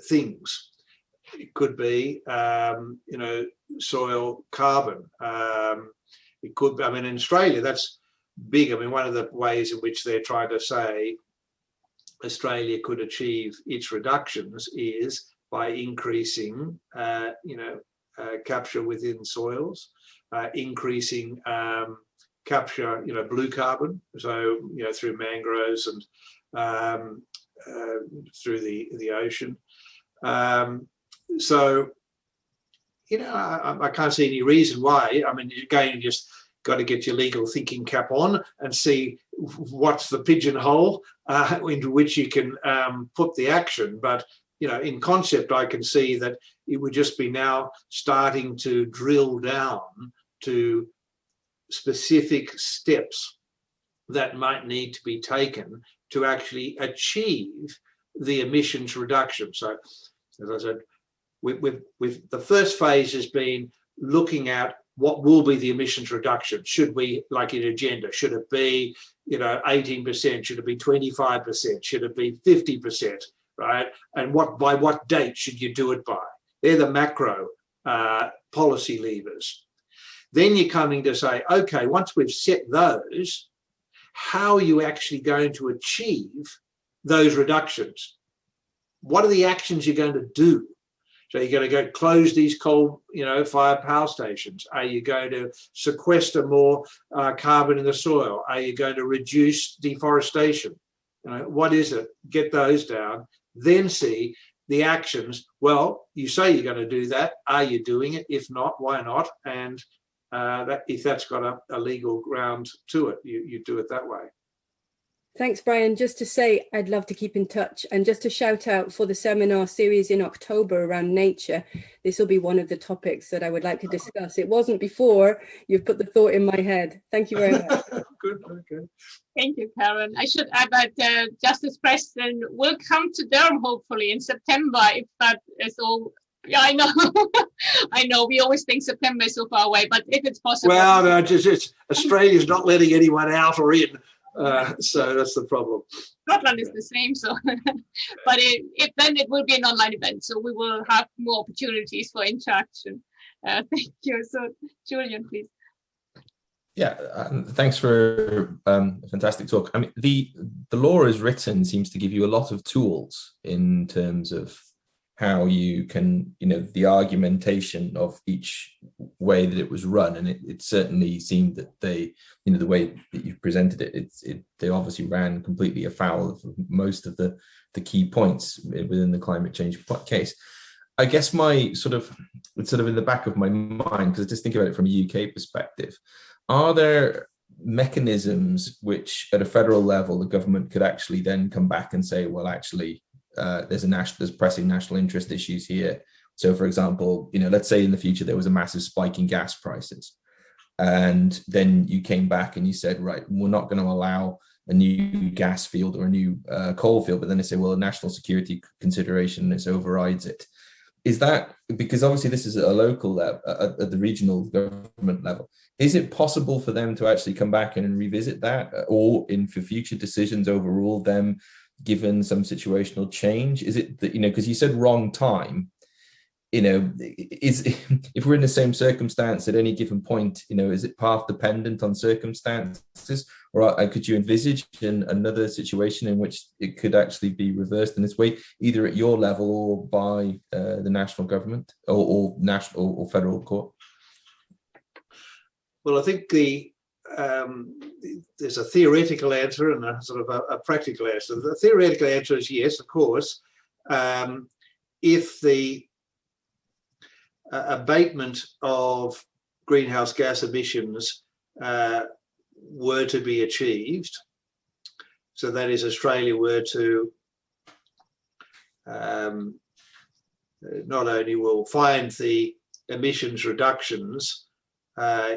things. It could be soil carbon. It could be, I mean, in Australia that's big. I mean, one of the ways in which they're trying to say Australia could achieve its reductions is by increasing, capture within soils, increasing capture, blue carbon, so through mangroves and through the ocean. So, I can't see any reason why. I mean, again, you just got to get your legal thinking cap on and see what's the pigeonhole into which you can put the action. But, in concept, I can see that it would just be now starting to drill down to specific steps that might need to be taken to actually achieve the emissions reduction. So, as I said, with the first phase has been looking at what will be the emissions reduction. Should we, like in agenda, should it be 18%? Should it be 25%? Should it be 50%? Right? And by what date should you do it by? They're the macro policy levers. Then you're coming to say, okay, once we've set those, how are you actually going to achieve those reductions? What are the actions you're going to do? So you're going to go close these coal-fired power stations. Are you going to sequester more carbon in the soil? Are you going to reduce deforestation? What is it? Get those down. Then see the actions. Well, you say you're going to do that. Are you doing it? If not, why not? And if that's got a legal ground to it, you do it that way. Thanks, Brian. Just to say, I'd love to keep in touch, and just to shout out for the seminar series in October around nature. This will be one of the topics that I would like to discuss. It wasn't before. You've put the thought in my head. Thank you very much. Good. Okay. Thank you, Karen. I should add that Justice Preston will come to Durham hopefully in September, if that is all. Yeah, I know. I know. We always think September is so far away, but if it's possible. Well, no, Australia's not letting anyone out or in. So that's the problem. Scotland is the same, so but then it will be an online event, so we will have more opportunities for interaction. Thank you. So, Julian, please. Yeah, thanks for a fantastic talk. I mean, the law as written seems to give you a lot of tools in terms of how you can, the argumentation of each way that it was run. And it certainly seemed that they, the way that you presented it, they obviously ran completely afoul of most of the key points within the climate change case. I guess it's sort of in the back of my mind, because I just think about it from a UK perspective. Are there mechanisms which at a federal level the government could actually then come back and say, well, actually, there's pressing national interest issues here. So, for example, let's say in the future there was a massive spike in gas prices, and then you came back and you said, right, we're not going to allow a new gas field or a new coal field, but then they say, well, a national security consideration, this overrides it. Is that because obviously this is at a local level, at the regional government level? Is it possible for them to actually come back and revisit that, or for future decisions overrule them, given some situational change? Is it that, because you said wrong time, if we're in the same circumstance at any given point, is it path dependent on circumstances, or could you envisage another situation in which it could actually be reversed in this way, either at your level or by the national government or national or federal court? Well, I think there's a theoretical answer and a sort of a practical answer. The theoretical answer is yes, of course. If the abatement of greenhouse gas emissions were to be achieved, so that is, Australia were to not only will find the emissions reductions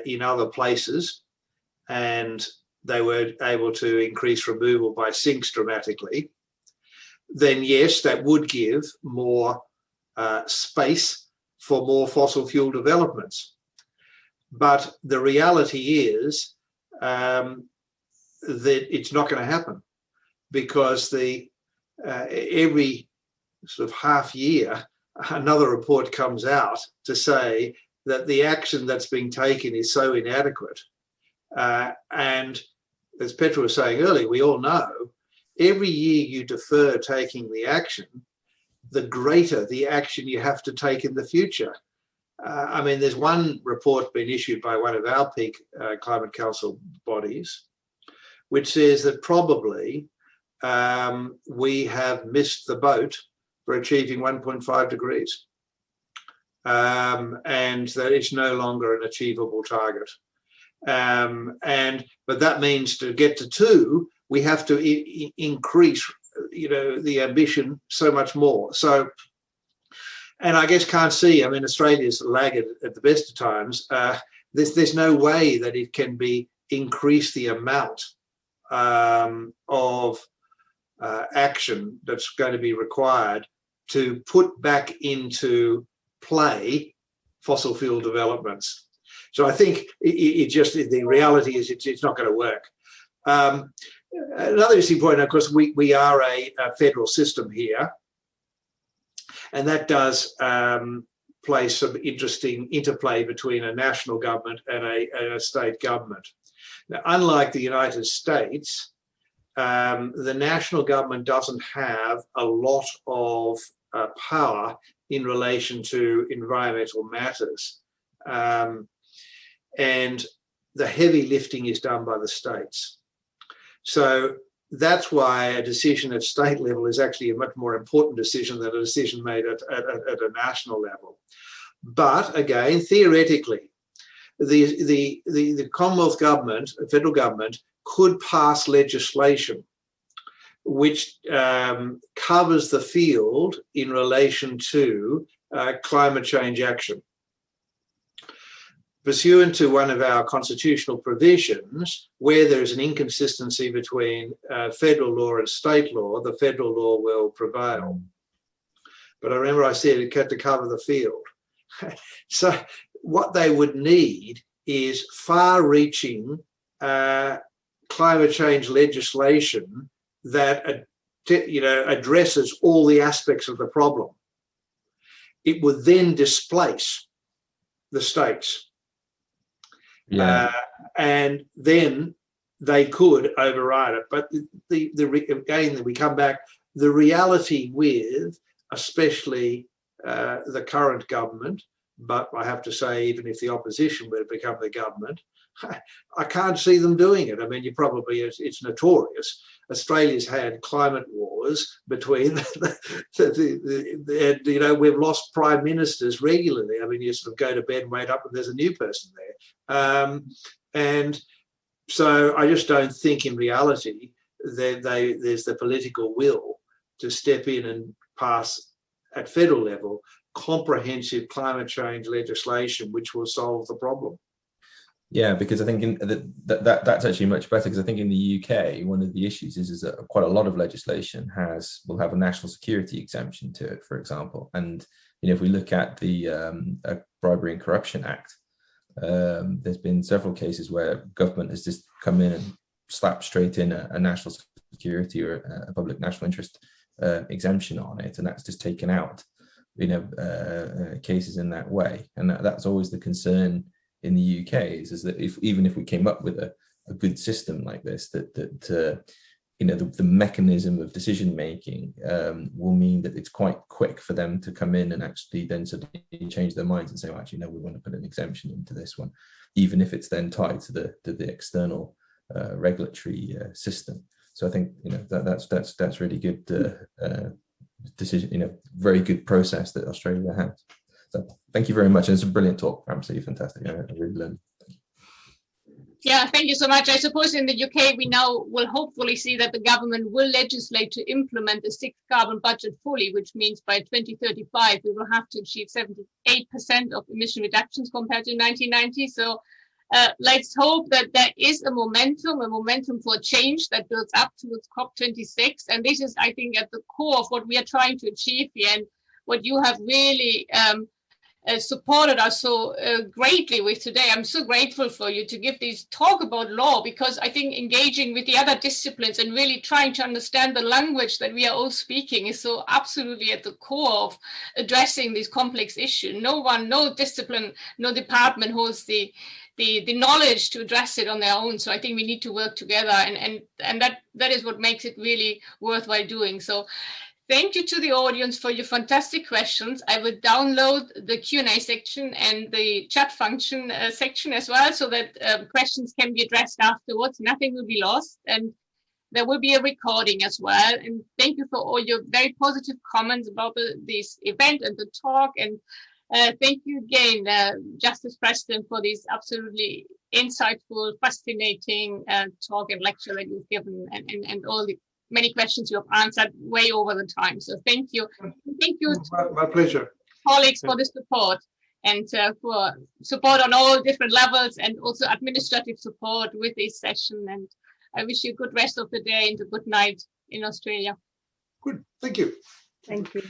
in other places, and they were able to increase removal by sinks dramatically, then yes, that would give more space for more fossil fuel developments. But the reality is that it's not going to happen, because every sort of half year, another report comes out to say that the action that's being taken is so inadequate. And as Petra was saying earlier, we all know every year you defer taking the action, the greater the action you have to take in the future. I mean, there's one report being issued by one of our peak Climate Council bodies, which says that probably we have missed the boat for achieving 1.5 degrees, and that it's no longer an achievable target. But that means to get to 2, we have to increase, the ambition so much more. So, and I guess can't see, I mean, Australia's laggard at the best of times. There's no way that it can be increase the amount of action that's going to be required to put back into play fossil fuel developments. So I think the reality is it's not going to work. Another interesting point, of course, we are a federal system here, and that does play some interesting interplay between a national government and a state government. Now, unlike the United States, the national government doesn't have a lot of power in relation to environmental matters. And the heavy lifting is done by the states. So that's why a decision at state level is actually a much more important decision than a decision made at a national level. But again, theoretically, the Commonwealth government, federal government, could pass legislation which covers the field in relation to climate change action. Pursuant to one of our constitutional provisions, where there is an inconsistency between federal law and state law, the federal law will prevail. But I remember I said it had to cover the field. So what they would need is far-reaching climate change legislation that addresses all the aspects of the problem. It would then displace the states. Yeah. And then they could override it. But again, we come back, the reality with especially the current government. But I have to say, even if the opposition were to become the government, I can't see them doing it. I mean, it's notorious. Australia's had climate wars between, we've lost prime ministers regularly. I mean, you sort of go to bed and wake up and there's a new person there. And so I just don't think in reality that there's the political will to step in and pass at federal level comprehensive climate change legislation which will solve the problem. Yeah, because I think that's actually much better, because I think in the UK, one of the issues is that quite a lot of legislation will have a national security exemption to it, for example. And if we look at the Bribery and Corruption Act, there's been several cases where government has just come in and slapped straight in a national security or a public national interest exemption on it, and that's just taken out cases in that way. And that's always the concern in the UK is that even if we came up with a good system like this, the mechanism of decision making will mean that it's quite quick for them to come in and actually then suddenly change their minds and say, well, actually, no, we want to put an exemption into this one, even if it's then tied to the external regulatory system. So I think that's really good decision, very good process that Australia has. So thank you very much. And it's a brilliant talk. Absolutely fantastic. I really learned. Yeah, thank you so much. I suppose in the UK, we now will hopefully see that the government will legislate to implement the sixth carbon budget fully, which means by 2035, we will have to achieve 78% of emission reductions compared to 1990. So let's hope that there is a momentum for change that builds up towards COP26. And this is, I think, at the core of what we are trying to achieve here, and what you have really supported us so greatly with today. I'm so grateful for you to give this talk about law, because I think engaging with the other disciplines and really trying to understand the language that we are all speaking is so absolutely at the core of addressing this complex issue. No discipline, no department holds the knowledge to address it on their own. So I think we need to work together, and that is what makes it really worthwhile doing. So thank you to the audience for your fantastic questions. I will download the Q&A section and the chat function section as well, so that questions can be addressed afterwards. Nothing will be lost, and there will be a recording as well. And thank you for all your very positive comments about this event and the talk. And thank you again, Justice Preston, for this absolutely insightful, fascinating talk and lecture that you've given, and all the many questions you have answered way over the time. So thank you. Thank you, my pleasure, colleagues, for the support, and for support on all different levels, and also administrative support with this session. And I wish you a good rest of the day and a good night in Australia. Good, thank you. Thank you.